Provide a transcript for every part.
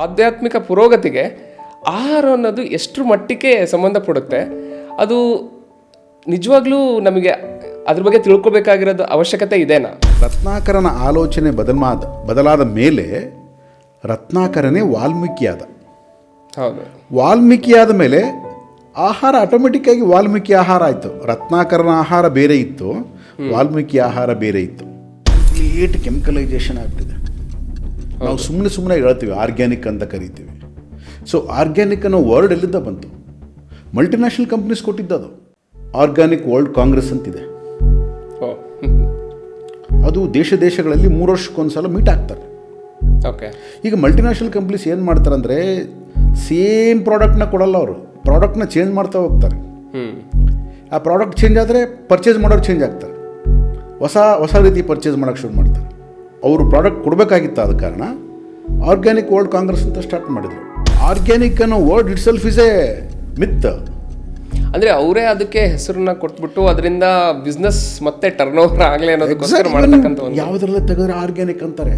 ಆಧ್ಯಾತ್ಮಿಕ ಪುರೋಗತಿಗೆ ಆಹಾರ ಅನ್ನೋದು ಎಷ್ಟು ಮಟ್ಟಿಗೆ ಸಂಬಂಧಪಡುತ್ತೆ, ಅದು ನಿಜವಾಗ್ಲೂ ನಮಗೆ ಅದ್ರ ಬಗ್ಗೆ ತಿಳ್ಕೊಬೇಕಾಗಿರೋದು ಅವಶ್ಯಕತೆ ಇದೆನಾ? ರತ್ನಾಕರನ ಆಲೋಚನೆ ಬದಲಾದ ಮೇಲೆ ರತ್ನಾಕರನೇ ವಾಲ್ಮೀಕಿಯಾದ. ಹೌದು, ವಾಲ್ಮೀಕಿಯಾದ ಮೇಲೆ ಆಹಾರ ಆಟೋಮೆಟಿಕ್ಕಾಗಿ ವಾಲ್ಮೀಕಿ ಆಹಾರ ಆಯಿತು. ರತ್ನಾಕರನ ಆಹಾರ ಬೇರೆ ಇತ್ತು, ವಾಲ್ಮೀಕಿ ಆಹಾರ ಬೇರೆ ಇತ್ತು. ಕಂಪ್ಲೀಟ್ ಕೆಮಿಕಲೈಸೇಷನ್ ಆಗ್ತಿದೆ. ನಾವು ಸುಮ್ಮನೆ ಹೇಳ್ತೀವಿ ಆರ್ಗ್ಯಾನಿಕ್ ಅಂತ ಕರಿತೀವಿ. ಸೊ ಆರ್ಗ್ಯಾನಿಕ್ ಅನ್ನೋ ವರ್ಡ್ ಎಲ್ಲಿಂದ ಬಂತು? ಮಲ್ಟಿನ್ಯಾಷನಲ್ ಕಂಪ್ನೀಸ್ ಕೊಟ್ಟಿದ್ದದು. ಆರ್ಗ್ಯಾನಿಕ್ ವರ್ಲ್ಡ್ ಕಾಂಗ್ರೆಸ್ ಅಂತಿದೆ. ಅದು ದೇಶಗಳಲ್ಲಿ 3 ವರ್ಷಕ್ಕೊಂದ್ಸಲ ಮೀಟ್ ಆಗ್ತಾರೆ. ಓಕೆ. ಈಗ ಮಲ್ಟಿನ್ಯಾಷನಲ್ ಕಂಪ್ನೀಸ್ ಏನು ಮಾಡ್ತಾರೆ ಅಂದರೆ, ಸೇಮ್ ಪ್ರಾಡಕ್ಟ್ನ ಕೊಡಲ್ಲ, ಅವರು ಪ್ರಾಡಕ್ಟ್ನ ಚೇಂಜ್ ಮಾಡ್ತಾ ಹೋಗ್ತಾರೆ. ಆ ಪ್ರಾಡಕ್ಟ್ ಚೇಂಜ್ ಆದರೆ ಪರ್ಚೇಸ್ ಮಾಡೋರು ಚೇಂಜ್ ಆಗ್ತಾರೆ, ಹೊಸ ರೀತಿ ಪರ್ಚೇಸ್ ಮಾಡೋಕ್ಕೆ ಶುರು ಮಾಡ್ತಾರೆ. ಅವರು ಪ್ರಾಡಕ್ಟ್ ಕೊಡಬೇಕಾಗಿತ್ತು, ಆದ ಕಾರಣ ಆರ್ಗ್ಯಾನಿಕ್ ವರ್ಲ್ಡ್ ಕಾಂಗ್ರೆಸ್ ಅಂತ ಸ್ಟಾರ್ಟ್ ಮಾಡಿದರು. ಆರ್ಗ್ಯಾನಿಕ್ ಅನ್ನೋ word itself is a myth. ಅಂದರೆ ಅವರೇ ಅದಕ್ಕೆ ಹೆಸರನ್ನ ಕೊಟ್ಬಿಟ್ಟು ಅದರಿಂದ ಬಿಸ್ನೆಸ್ ಮತ್ತೆ ಟರ್ನ್ ಓವರ್ ಆಗಲಿ ಅನ್ನೋದಕ್ಕೋಸ್ಕರ ಮಾಡತಕ್ಕಂಥ ಒಂದು. ಯಾವುದ್ರಲ್ಲೇ ತೆಗೆದ್ರೆ ಆರ್ಗ್ಯಾನಿಕ್ ಅಂತಾರೆ.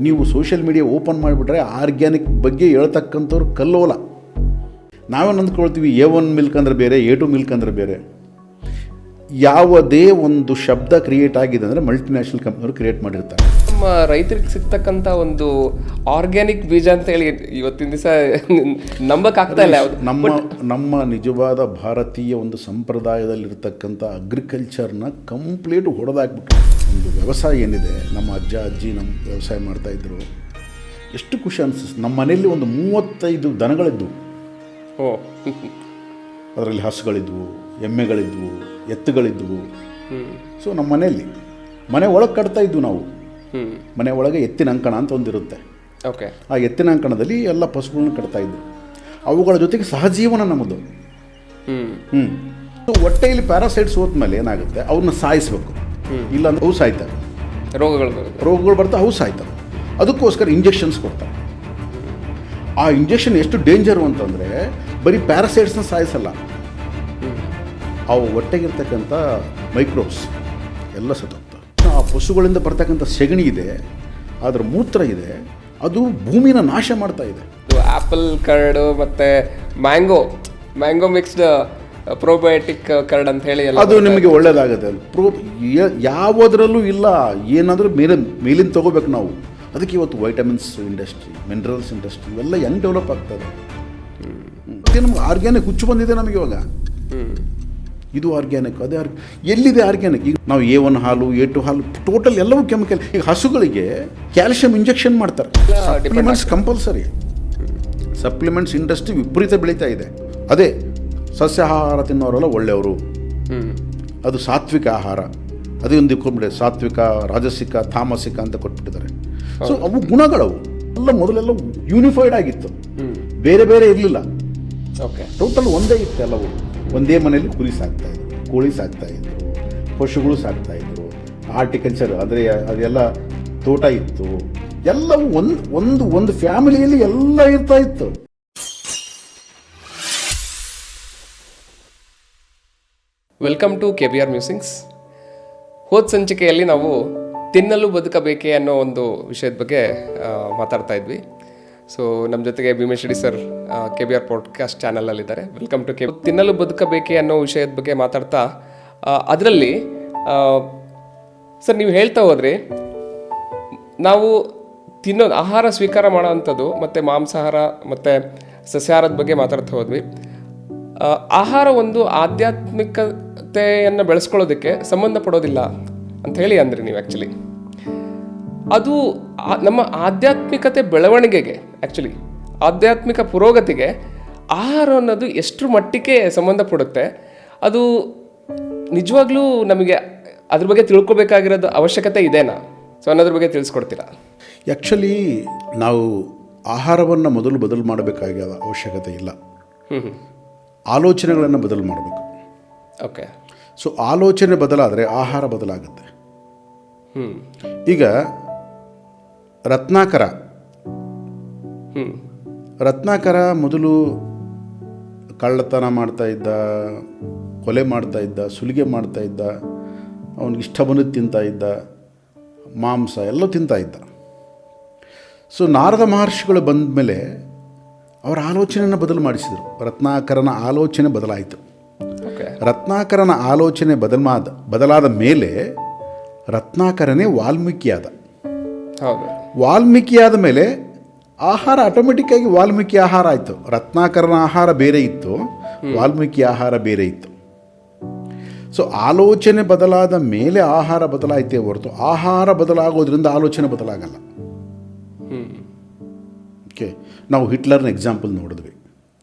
ನೀವು ಸೋಷಿಯಲ್ ಮೀಡಿಯಾ ಓಪನ್ ಮಾಡಿಬಿಟ್ರೆ ಆರ್ಗ್ಯಾನಿಕ್ ಬಗ್ಗೆ ಹೇಳ್ತಕ್ಕಂಥವ್ರು ಕಲ್ಲೋಲ. ನಾವೇನು ಅಂದ್ಕೊಳ್ತೀವಿ, A1 ಮಿಲ್ಕ್ ಅಂದರೆ ಬೇರೆ, A2 ಮಿಲ್ಕ್ ಅಂದರೆ ಬೇರೆ. ಯಾವುದೇ ಒಂದು ಶಬ್ದ ಕ್ರಿಯೇಟ್ ಆಗಿದೆ ಅಂದರೆ ಮಲ್ಟಿನ್ಯಾಷನಲ್ ಕಂಪ್ನಿಯವರು ಕ್ರಿಯೇಟ್ ಮಾಡಿರ್ತಾರೆ. ನಮ್ಮ ರೈತರಿಗೆ ಸಿಗ್ತಕ್ಕಂಥ ಒಂದು ಆರ್ಗ್ಯಾನಿಕ್ ಬೀಜ ಅಂತ ಹೇಳಿ ಇವತ್ತಿನ ದಿವಸ ನಂಬಕ್ಕಾಗ್ತಾ ಇಲ್ಲ. ನಮ್ಮ ನಿಜವಾದ ಭಾರತೀಯ ಒಂದು ಸಂಪ್ರದಾಯದಲ್ಲಿರ್ತಕ್ಕಂಥ ಅಗ್ರಿಕಲ್ಚರ್ನ ಕಂಪ್ಲೀಟ್ ಹೊಡೆದಾಕ್ಬಿಟ್ಟು ಒಂದು ವ್ಯವಸಾಯ ಏನಿದೆ, ನಮ್ಮ ಅಜ್ಜ ಅಜ್ಜಿ ನಮ್ಮ ವ್ಯವಸಾಯ ಮಾಡ್ತಾಯಿದ್ರು. ಎಷ್ಟು ಖುಷಿ ಅನಿಸ್ತು. ನಮ್ಮ ಮನೆಯಲ್ಲಿ ಒಂದು 35 ದನಗಳಿದ್ವು. ಅದರಲ್ಲಿ ಹಸುಗಳಿದ್ವು, ಎಮ್ಮೆಗಳಿದ್ವು, ಎತ್ತುಗಳಿದ್ವು. ಸೊ ನಮ್ಮ ಮನೆಯಲ್ಲಿ ಮನೆ ಒಳಗೆ ಕಟ್ತಾ ಇದ್ವು ನಾವು. ಮನೆ ಒಳಗೆ ಎತ್ತಿನ ಅಂಕಣ ಅಂತ ಒಂದಿರುತ್ತೆ. ಓಕೆ. ಆ ಎತ್ತಿನ ಅಂಕಣದಲ್ಲಿ ಎಲ್ಲ ಪಶುಗಳನ್ನ ಕಟ್ತಾ ಇದ್ವು. ಅವುಗಳ ಜೊತೆಗೆ ಸಹಜೀವನ ನಮ್ಮದು. ಸೊ ಹೊಟ್ಟೆಯಲ್ಲಿ ಪ್ಯಾರಾಸೈಟ್ಸ್ ಹೋದ್ಮೇಲೆ ಏನಾಗುತ್ತೆ, ಅವನ್ನ ಸಾಯಿಸ್ಬೇಕು. ಇಲ್ಲಾಂದ್ರೆ ಅವು ಸಾಯ್ತವೆ, ರೋಗಗಳು ಬರ್ತಾವೆ, ಅವು ಸಾಯ್ತವೆ. ಅದಕ್ಕೋಸ್ಕರ ಇಂಜೆಕ್ಷನ್ಸ್ ಕೊಡ್ತಾರೆ. ಆ ಇಂಜೆಕ್ಷನ್ ಎಷ್ಟು ಡೇಂಜರು ಅಂತಂದರೆ, ಬರೀ ಪ್ಯಾರಾಸೈಟ್ಸ್ನ ಸಾಯಿಸಲ್ಲ, ಅವು ಹೊಟ್ಟೆಗಿರ್ತಕ್ಕಂಥ ಮೈಕ್ರೋಬ್ಸ್ ಎಲ್ಲ ಸತ್ತೋಗ್ತವೆ. ಆ ಪಶುಗಳಿಂದ ಬರ್ತಕ್ಕಂಥ ಸೆಗಣಿ ಇದೆ, ಅದರ ಮೂತ್ರ ಇದೆ, ಅದು ಭೂಮಿನ ನಾಶ ಮಾಡ್ತಾ ಇದೆ. ಆ್ಯಪಲ್ ಕರ್ಡು ಮತ್ತು ಮ್ಯಾಂಗೋ ಮಿಕ್ಸ್ಡ್ ಪ್ರೋಬಯೋಟಿಕ್ ಕರ್ಡ್ ಅಂತ ಹೇಳಿ ಅದು ನಿಮಗೆ ಒಳ್ಳೆಯದಾಗುತ್ತೆ. ಯಾವುದರಲ್ಲೂ ಇಲ್ಲ, ಏನಾದರೂ ಮೇಲಿಂದ ತೊಗೋಬೇಕು ನಾವು. ಅದಕ್ಕೆ ಇವತ್ತು ವೈಟಮಿನ್ಸ್ ಇಂಡಸ್ಟ್ರಿ, ಮಿನರಲ್ಸ್ ಇಂಡಸ್ಟ್ರಿ ಇವೆಲ್ಲ ಹೆಂಗೆ ಡೆವಲಪ್ ಆಗ್ತದೆ. ನಮ್ಗೆ ಆರ್ಗ್ಯಾನಿಕ್ ಹುಚ್ಚು ಬಂದಿದೆ ನಮಗೆ ಇವಾಗ. ಇದು ಆರ್ಗ್ಯಾನಿಕ್, ಅದೇ ಎಲ್ಲಿದೆ ಆರ್ಗ್ಯಾನಿಕ್? ಈಗ ನಾವು A1 ಹಾಲು, A2 ಹಾಲು, ಟೋಟಲ್ ಎಲ್ಲವೂ ಕೆಮಿಕಲ್. ಈಗ ಹಸುಗಳಿಗೆ ಕ್ಯಾಲ್ಸಿಯಂ ಇಂಜೆಕ್ಷನ್ ಮಾಡ್ತಾರೆ. Supplements compulsory. ಸಪ್ಲಿಮೆಂಟ್ಸ್ ಇಂಡಸ್ಟ್ರಿ ವಿಪರೀತ ಬೆಳೀತಾ ಇದೆ. ಅದೇ ಸಸ್ಯಾಹಾರ ತಿನ್ನೋರೆಲ್ಲ ಒಳ್ಳೆಯವರು, ಅದು ಸಾತ್ವಿಕ ಆಹಾರ. ಅದೇ ಒಂದು ಇಟ್ಕೊಂಡ್ಬಿಟ್ಟೆ, ಸಾತ್ವಿಕ, ರಾಜಸಿಕ, ತಾಮಸಿಕ ಅಂತ ಕೊಟ್ಬಿಟ್ಟಿದ್ದಾರೆ. ಸೊ ಅವು ಗುಣಗಳವು ಎಲ್ಲ ಮೊದಲೆಲ್ಲ ಯೂನಿಫೈಡ್ ಆಗಿತ್ತು, ಬೇರೆ ಬೇರೆ ಇರಲಿಲ್ಲ. ಓಕೆ. ಟೋಟಲ್ ಒಂದೇ ಇತ್ತು. ಎಲ್ಲವೂ ಒಂದೇ ಮನೆಯಲ್ಲಿ ಕುರಿ ಸಾಕ್ತಾಯಿದ್ರು, ಕೋಳಿ ಸಾಕ್ತಾಯಿದ್ರು, ಪಶುಗಳು ಸಾಕ್ತಾಯಿದ್ರು. ಆರ್ಟಿಕಲ್ಚರ್ ಅಂದರೆ ಅದೆಲ್ಲ ತೋಟ ಇತ್ತು. ಎಲ್ಲವೂ ಒಂದು ಫ್ಯಾಮಿಲಿಯಲ್ಲಿ ಎಲ್ಲ ಇರ್ತಾ ಇತ್ತು. Welcome to KBR musics. ಹೋದ ಸಂಚಿಕೆಯಲ್ಲಿ ನಾವು ತಿನ್ನಲು ಬದುಕಬೇಕೆ ಅನ್ನೋ ಒಂದು ವಿಷಯದ ಬಗ್ಗೆ ಮಾತಾಡ್ತಾ ಇದ್ವಿ. ಸೊ ನಮ್ಮ ಜೊತೆಗೆ Bhimesh Reddy sir KBR podcast ಚಾನಲಲ್ಲಿದ್ದಾರೆ. ವೆಲ್ಕಮ್ ಟು ತಿನ್ನಲು ಬದುಕಬೇಕೆ ಅನ್ನೋ ವಿಷಯದ ಬಗ್ಗೆ ಮಾತಾಡ್ತಾ, ಅದರಲ್ಲಿ ಸರ್ ನೀವು ಹೇಳ್ತಾ ಹೋದ್ರಿ, ನಾವು ಆಹಾರ ಸ್ವೀಕಾರ ಮಾಡೋವಂಥದ್ದು ಮತ್ತು ಮಾಂಸಾಹಾರ ಮತ್ತು ಸಸ್ಯಾಹಾರದ ಬಗ್ಗೆ ಮಾತಾಡ್ತಾ ಹೋದ್ವಿ. ಆಹಾರ ಒಂದು ಆಧ್ಯಾತ್ಮಿಕತೆಯನ್ನು ಬೆಳೆಸ್ಕೊಳ್ಳೋದಕ್ಕೆ ಸಂಬಂಧಪಡೋದಿಲ್ಲ ಅಂತ ಹೇಳಿ ಅಂದ್ರಿ ನೀವು. ಆ್ಯಕ್ಚುಲಿ ಅದು ನಮ್ಮ ಆಧ್ಯಾತ್ಮಿಕತೆ ಬೆಳವಣಿಗೆಗೆ, ಆ್ಯಕ್ಚುಲಿ ಆಧ್ಯಾತ್ಮಿಕ ಪುರೋಗತಿಗೆ ಆಹಾರ ಅನ್ನೋದು ಎಷ್ಟು ಮಟ್ಟಿಗೆ ಸಂಬಂಧಪಡುತ್ತೆ, ಅದು ನಿಜವಾಗ್ಲೂ ನಮಗೆ ಅದ್ರ ಬಗ್ಗೆ ತಿಳ್ಕೊಬೇಕಾಗಿರೋದು ಅವಶ್ಯಕತೆ ಇದೆನಾ? ಸೊ ಅನ್ನೋದ್ರ ಬಗ್ಗೆ ತಿಳಿಸ್ಕೊಡ್ತೀರಾ? ಆ್ಯಕ್ಚುಲಿ ನಾವು ಆಹಾರವನ್ನು ಬದಲು ಮಾಡಬೇಕಾದ ಅವಶ್ಯಕತೆ ಇಲ್ಲ. ಆಲೋಚನೆಗಳನ್ನು ಬದಲು ಮಾಡಬೇಕು. ಓಕೆ. ಸೊ ಆಲೋಚನೆ ಬದಲಾದರೆ ಆಹಾರ ಬದಲಾಗುತ್ತೆ. ಈಗ ರತ್ನಾಕರ ಮೊದಲು ಕಳ್ಳತನ ಮಾಡ್ತಾ ಇದ್ದ, ಕೊಲೆ ಮಾಡ್ತಾ ಇದ್ದ, ಸುಲಿಗೆ ಮಾಡ್ತಾ ಇದ್ದ, ಅವನಿಗೆ ಇಷ್ಟ ಬಂದು ತಿಂತಾ ಇದ್ದ, ಮಾಂಸ ಎಲ್ಲ ತಿಂತಾ ಇದ್ದ. ಸೊ ನಾರದ ಮಹರ್ಷಿಗಳು ಬಂದ ಮೇಲೆ ಅವರ ಆಲೋಚನೆಯನ್ನು ಬದಲು ಮಾಡಿಸಿದರು. ರತ್ನಾಕರನ ಆಲೋಚನೆ ಬದಲಾಯಿತು. ಓಕೆ. ರತ್ನಾಕರನ ಆಲೋಚನೆ ಬದಲಾದ ಮೇಲೆ ರತ್ನಾಕರನೇ ವಾಲ್ಮೀಕಿಯಾದ. ಹೌದು. ವಾಲ್ಮೀಕಿಯಾದ ಮೇಲೆ ಆಹಾರ ಆಟೋಮೆಟಿಕ್ಕಾಗಿ ವಾಲ್ಮೀಕಿ ಆಹಾರ ಆಯಿತು. ರತ್ನಾಕರನ ಆಹಾರ ಬೇರೆ ಇತ್ತು, ವಾಲ್ಮೀಕಿ ಆಹಾರ ಬೇರೆ ಇತ್ತು. ಸೊ ಆಲೋಚನೆ ಬದಲಾದ ಮೇಲೆ ಆಹಾರ ಬದಲಾಯಿತೇ ಹೊರತು ಆಹಾರ ಬದಲಾಗೋದ್ರಿಂದ ಆಲೋಚನೆ ಬದಲಾಗಲ್ಲ. ಓಕೆ, ನಾವು ಹಿಟ್ಲರ್ನ ಎಕ್ಸಾಂಪಲ್ ನೋಡಿದ್ವಿ.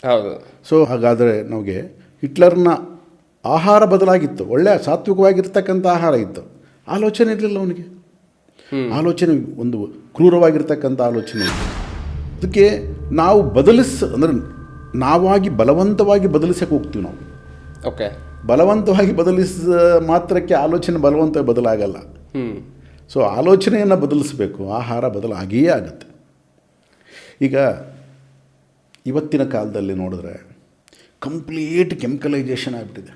ಹೌದು. ಸೊ ಹಾಗಾದರೆ ನಮಗೆ ಹಿಟ್ಲರ್ನ ಆಹಾರ ಬದಲಾಗಿತ್ತು, ಒಳ್ಳೆಯ ಸಾತ್ವಿಕವಾಗಿರ್ತಕ್ಕಂಥ ಆಹಾರ ಇತ್ತು, ಆಲೋಚನೆ ಇರಲಿಲ್ಲ ಅವನಿಗೆ. ಆಲೋಚನೆ ಒಂದು ಕ್ರೂರವಾಗಿರ್ತಕ್ಕಂಥ ಆಲೋಚನೆ ಇತ್ತು. ಅದಕ್ಕೆ ನಾವು ಅಂದರೆ ನಾವಾಗಿ ಬಲವಂತವಾಗಿ ಬದಲಿಸಕ್ಕೆ ಹೋಗ್ತೀವಿ ನಾವು. ಓಕೆ. ಬಲವಂತವಾಗಿ ಮಾತ್ರಕ್ಕೆ ಆಲೋಚನೆ ಬಲವಂತವಾಗಿ ಬದಲಾಗಲ್ಲ. ಸೊ ಆಲೋಚನೆಯನ್ನು ಬದಲಿಸಬೇಕು, ಆಹಾರ ಬದಲಾಗಿಯೇ ಆಗುತ್ತೆ. ಈಗ ಇವತ್ತಿನ ಕಾಲದಲ್ಲಿ ನೋಡಿದ್ರೆ ಕಂಪ್ಲೀಟ್ ಕೆಮಿಕಲೈಜೇಷನ್ ಆಗಿಬಿಟ್ಟಿದೆ.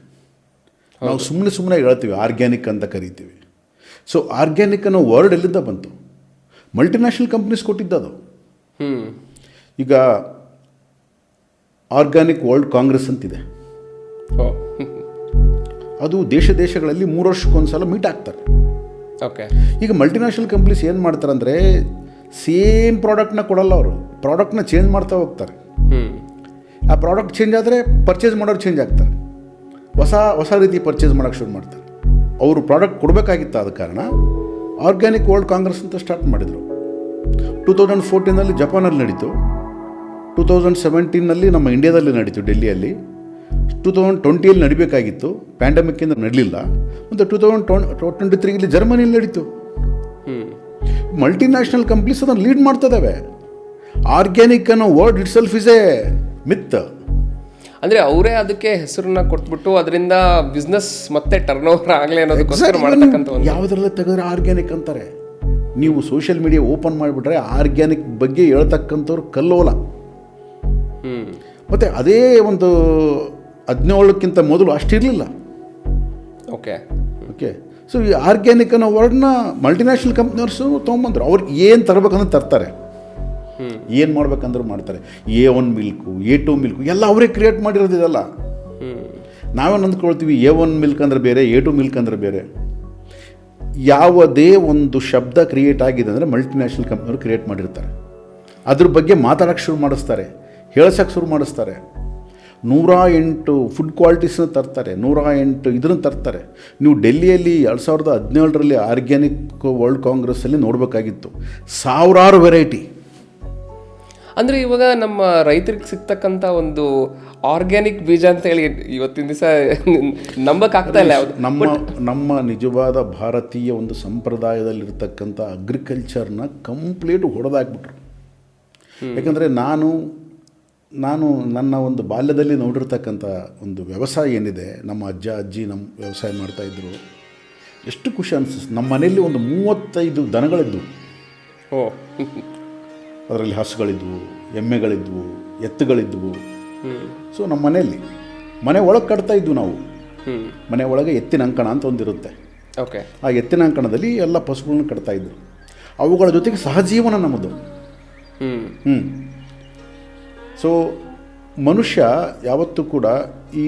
ನಾವು ಸುಮ್ಮನೆ ಹೇಳ್ತೀವಿ ಆರ್ಗ್ಯಾನಿಕ್ ಅಂತ ಕರಿತೀವಿ. ಸೊ ಆರ್ಗ್ಯಾನಿಕ್ ಅನ್ನೋ ವರ್ಡ್ ಎಲ್ಲಿಂದ ಬಂತು? ಮಲ್ಟಿನ್ಯಾಷನಲ್ ಕಂಪ್ನೀಸ್ ಕೊಟ್ಟಿದ್ದದು. ಈಗ ಆರ್ಗ್ಯಾನಿಕ್ ವರ್ಲ್ಡ್ ಕಾಂಗ್ರೆಸ್ ಅಂತಿದೆ. ಅದು ದೇಶಗಳಲ್ಲಿ 3 ವರ್ಷಕ್ಕೊಂದ್ಸಲ ಮೀಟ್ ಆಗ್ತಾರೆ. ಓಕೆ. ಈಗ ಮಲ್ಟಿನ್ಯಾಷನಲ್ ಕಂಪ್ನೀಸ್ ಏನು ಮಾಡ್ತಾರೆ ಅಂದರೆ ಸೇಮ್ ಪ್ರಾಡಕ್ಟ್ನ ಕೊಡಲ್ಲ, ಅವರು ಪ್ರಾಡಕ್ಟ್ನ ಚೇಂಜ್ ಮಾಡ್ತಾ ಹೋಗ್ತಾರೆ. ಆ ಪ್ರಾಡಕ್ಟ್ ಚೇಂಜ್ ಆದರೆ ಪರ್ಚೇಸ್ ಮಾಡೋರು ಚೇಂಜ್ ಆಗ್ತಾರೆ, ಹೊಸ ರೀತಿ ಪರ್ಚೇಸ್ ಮಾಡೋಕ್ಕೆ ಶುರು ಮಾಡ್ತಾರೆ. ಅವರು ಪ್ರಾಡಕ್ಟ್ ಕೊಡಬೇಕಾಗಿತ್ತು, ಆದ ಕಾರಣ ಆರ್ಗ್ಯಾನಿಕ್ ವರ್ಲ್ಡ್ ಕಾಂಗ್ರೆಸ್ ಅಂತ ಸ್ಟಾರ್ಟ್ ಮಾಡಿದರು. 2014 ಜಪಾನಲ್ಲಿ ನಡೀತು, 2017 ನಮ್ಮ ಇಂಡಿಯಾದಲ್ಲಿ ನಡೀತು, ಡೆಲ್ಲಿಯಲ್ಲಿ. 2020 ನಡಿಬೇಕಾಗಿತ್ತು, ಪ್ಯಾಂಡಮಿಕ್ಕಿಂದ ನಡಲಿಲ್ಲ. ಮತ್ತು 2023 ಜರ್ಮನಿಯಲ್ಲಿ ನಡೀತು. ಮಲ್ಟಿನ್ಯಾಷನಲ್ ಕಂಪ್ನೀಸ್ ಅದನ್ನು ಲೀಡ್ ಮಾಡ್ತಿದ್ದಾವೆ. ಆರ್ಗ್ಯಾನಿಕ್ ಅನ್ನೋ word itself is a myth. ಅಂದರೆ ಅವರೇ ಅದಕ್ಕೆ ಹೆಸರನ್ನ ಕೊಟ್ಬಿಟ್ಟು ಅದರಿಂದ ಬಿಸ್ನೆಸ್ ಮತ್ತೆ ಟರ್ನ್ ಓವರ್ ಆಗಲಿ ಅನ್ನೋದಕ್ಕೋಸ್ಕರ ಮಾಡ್ತಕ್ಕಂಥ. ಯಾವುದರಲ್ಲೇ ತೆಗೆದ್ರೆ ಆರ್ಗ್ಯಾನಿಕ್ ಅಂತಾರೆ. ನೀವು ಸೋಷಿಯಲ್ ಮೀಡಿಯಾ ಓಪನ್ ಮಾಡಿಬಿಟ್ರೆ ಆರ್ಗ್ಯಾನಿಕ್ ಬಗ್ಗೆ ಹೇಳ್ತಕ್ಕಂಥವ್ರು ಕಲ್ಲೋಲ. ಮತ್ತು ಅದೇ ಒಂದು 17ಕ್ಕಿಂತ ಮೊದಲು ಅಷ್ಟಿರಲಿಲ್ಲ. ಓಕೆ. ಸೊ ಈ ಆರ್ಗ್ಯಾನಿಕ್ ಅನ್ನೋ ವರ್ಡ್ನ ಮಲ್ಟಿನ್ಯಾಷನಲ್ ಕಂಪ್ನಿಯವ್ರು ತೊಗೊಂಬಂದ್ರು. ಅವ್ರಿಗೆ ಏನು ತರಬೇಕಂದ್ರೆ ತರ್ತಾರೆ, ಏನು ಮಾಡ್ಬೇಕಂದ್ರೆ ಮಾಡ್ತಾರೆ. A1 ಮಿಲ್ಕು, A2 ಮಿಲ್ಕು ಎಲ್ಲ ಅವರೇ ಕ್ರಿಯೇಟ್ ಮಾಡಿರೋದು ಇದೆಲ್ಲ. ನಾವೇನು ಅಂದ್ಕೊಳ್ತೀವಿ A1 ಮಿಲ್ಕ್ ಅಂದರೆ ಬೇರೆ, A2 ಮಿಲ್ಕ್ ಅಂದರೆ ಬೇರೆ. ಯಾವುದೇ ಒಂದು ಶಬ್ದ ಕ್ರಿಯೇಟ್ ಆಗಿದೆ ಅಂದರೆ ಮಲ್ಟಿನ್ಯಾಷನಲ್ ಕಂಪ್ನಿಯವರು ಕ್ರಿಯೇಟ್ ಮಾಡಿರ್ತಾರೆ. ಅದ್ರ ಬಗ್ಗೆ ಮಾತಾಡೋಕ್ಕೆ ಶುರು ಮಾಡಿಸ್ತಾರೆ, ಹೇಳ್ಸೋಕ್ಕೆ ಶುರು ಮಾಡಿಸ್ತಾರೆ. 108 ಫುಡ್ ಕ್ವಾಲಿಟೀಸ್ನ ತರ್ತಾರೆ, 108 ಇದನ್ನು ತರ್ತಾರೆ. ನೀವು ಡೆಲ್ಲಿಯಲ್ಲಿ 2017 ಆರ್ಗ್ಯಾನಿಕ್ ವರ್ಲ್ಡ್ ಕಾಂಗ್ರೆಸ್ಸಲ್ಲಿ ನೋಡಬೇಕಾಗಿತ್ತು, ಸಾವಿರಾರು ವೆರೈಟಿ. ಅಂದರೆ ಇವಾಗ ನಮ್ಮ ರೈತರಿಗೆ ಸಿಗ್ತಕ್ಕಂಥ ಒಂದು ಆರ್ಗ್ಯಾನಿಕ್ ಬೀಜ ಅಂತ ಹೇಳಿ ಇವತ್ತಿನ ದಿವಸ ನಂಬಕ್ಕಾಗ್ತಾ ಇಲ್ಲ. ಯಾವುದು ನಮ್ಮ ನಿಜವಾದ ಭಾರತೀಯ ಒಂದು ಸಂಪ್ರದಾಯದಲ್ಲಿರ್ತಕ್ಕಂಥ ಅಗ್ರಿಕಲ್ಚರ್ನ ಕಂಪ್ಲೀಟ್ ಹೊಡೆದಾಕ್ಬಿಟ್ರು. ಯಾಕಂದರೆ ನಾನು ನನ್ನ ಒಂದು ಬಾಲ್ಯದಲ್ಲಿ ನೋಡಿರ್ತಕ್ಕಂಥ ಒಂದು ವ್ಯವಸಾಯ ಏನಿದೆ, ನಮ್ಮ ಅಜ್ಜ ಅಜ್ಜಿ ನಮ್ಮ ವ್ಯವಸಾಯ ಮಾಡ್ತಾಯಿದ್ರು. ಎಷ್ಟು ಖುಷಿ ಅನಿಸ್ತು. ನಮ್ಮ ಮನೆಯಲ್ಲಿ ಒಂದು 35 ದನಗಳಿದ್ವು. ಅದರಲ್ಲಿ ಹಸುಗಳಿದ್ವು, ಎಮ್ಮೆಗಳಿದ್ವು, ಎತ್ತುಗಳಿದ್ವು. ಸೊ ನಮ್ಮ ಮನೆ ಒಳಗೆ ಕಟ್ತಾ ಇದ್ವು ನಾವು. ಮನೆ ಒಳಗೆ ಎತ್ತಿನ ಅಂಕಣ ಅಂತ ಒಂದಿರುತ್ತೆ. ಓಕೆ. ಆ ಎತ್ತಿನ ಅಂಕಣದಲ್ಲಿ ಎಲ್ಲ ಪಶುಗಳನ್ನ ಕಟ್ತಾ ಇದ್ರು. ಅವುಗಳ ಜೊತೆಗೆ ಸಹಜೀವನ ನಮ್ಮದು. ಸೊ ಮನುಷ್ಯ ಯಾವತ್ತೂ ಕೂಡ ಈ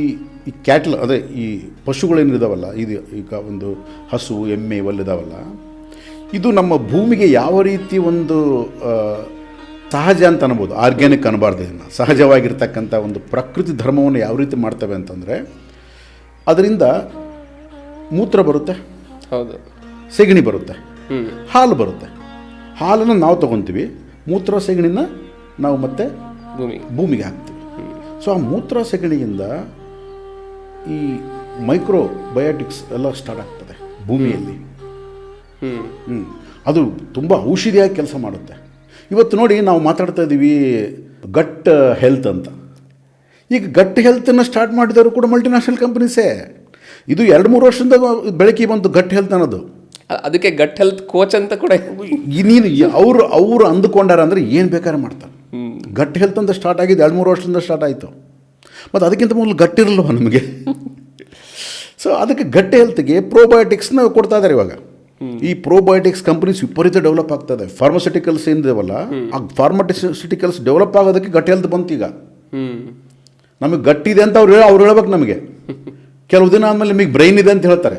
ಕ್ಯಾಟ್ಲ್ ಅದೇ ಈ ಪಶುಗಳೇನಿದಾವಲ್ಲ, ಈಗ ಒಂದು ಹಸು ಎಮ್ಮೆ ಇವೆಲ್ಲಿದಾವಲ್ಲ, ಇದು ನಮ್ಮ ಭೂಮಿಗೆ ಯಾವ ರೀತಿ ಒಂದು ಸಹಜ ಅಂತ ಅನ್ಬೋದು, ಆರ್ಗ್ಯಾನಿಕ್ ಅನ್ನಬಾರ್ದು. ಇದನ್ನು ಸಹಜವಾಗಿರ್ತಕ್ಕಂಥ ಒಂದು ಪ್ರಕೃತಿ ಧರ್ಮವನ್ನು ಯಾವ ರೀತಿ ಮಾಡ್ತವೆ ಅಂತಂದರೆ, ಅದರಿಂದ ಮೂತ್ರ ಬರುತ್ತೆ, ಹೌದು, ಸೆಗಣಿ ಬರುತ್ತೆ, ಹಾಲು ಬರುತ್ತೆ. ಹಾಲನ್ನು ನಾವು ತೊಗೊತೀವಿ, ಮೂತ್ರ ಸೆಗಣಿನ ನಾವು ಮತ್ತೆ ಭೂಮಿಗೆ ಹಾಕ್ತೀವಿ. ಸೊ ಆ ಮೂತ್ರ ಸೆಗಣಿಯಿಂದ ಈ ಮೈಕ್ರೋಬಯೋಟಿಕ್ಸ್ ಎಲ್ಲ ಸ್ಟಾರ್ಟ್ ಆಗ್ತದೆ ಭೂಮಿಯಲ್ಲಿ. ಅದು ತುಂಬ ಔಷಧಿಯಾಗಿ ಕೆಲಸ ಮಾಡುತ್ತೆ. ಇವತ್ತು ನೋಡಿ ನಾವು ಮಾತಾಡ್ತಾ ಇದ್ದೀವಿ ಗಟ್ ಹೆಲ್ತ್ ಅಂತ. ಈಗ ಗಟ್ ಹೆಲ್ತನ್ನು ಸ್ಟಾರ್ಟ್ ಮಾಡಿದವರು ಕೂಡ ಮಲ್ಟಿನ್ಯಾಷನಲ್ ಕಂಪ್ನೀಸೇ. ಇದು 2-3 ವರ್ಷದಿಂದ ಬೆಳಕಿ ಬಂತು ಗಟ್ ಹೆಲ್ತ್ ಅನ್ನೋದು. ಅದಕ್ಕೆ ಗಟ್ ಹೆಲ್ತ್ ಕೋಚ್ ಅಂತ ಕೂಡ ನೀನು ಅವರು ಅಂದುಕೊಂಡಾರ ಅಂದರೆ ಏನು ಬೇಕಾದ್ರೆ ಮಾಡ್ತಾರೆ. ಗಟ್ ಹೆಲ್ತ್ ಅಂತ ಸ್ಟಾರ್ಟ್ ಆಗಿದ್ದು 2-3 ವರ್ಷದಿಂದ ಸ್ಟಾರ್ಟ್ ಆಯಿತು. ಮತ್ತು ಅದಕ್ಕಿಂತ ಮೊದಲು ಗಟ್ಟಿರಲ್ವ ನಮಗೆ. ಸೊ ಅದಕ್ಕೆ ಗಟ್ ಹೆಲ್ತ್ಗೆ ಪ್ರೋಬಯೋಟಿಕ್ಸ್ನ ಕೊಡ್ತಾ ಇದ್ದಾರೆ ಇವಾಗ. ಈ ಪ್ರೋಬಯೋಟಿಕ್ಸ್ ಕಂಪನೀಸ್ ವಿಪರೀತ ಡೆವಲಪ್ ಆಗ್ತದೆ. ಫಾರ್ಮಸ್ಯೂಟಿಕಲ್ಸ್ ಏನಿದಾವಲ್ಲ, ಆ ಫಾರ್ಮಸ್ಯೂಟಿಕಲ್ಸ್ ಡೆವಲಪ್ ಆಗೋದಕ್ಕೆ ಗಟ್ ಹೆಲ್ತ್ ಬಂತು. ಈಗ ನಮಗೆ ಗಟ್ಟಿದೆ ಅಂತ ಅವ್ರು ಹೇಳ್ಬೇಕು ನಮಗೆ. ಕೆಲವು ದಿನ ಆದಮೇಲೆ ನಿಮಗೆ ಬ್ರೈನ್ ಇದೆ ಅಂತ ಹೇಳ್ತಾರೆ.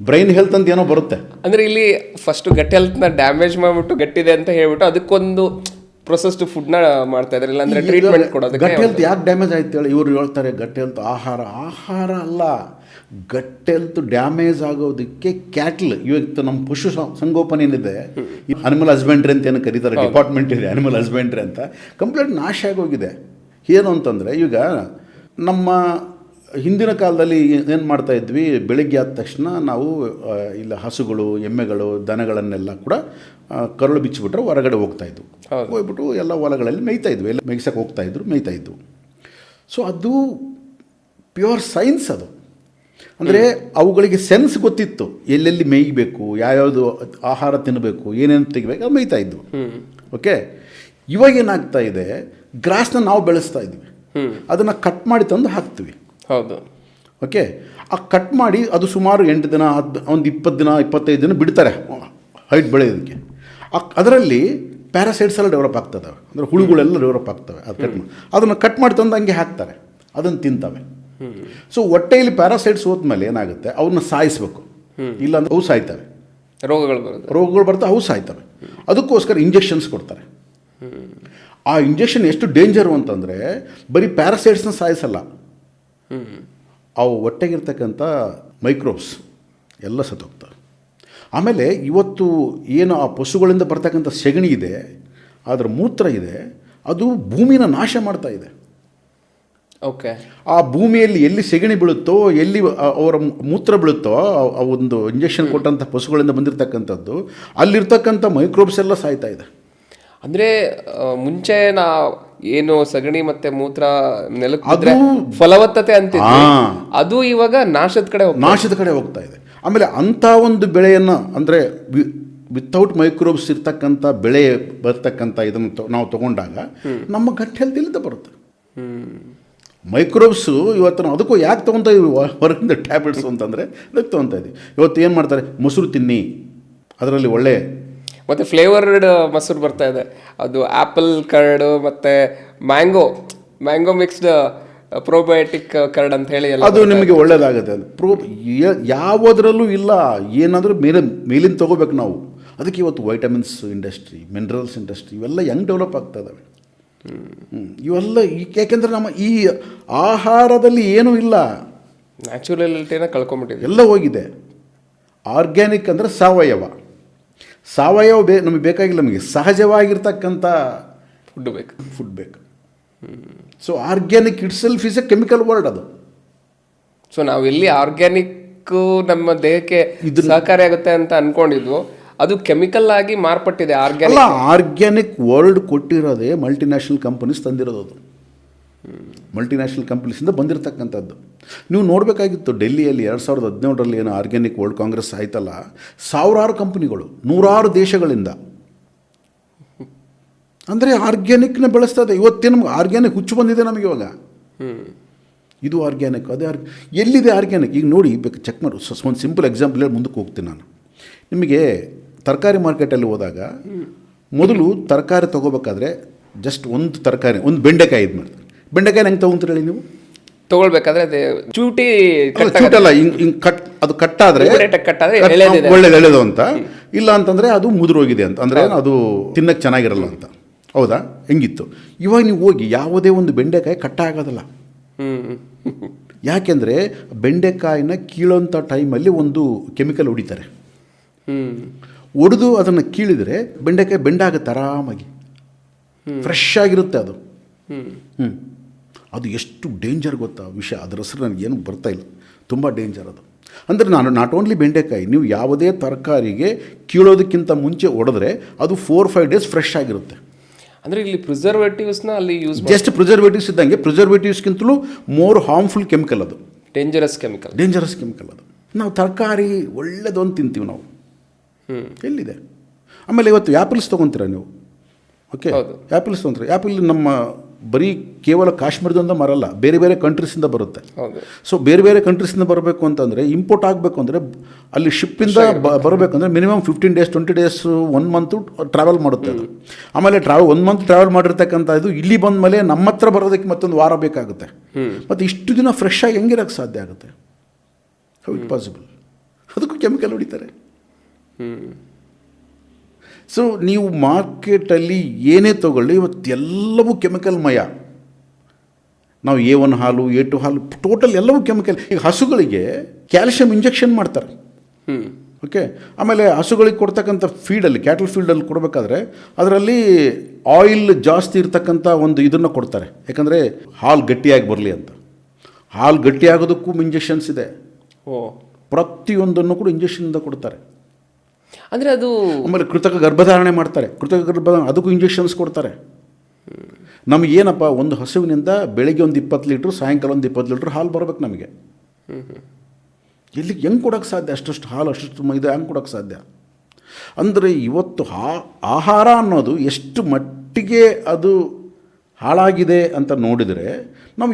ಬ್ರೈನ್ ಹೆಲ್ತ್ ಅಂತ ಏನೋ ಬರುತ್ತೆ. ಅಂದ್ರೆ ಇಲ್ಲಿ ಫಸ್ಟ್ ಗಟ್ ಹೆಲ್ತ್ನ ಡ್ಯಾಮೇಜ್ ಮಾಡಿಬಿಟ್ಟು ಗಟ್ಟಿದೆ ಅಂತ ಹೇಳ್ಬಿಟ್ಟು ಅದಕ್ಕೊಂದು ಪ್ರೊಸೆಸ್ಡ್ ಫುಡ್ನ ಮಾಡ್ತಾ ಇದ್ದಾರೆ, ಇಲ್ಲಾಂದ್ರೆ ಟ್ರೀಟ್ಮೆಂಟ್ ಕೊಡೋದಕ್ಕೆ. ಗಟ್ ಹೆಲ್ತ್ ಯಾಕೆ ಡ್ಯಾಮೇಜ್ ಆಯ್ತು ಹೇಳಿ? ಇವರು ಹೇಳ್ತಾರೆ ಗಟ್ ಹೆಲ್ತ್ ಆಹಾರ ಅಲ್ಲ. ಗಟ್ ಹೆಲ್ತ್ ಡ್ಯಾಮೇಜ್ ಆಗೋದಕ್ಕೆ ಕ್ಯಾಟ್ಲ್, ಇವತ್ತು ನಮ್ಮ ಪಶು ಸಂಗೋಪನೆ ಏನಿದೆ, ಅನಿಮಲ್ ಹಸ್ಬೆಂಡ್ರಿ ಅಂತ ಏನು ಕರೀತಾರೆ, ಡಿಪಾರ್ಟ್ಮೆಂಟ್ ಇದೆ ಅನಿಮಲ್ ಹಸ್ಬೆಂಡ್ರಿ ಅಂತ, ಕಂಪ್ಲೀಟ್ ನಾಶ ಆಗೋಗಿದೆ. ಏನು ಅಂತಂದರೆ, ಈಗ ನಮ್ಮ ಹಿಂದಿನ ಕಾಲದಲ್ಲಿ ಏನು ಮಾಡ್ತಾ ಇದ್ವಿ, ಬೆಳಿಗ್ಗೆ ಆದ ತಕ್ಷಣ ನಾವು ಇಲ್ಲ ಹಸುಗಳು, ಎಮ್ಮೆಗಳು, ದನಗಳನ್ನೆಲ್ಲ ಕೂಡ ಕರುಳು ಬಿಚ್ಚಿಬಿಟ್ರೆ ಹೊರಗಡೆ ಹೋಗ್ತಾಯಿದ್ವು. ಹೋಗ್ಬಿಟ್ಟು ಎಲ್ಲ ಹೊಲಗಳಲ್ಲಿ ಮೇಯ್ತಾ ಇದ್ವಿ, ಎಲ್ಲ ಮೇಯ್ಸಕ್ಕೆ ಹೋಗ್ತಾಯಿದ್ರು, ಮೇಯ್ತಾ ಇದ್ವು. ಸೊ ಅದು ಪ್ಯೂರ್ ಸೈನ್ಸ್. ಅದು ಅಂದರೆ ಅವುಗಳಿಗೆ ಸೆನ್ಸ್ ಗೊತ್ತಿತ್ತು, ಎಲ್ಲೆಲ್ಲಿ ಮೇಯ್ಬೇಕು, ಯಾವ್ಯಾವುದು ಆಹಾರ ತಿನ್ನಬೇಕು, ಏನೇನು ತೆಗಿಬೇಕು, ಅದು ಮೇಯ್ತಾ ಇದ್ವು. ಓಕೆ, ಇವಾಗ ಏನಾಗ್ತಾ ಇದೆ, ಗ್ರಾಸ್ನ ನಾವು ಬೆಳೆಸ್ತಾ ಇದ್ವಿ, ಅದನ್ನು ಕಟ್ ಮಾಡಿ ತಂದು ಹಾಕ್ತೀವಿ. ಹೌದು. ಓಕೆ, ಆ ಕಟ್ ಮಾಡಿ ಅದು ಸುಮಾರು 8 ದಿನ, ಒಂದು 20 ದಿನ, 25 ದಿನ ಬಿಡ್ತಾರೆ ಹೈಟ್ ಬೆಳೆಯೋದಕ್ಕೆ. ಅದರಲ್ಲಿ ಪ್ಯಾರಾಸೈಟ್ಸ್ ಎಲ್ಲ ಡೆವಲಪ್ ಆಗ್ತದೆ, ಅಂದರೆ ಹುಳುಗಳೆಲ್ಲ ಡೆವಲಪ್ ಆಗ್ತವೆ. ಅದನ್ನು ಕಟ್ ಮಾಡಿ ತಂದು ಹಂಗೆ ಹಾಕ್ತಾರೆ, ಅದನ್ನು ತಿಂತವೆ. ಸೊ ಹೊಟ್ಟೆಯಲ್ಲಿ ಪ್ಯಾರಾಸೈಟ್ಸ್ ಹೋದ್ಮೇಲೆ ಏನಾಗುತ್ತೆ, ಅವನ್ನ ಸಾಯಿಸ್ಬೇಕು, ಇಲ್ಲಾಂದ್ರೆ ಅವು ಸಾಯ್ತವೆ, ರೋಗಗಳು ಬರ್ತವೆ, ಅವು ಸಾಯ್ತವೆ. ಅದಕ್ಕೋಸ್ಕರ ಇಂಜೆಕ್ಷನ್ಸ್ ಕೊಡ್ತಾರೆ. ಆ ಇಂಜೆಕ್ಷನ್ ಎಷ್ಟು ಡೇಂಜರು ಅಂತಂದರೆ, ಬರೀ ಪ್ಯಾರಾಸೈಟ್ಸ್ನ ಸಾಯಿಸಲ್ಲ, ಅವು ಹೊಟ್ಟೆಗಿರ್ತಕ್ಕಂಥ ಮೈಕ್ರೋಬ್ಸ್ ಎಲ್ಲ ಸತ್ತೋಗ್ತವೆ. ಆಮೇಲೆ ಇವತ್ತು ಏನು ಆ ಪಶುಗಳಿಂದ ಬರ್ತಕ್ಕಂಥ ಸೆಗಣಿ ಇದೆ, ಅದರ ಮೂತ್ರ ಇದೆ, ಅದು ಭೂಮಿನ ನಾಶ ಮಾಡ್ತಾ ಇದೆ. ಓಕೆ, ಆ ಭೂಮಿಯಲ್ಲಿ ಎಲ್ಲಿ ಸೆಗಣಿ ಬೀಳುತ್ತೋ, ಎಲ್ಲಿ ಅವರ ಮೂತ್ರ ಬೀಳುತ್ತೋ, ಆ ಒಂದು ಇಂಜೆಕ್ಷನ್ ಕೊಟ್ಟಂಥ ಪಶುಗಳಿಂದ ಬಂದಿರತಕ್ಕಂಥದ್ದು, ಅಲ್ಲಿರ್ತಕ್ಕಂಥ ಮೈಕ್ರೋಬ್ಸ್ ಎಲ್ಲ ಸಾಯ್ತಾ ಇದೆ. ಅಂದರೆ ಮುಂಚೆ ಏನು ಸಗಣಿ ಮತ್ತೆ ಮೂತ್ರ ನೆಲಕ್ಕೆ ಫಲವತ್ತತೆ ಅಂತಿದ್ವಿ, ಅದು ಇವಾಗ ನಾಶದ ಕಡೆ ಹೋಗ್ತಾ ಇದೆ. ಆಮೇಲೆ ಅಂಥ ಒಂದು ಬೆಳೆಯನ್ನು, ಅಂದರೆ ವಿತೌಟ್ ಮೈಕ್ರೋಬ್ಸ್ ಇರ್ತಕ್ಕಂಥ ಬೆಳೆ ಬರ್ತಕ್ಕಂಥ ಇದನ್ನು ನಾವು ತಗೊಂಡಾಗ ನಮ್ಮ ಗಟ್ ಹೆಲ್ತ್ ಇಲ್ಲಿಂದ ಬರುತ್ತೆ. ಮೈಕ್ರೋಬ್ಸು ಇವತ್ತು ನಾವು ಅದಕ್ಕೂ ಯಾಕೆ ತೊಗೊತಾ ಇದ್ವಿ ಹೊರಗಿಂದ ಟ್ಯಾಬ್ಲೆಟ್ಸು ಅಂತಂದರೆ ಅದಕ್ಕೆ ತೊಗೊತಾ ಇದ್ವಿ. ಇವತ್ತು ಏನು ಮಾಡ್ತಾರೆ, ಮೊಸರು ತಿನ್ನಿ, ಅದರಲ್ಲಿ ಒಳ್ಳೆ ಮತ್ತು ಫ್ಲೇವರ್ಡ್ ಮೊಸರು ಬರ್ತಾ ಇದೆ, ಅದು ಆ್ಯಪಲ್ ಕರ್ಡ್ ಮತ್ತು ಮ್ಯಾಂಗೋ ಮಿಕ್ಸ್ಡ್ ಪ್ರೋಬಯೋಟಿಕ್ ಕರ್ಡ್ ಅಂತ ಹೇಳಿ ಅದು ನಿಮಗೆ ಒಳ್ಳೆಯದಾಗುತ್ತೆ. ಅದು ಯಾವುದರಲ್ಲೂ ಇಲ್ಲ, ಏನಾದರೂ ಮೇಲಿಂದ ತೊಗೋಬೇಕು ನಾವು. ಅದಕ್ಕೆ ಇವತ್ತು ವೈಟಮಿನ್ಸ್ ಇಂಡಸ್ಟ್ರಿ, ಮಿನರಲ್ಸ್ ಇಂಡಸ್ಟ್ರಿ ಇವೆಲ್ಲ ಹೆಂಗೆ ಡೆವಲಪ್ ಆಗ್ತಾ ಇದ್ದಾವೆ. ಇವೆಲ್ಲ ಯಾಕೆಂದರೆ ನಮ್ಮ ಈ ಆಹಾರದಲ್ಲಿ ಏನೂ ಇಲ್ಲ, ನ್ಯಾಚುರಲಿಟಿನ ಕಳ್ಕೊಂಬಿಟ್ಟಿದೆ, ಎಲ್ಲ ಹೋಗಿದೆ. ಆರ್ಗ್ಯಾನಿಕ್ ಅಂದರೆ ಸಾವಯವ ನಮಗೆ ಬೇಕಾಗಿಲ್ಲ, ನಮಗೆ ಸಹಜವಾಗಿರ್ತಕ್ಕಂಥ ಫುಡ್ ಬೇಕು. So organic it self is A chemical word. ಅದು ಸೊ ನಾವು ಎಲ್ಲಿ ಆರ್ಗ್ಯಾನಿಕ್ ನಮ್ಮ ದೇಹಕ್ಕೆ ಸಹಕಾರಿ ಆಗುತ್ತೆ ಅಂತ ಅನ್ಕೊಂಡಿದ್ವು, ಅದು ಕೆಮಿಕಲ್ ಆಗಿ ಮಾರ್ಪಟ್ಟಿದೆ. ಆರ್ಗ್ಯಾನಿಕ್ ವರ್ಡ್ ಕೊಟ್ಟಿರೋದೇ ಮಲ್ಟಿನ್ಯಾಷನಲ್ ಕಂಪನೀಸ್ ತಂದಿರೋದು. ಅದು ಮಲ್ಟಿನ್ಯಾಷನಲ್ ಕಂಪನೀಸಿಂದ ಬಂದಿರತಕ್ಕಂಥದ್ದು. ನೀವು ನೋಡಬೇಕಾಗಿತ್ತು, ಡೆಲ್ಲಿಯಲ್ಲಿ 2017 ಏನು ಆರ್ಗ್ಯಾನಿಕ್ ವರ್ಲ್ಡ್ ಕಾಂಗ್ರೆಸ್ ಆಯ್ತಲ್ಲ, ಸಾವಿರಾರು ಕಂಪನಿಗಳು, 100 ದೇಶಗಳಿಂದ ಅಂದರೆ ಆರ್ಗ್ಯಾನಿಕ್ನ ಬೆಳೆಸ್ತದೆ. ಇವತ್ತೇ ನಮ್ಗೆ ಆರ್ಗ್ಯಾನಿಕ್ ಹುಚ್ಚು ಬಂದಿದೆ ನಮಗೆ ಇವಾಗ. ಇದು ಆರ್ಗ್ಯಾನಿಕ್, ಅದೇ ಎಲ್ಲಿದೆ ಆರ್ಗ್ಯಾನಿಕ್? ಈಗ ನೋಡಿ, ಬೇಕು ಚೆಕ್ ಮಾಡಿ. ಒಂದು ಸಿಂಪಲ್ ಎಕ್ಸಾಂಪಲ್ ಹೇಳಿ ಮುಂದಕ್ಕೆ ಹೋಗ್ತೀನಿ ನಾನು. ನಿಮಗೆ ತರಕಾರಿ ಮಾರ್ಕೆಟಲ್ಲಿ ಹೋದಾಗ ಮೊದಲು ತರಕಾರಿ ತೊಗೋಬೇಕಾದ್ರೆ ಜಸ್ಟ್ ಒಂದು ತರಕಾರಿ, ಒಂದು ಬೆಂಡೆಕಾಯಿ ಇದು ಮಾಡ್ತಾರೆ. ಬೆಂಡೆಕಾಯಿ ಹೆಂಗೆ ತೊಗೊಂತೀರಿ ಹೇಳಿ ನೀವು? ತೊಗೊಳ್ಬೇಕಾದ್ರೆ ಅದೇ ಚೂಟಲ್ಲ, ಹಿಂಗೆ ಅದು ಕಟ್ಟಾದರೆ ಒಳ್ಳೇದು ಎಳೆದು ಅಂತ, ಇಲ್ಲ ಅಂತಂದರೆ ಅದು ಮುದುರೋಗಿದೆ ಅಂತ, ಅಂದರೆ ಅದು ತಿನ್ನಕ್ಕೆ ಚೆನ್ನಾಗಿರಲ್ಲ ಅಂತ. ಹೌದಾ? ಹೆಂಗಿತ್ತು. ಇವಾಗ ನೀವು ಹೋಗಿ ಯಾವುದೇ ಒಂದು ಬೆಂಡೆಕಾಯಿ ಕಟ್ಟಾಗೋದಲ್ಲ. ಯಾಕೆಂದರೆ ಬೆಂಡೆಕಾಯಿನ ಕೀಳೋಂಥ ಟೈಮಲ್ಲಿ ಒಂದು ಕೆಮಿಕಲ್ ಹೊಡಿತಾರೆ. ಹೊಡೆದು ಅದನ್ನು ಕೀಳಿದರೆ ಬೆಂಡೆಕಾಯಿ ಬೆಂಡಾಗುತ್ತೆ ಆರಾಮಾಗಿ, ಫ್ರೆಶ್ ಆಗಿರುತ್ತೆ ಅದು. ಅದು ಎಷ್ಟು ಡೇಂಜರ್ ಗೊತ್ತಾ ವಿಷಯ, ಅದರ ಹೆಸರು ನನಗೇನು ಬರ್ತಾಯಿಲ್ಲ, ತುಂಬ ಡೇಂಜರ್ ಅದು. ಅಂದರೆ ನಾನು ನಾಟ್ ಓನ್ಲಿ ಬೆಂಡೆಕಾಯಿ, ನೀವು ಯಾವುದೇ ತರಕಾರಿಗೆ ಕೀಳೋದಕ್ಕಿಂತ ಮುಂಚೆ ಹೊಡೆದ್ರೆ ಅದು 4-5 ಡೇಸ್ ಫ್ರೆಶ್ ಆಗಿರುತ್ತೆ. ಅಂದರೆ ಇಲ್ಲಿ ಪ್ರಿಸರ್ವೇಟಿವ್ಸ್ನ ಅಲ್ಲಿ ಯೂಸ್ ಜಸ್ಟ್ ಪ್ರಿಸರ್ವೇಟಿವ್ಸ್ ಇದ್ದಂಗೆ, ಪ್ರಿಸರ್ವೇಟಿವ್ಸ್ಗಿಂತಲೂ ಮೋರ್ ಹಾರ್ಮ್ಫುಲ್ ಕೆಮಿಕಲ್ ಅದು, ಡೇಂಜರಸ್ ಕೆಮಿಕಲ್ ಅದು. ನಾವು ತರಕಾರಿ ಒಳ್ಳೆದು ಅಂತ ತಿಂತೀವಿ ನಾವು, ಎಲ್ಲಿದೆ? ಆಮೇಲೆ ಇವತ್ತು ಆ್ಯಪಲ್ಸ್ ತೊಗೊತೀರ ನೀವು? Okay, apples ತೊಗೊಂತಾರೆ. ಆ್ಯಪಲ್ ನಮ್ಮ ಬರೀ ಕೇವಲ ಕಾಶ್ಮೀರದಿಂದ ಬರಲ್ಲ, ಬೇರೆ ಬೇರೆ ಕಂಟ್ರೀಸಿಂದ ಬರುತ್ತೆ. ಹೌದು. ಸೊ ಬೇರೆ ಬೇರೆ ಕಂಟ್ರೀಸಿಂದ ಬರಬೇಕು ಅಂತಂದರೆ, ಇಂಪೋರ್ಟ್ ಆಗಬೇಕು ಅಂದರೆ ಅಲ್ಲಿ ಶಿಪ್ಪಿಂದ ಬರಬೇಕಂದ್ರೆ minimum 15 days 20 days 1 month travel ಮಾಡುತ್ತೆ ಅದು. ಆಮೇಲೆ 1 ಮಂತ್ ಟ್ರಾವೆಲ್ ಮಾಡಿರ್ತಕ್ಕಂಥ ಇದು ಇಲ್ಲಿ ಬಂದ ಮೇಲೆ ನಮ್ಮ ಹತ್ರ ಬರೋದಕ್ಕೆ ಮತ್ತೊಂದು ವಾರ ಬೇಕಾಗುತ್ತೆ. ಮತ್ತು ಇಷ್ಟು ದಿನ ಫ್ರೆಶ್ ಆಗಿ ಹೆಂಗಿರೋಕ್ಕೆ ಸಾಧ್ಯ ಆಗುತ್ತೆ? How it possible? ಅದಕ್ಕೂ ಕೆಮಿಕಲ್ ಹೊಡಿತಾರೆ. ಸೊ ನೀವು ಮಾರ್ಕೆಟಲ್ಲಿ ಏನೇ ತೊಗೊಳ್ಳಿ, ಇವತ್ತು ಎಲ್ಲವೂ ಕೆಮಿಕಲ್ಮಯ. ನಾವು A1 ಹಾಲು, A2 ಹಾಲು, ಟೋಟಲ್ ಎಲ್ಲವೂ ಕೆಮಿಕಲ್. ಈಗ ಹಸುಗಳಿಗೆ ಕ್ಯಾಲ್ಶಿಯಂ ಇಂಜೆಕ್ಷನ್ ಮಾಡ್ತಾರೆ. ಓಕೆ. ಆಮೇಲೆ ಹಸುಗಳಿಗೆ ಕೊಡ್ತಕ್ಕಂಥ ಫೀಡಲ್ಲಿ, ಕ್ಯಾಟಲ್ ಫೀಲ್ಡಲ್ಲಿ ಕೊಡಬೇಕಾದ್ರೆ ಅದರಲ್ಲಿ ಆಯಿಲ್ ಜಾಸ್ತಿ ಇರ್ತಕ್ಕಂಥ ಒಂದು ಇದನ್ನು ಕೊಡ್ತಾರೆ. ಯಾಕಂದರೆ ಹಾಲು ಗಟ್ಟಿಯಾಗಿ ಬರಲಿ ಅಂತ. ಹಾಲು ಗಟ್ಟಿಯಾಗೋದಕ್ಕೂ ಇಂಜೆಕ್ಷನ್ಸ್ ಇದೆ. ಪ್ರತಿಯೊಂದನ್ನು ಕೂಡ ಇಂಜೆಕ್ಷನಿಂದ ಕೊಡ್ತಾರೆ. ಅಂದರೆ ಅದು ಆಮೇಲೆ ಕೃತಕ ಗರ್ಭಧಾರಣೆ ಮಾಡ್ತಾರೆ. ಕೃತಕ ಗರ್ಭಧಾರಣೆ ಅದಕ್ಕೂ ಇಂಜೆಕ್ಷನ್ಸ್ ಕೊಡ್ತಾರೆ. ನಮಗೇನಪ್ಪ, ಒಂದು ಹಸುವಿನಿಂದ ಬೆಳಗ್ಗೆ ಒಂದು 20 ಲೀಟ್ರ್, ಸಾಯಂಕಾಲ ಒಂದು 20 ಲೀಟ್ರ್ ಹಾಲು ಬರಬೇಕು ನಮಗೆ. ಎಲ್ಲಿ ಹೆಂಗೆ ಕೊಡೋಕ್ಕೆ ಸಾಧ್ಯ? ಅಷ್ಟು ಹಾಲು, ಅಷ್ಟು ಇದು ಹೆಂಗೆ ಕೊಡೋಕ್ಕೆ ಸಾಧ್ಯ? ಅಂದರೆ ಇವತ್ತು ಆಹಾರ ಅನ್ನೋದು ಎಷ್ಟು ಮಟ್ಟಿಗೆ ಅದು ಹಾಳಾಗಿದೆ ಅಂತ ನೋಡಿದರೆ, ನಾವು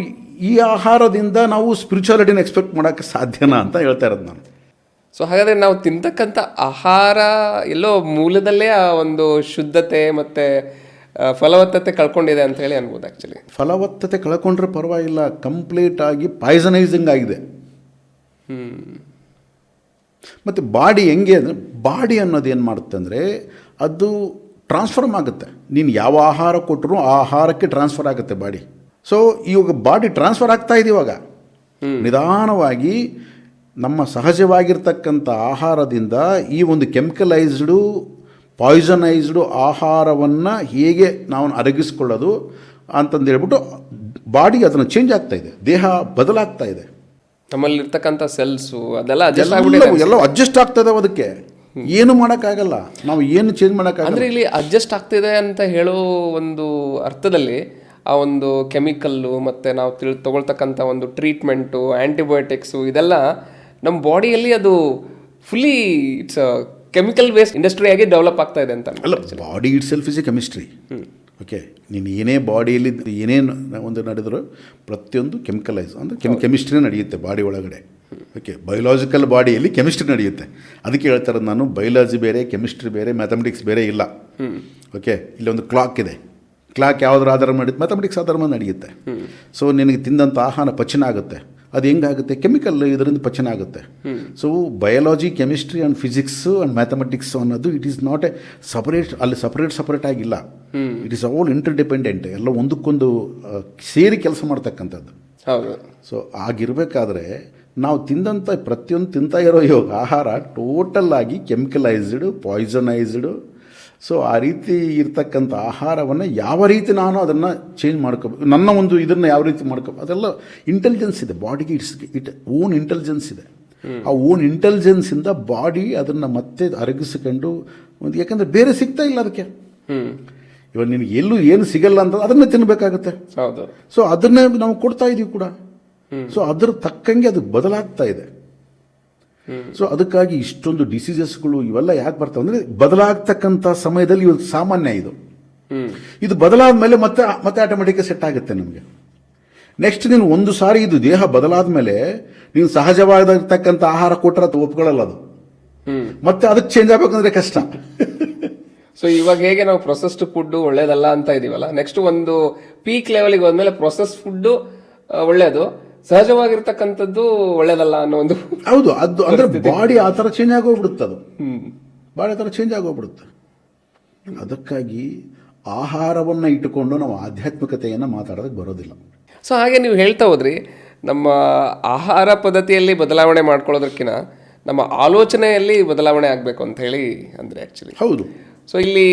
ಈ ಆಹಾರದಿಂದ ನಾವು ಸ್ಪಿರಿಚುಯಾಲಿಟಿನ ಎಕ್ಸ್ಪೆಕ್ಟ್ ಮಾಡೋಕ್ಕೆ ಸಾಧ್ಯನಾ ಅಂತ ಹೇಳ್ತಾ ಇರೋದು ನಾನು. ಸೊ ಹಾಗಾದರೆ ನಾವು ತಿಂತಕ್ಕಂಥ ಆಹಾರ ಎಲ್ಲೋ ಮೂಲದಲ್ಲೇ ಆ ಒಂದು ಶುದ್ಧತೆ ಮತ್ತು ಫಲವತ್ತತೆ ಕಳ್ಕೊಂಡಿದೆ ಅಂತ ಹೇಳಿ ಅನ್ಬೋದು. ಆ್ಯಕ್ಚುಲಿ ಫಲವತ್ತತೆ ಕಳ್ಕೊಂಡ್ರೆ ಪರವಾಗಿಲ್ಲ, ಕಂಪ್ಲೀಟಾಗಿ ಪಾಯ್ಸನೈಸಿಂಗ್ ಆಗಿದೆ. ಮತ್ತು ಬಾಡಿ ಹೆಂಗೆ ಅಂದರೆ, ಬಾಡಿ ಅನ್ನೋದು ಏನು ಮಾಡುತ್ತೆ ಅಂದರೆ, ಅದು ಟ್ರಾನ್ಸ್ಫರ್ಮ್ ಆಗುತ್ತೆ. ನೀನು ಯಾವ ಆಹಾರ ಕೊಟ್ಟರು ಆ ಆಹಾರಕ್ಕೆ ಟ್ರಾನ್ಸ್ಫರ್ ಆಗುತ್ತೆ ಬಾಡಿ. ಸೊ ಇವಾಗ ಬಾಡಿ ಟ್ರಾನ್ಸ್ಫರ್ ಆಗ್ತಾ ಇದೆ ಇವಾಗ ನಿಧಾನವಾಗಿ. ನಮ್ಮ ಸಹಜವಾಗಿರ್ತಕ್ಕಂಥ ಆಹಾರದಿಂದ ಈ ಒಂದು ಕೆಮಿಕಲೈಸ್ಡು, ಪಾಯ್ಸನೈಸ್ಡು ಆಹಾರವನ್ನು ಹೇಗೆ ನಾವು ಅರಗಿಸ್ಕೊಳ್ಳೋದು ಅಂತಂದು ಹೇಳ್ಬಿಟ್ಟು ಬಾಡಿ ಅದನ್ನು ಚೇಂಜ್ ಆಗ್ತಾಯಿದೆ, ದೇಹ ಬದಲಾಗ್ತಾ ಇದೆ. ನಮ್ಮಲ್ಲಿರ್ತಕ್ಕಂಥ ಸೆಲ್ಸು ಅದೆಲ್ಲ ಎಲ್ಲ ಅಡ್ಜಸ್ಟ್ ಆಗ್ತದೆ. ಅದಕ್ಕೆ ಏನು ಮಾಡೋಕ್ಕಾಗಲ್ಲ, ನಾವು ಏನು ಚೇಂಜ್ ಮಾಡೋಕ್ಕಾಗಲ್ಲ. ಅಂದರೆ ಇಲ್ಲಿ ಅಡ್ಜಸ್ಟ್ ಆಗ್ತಿದೆ ಅಂತ ಹೇಳೋ ಒಂದು ಅರ್ಥದಲ್ಲಿ ಆ ಒಂದು ಕೆಮಿಕಲ್ಲು ಮತ್ತು ನಾವು ತಗೊಳ್ತಕ್ಕಂಥ ಒಂದು ಟ್ರೀಟ್ಮೆಂಟು, ಆ್ಯಂಟಿಬಯೋಟಿಕ್ಸು, ಇದೆಲ್ಲ ನಮ್ಮ ಬಾಡಿಯಲ್ಲಿ ಅದು ಫುಲ್ಲಿ ಇಟ್ಸ್ ಕೆಮಿಕಲ್ ಬೇಸ್ಡ್ ಇಂಡಸ್ಟ್ರಿಯಾಗಿ ಡೆವಲಪ್ ಆಗ್ತಾ ಇದೆ ಅಂತ. ಅಲ್ಲ, body itself is a chemistry. Okay, ನೀನು ಏನೇ ಬಾಡಿಯಲ್ಲಿ ಏನೇನು ಒಂದು ನಡೆದರೂ ಪ್ರತಿಯೊಂದು ಕೆಮಿಕಲೈಸ್ ಅಂದರೆ ಕೆಮಿಸ್ಟ್ರಿ ನಡೆಯುತ್ತೆ ಬಾಡಿ ಒಳಗಡೆ. ಓಕೆ, ಬಯೋಲಾಜಿಕಲ್ ಬಾಡಿಯಲ್ಲಿ ಕೆಮಿಸ್ಟ್ರಿ ನಡೆಯುತ್ತೆ. ಅದಕ್ಕೆ ಹೇಳ್ತಾ ಇರೋದು ನಾನು, ಬಯೋಲಾಜಿ ಬೇರೆ, ಕೆಮಿಸ್ಟ್ರಿ ಬೇರೆ, ಮ್ಯಾಥಮೆಟಿಕ್ಸ್ ಬೇರೆ ಇಲ್ಲ. ಓಕೆ, ಇಲ್ಲೊಂದು ಕ್ಲಾಕ್ ಇದೆ. ಕ್ಲಾಕ್ ಯಾವುದ್ರ ಆಧಾರ ಮಾಡಿದ್ದು? ಮ್ಯಾಥಮೆಟಿಕ್ಸ್ ಆಧಾರ ಮೇಲೆ ನಡೆಯುತ್ತೆ. ಸೊ ನಿನಗೆ ತಿಂದಂಥ ಆಹಾರ ಪಚನ ಆಗುತ್ತೆ. ಅದು ಹೆಂಗಾಗುತ್ತೆ? ಕೆಮಿಕಲ್ ಇದರಿಂದ ಪಚನ ಆಗುತ್ತೆ. So biology, chemistry and physics and mathematics ಅನ್ನೋದು it is not a separate, ಅಲ್ಲಿ ಸಪರೇಟ್ ಆಗಿಲ್ಲ. ಇಟ್ ಈಸ್ ಆಲ್ ಇಂಟರ್ಡಿಪೆಂಡೆಂಟ್, ಎಲ್ಲ ಒಂದಕ್ಕೊಂದು ಸೇರಿ ಕೆಲಸ ಮಾಡ್ತಕ್ಕಂಥದ್ದು. ಹೌದು. ಸೊ ಆಗಿರಬೇಕಾದ್ರೆ ನಾವು ತಿಂದಂಥ ಪ್ರತಿಯೊಂದು ತಿಂತಾ ಇರೋ ಇವಾಗ ಆಹಾರ ಟೋಟಲ್ ಆಗಿ ಕೆಮಿಕಲೈಸ್ಡು, ಪಾಯ್ಸನೈಸ್ಡು. ಸೊ ಆ ರೀತಿ ಇರ್ತಕ್ಕಂಥ ಆಹಾರವನ್ನು ಯಾವ ರೀತಿ ನಾನು ಅದನ್ನು ಚೇಂಜ್ ಮಾಡ್ಕೋಬೇಕು, ನನ್ನ ಒಂದು ಇದನ್ನು ಯಾವ ರೀತಿ ಮಾಡ್ಕೋಬೇಕು, ಅದೆಲ್ಲ ಇಂಟೆಲಿಜೆನ್ಸ್ ಇದೆ ಬಾಡಿಗೆ. ಇಟ್ ಓನ್ ಇಂಟೆಲಿಜೆನ್ಸ್ ಇದೆ. ಆ ಓನ್ ಇಂಟೆಲಿಜೆನ್ಸಿಂದ ಬಾಡಿ ಅದನ್ನು ಮತ್ತೆ ಅರಗಿಸಿಕೊಂಡು ಒಂದು, ಯಾಕಂದರೆ ಬೇರೆ ಸಿಗ್ತಾ ಇಲ್ಲ ಅದಕ್ಕೆ. ಇವಾಗ ನಿನಗೆ ಎಲ್ಲೂ ಏನು ಸಿಗಲ್ಲ ಅಂತ ಅದನ್ನೇ ತಿನ್ನಬೇಕಾಗುತ್ತೆ. ಹೌದು. ಸೊ ಅದನ್ನೇ ನಾವು ಕೊಡ್ತಾ ಇದ್ದೀವಿ ಕೂಡ. ಸೊ ಅದ್ರ ತಕ್ಕಂಗೆ ಅದು ಬದಲಾಗ್ತಾ ಇದೆ. ಸೊ ಅದಕ್ಕಾಗಿ ಇಷ್ಟೊಂದು ಡಿಸೀಸಸ್ಗಳು ಇವೆಲ್ಲ ಯಾಕೆ ಬರ್ತವೆ ಅಂದರೆ, ಬದಲಾಗ್ತಕ್ಕಂಥ ಸಮಯದಲ್ಲಿ ಇವತ್ತು ಸಾಮಾನ್ಯ ಇದು ಬದಲಾದ ಮೇಲೆ ಮತ್ತೆ ಆಟೋಮೆಟಿಕ್ ಸೆಟ್ ಆಗುತ್ತೆ ನಮಗೆ. ನೆಕ್ಸ್ಟ್ ನೀನು ಒಂದು ಸಾರಿ ಇದು ದೇಹ ಬದಲಾದ ಮೇಲೆ ನೀನು ಸಹಜವಾಗಿರ್ತಕ್ಕಂಥ ಆಹಾರ ಕೊಟ್ಟರೆ ಅದು ಒಪ್ಕೊಳ್ಳಲ್ಲ. ಅದು ಮತ್ತೆ ಅದಕ್ಕೆ ಚೇಂಜ್ ಆಗಬೇಕಂದ್ರೆ ಕಷ್ಟ. ಸೊ ಇವಾಗ ಹೇಗೆ ನಾವು ಪ್ರೊಸೆಸ್ಡ್ ಫುಡ್ ಒಳ್ಳೇದಲ್ಲ ಅಂತ ಇದೀವಲ್ಲ, ನೆಕ್ಸ್ಟ್ ಒಂದು ಪೀಕ್ ಲೆವೆಲ್ಗೆ ಹೋದ್ಮೇಲೆ ಪ್ರೊಸೆಸ್ ಫುಡ್ ಒಳ್ಳೇದು, ಸಹಜವಾಗಿರ್ತಕ್ಕಂಥದ್ದು ಒಳ್ಳೇದಲ್ಲ ಅನ್ನೋ ಒಂದು. ಹೌದು, ಅದು ಅಂದರೆ ಬಾಡಿ ಆ ಥರ ಚೇಂಜ್ ಆಗೋಗ್ಬಿಡುತ್ತೆ. ಅದು ಬಾಡಿ ಆ ಥರ ಚೇಂಜ್ ಆಗೋಗ್ಬಿಡುತ್ತೆ. ಅದಕ್ಕಾಗಿ ಆಹಾರವನ್ನು ಇಟ್ಟುಕೊಂಡು ನಾವು ಆಧ್ಯಾತ್ಮಿಕತೆಯನ್ನು ಮಾತಾಡೋದಕ್ಕೆ ಬರೋದಿಲ್ಲ. ಸೊ ಹಾಗೆ ನೀವು ಹೇಳ್ತಾ ಹೋದ್ರಿ, ನಮ್ಮ ಆಹಾರ ಪದ್ಧತಿಯಲ್ಲಿ ಬದಲಾವಣೆ ಮಾಡ್ಕೊಳ್ಳೋದಕ್ಕಿಂತ ನಮ್ಮ ಆಲೋಚನೆಯಲ್ಲಿ ಬದಲಾವಣೆ ಆಗಬೇಕು ಅಂತ ಹೇಳಿ ಅಂದರೆ ಆ್ಯಕ್ಚುಲಿ. ಹೌದು. ಸೊ ಇಲ್ಲಿ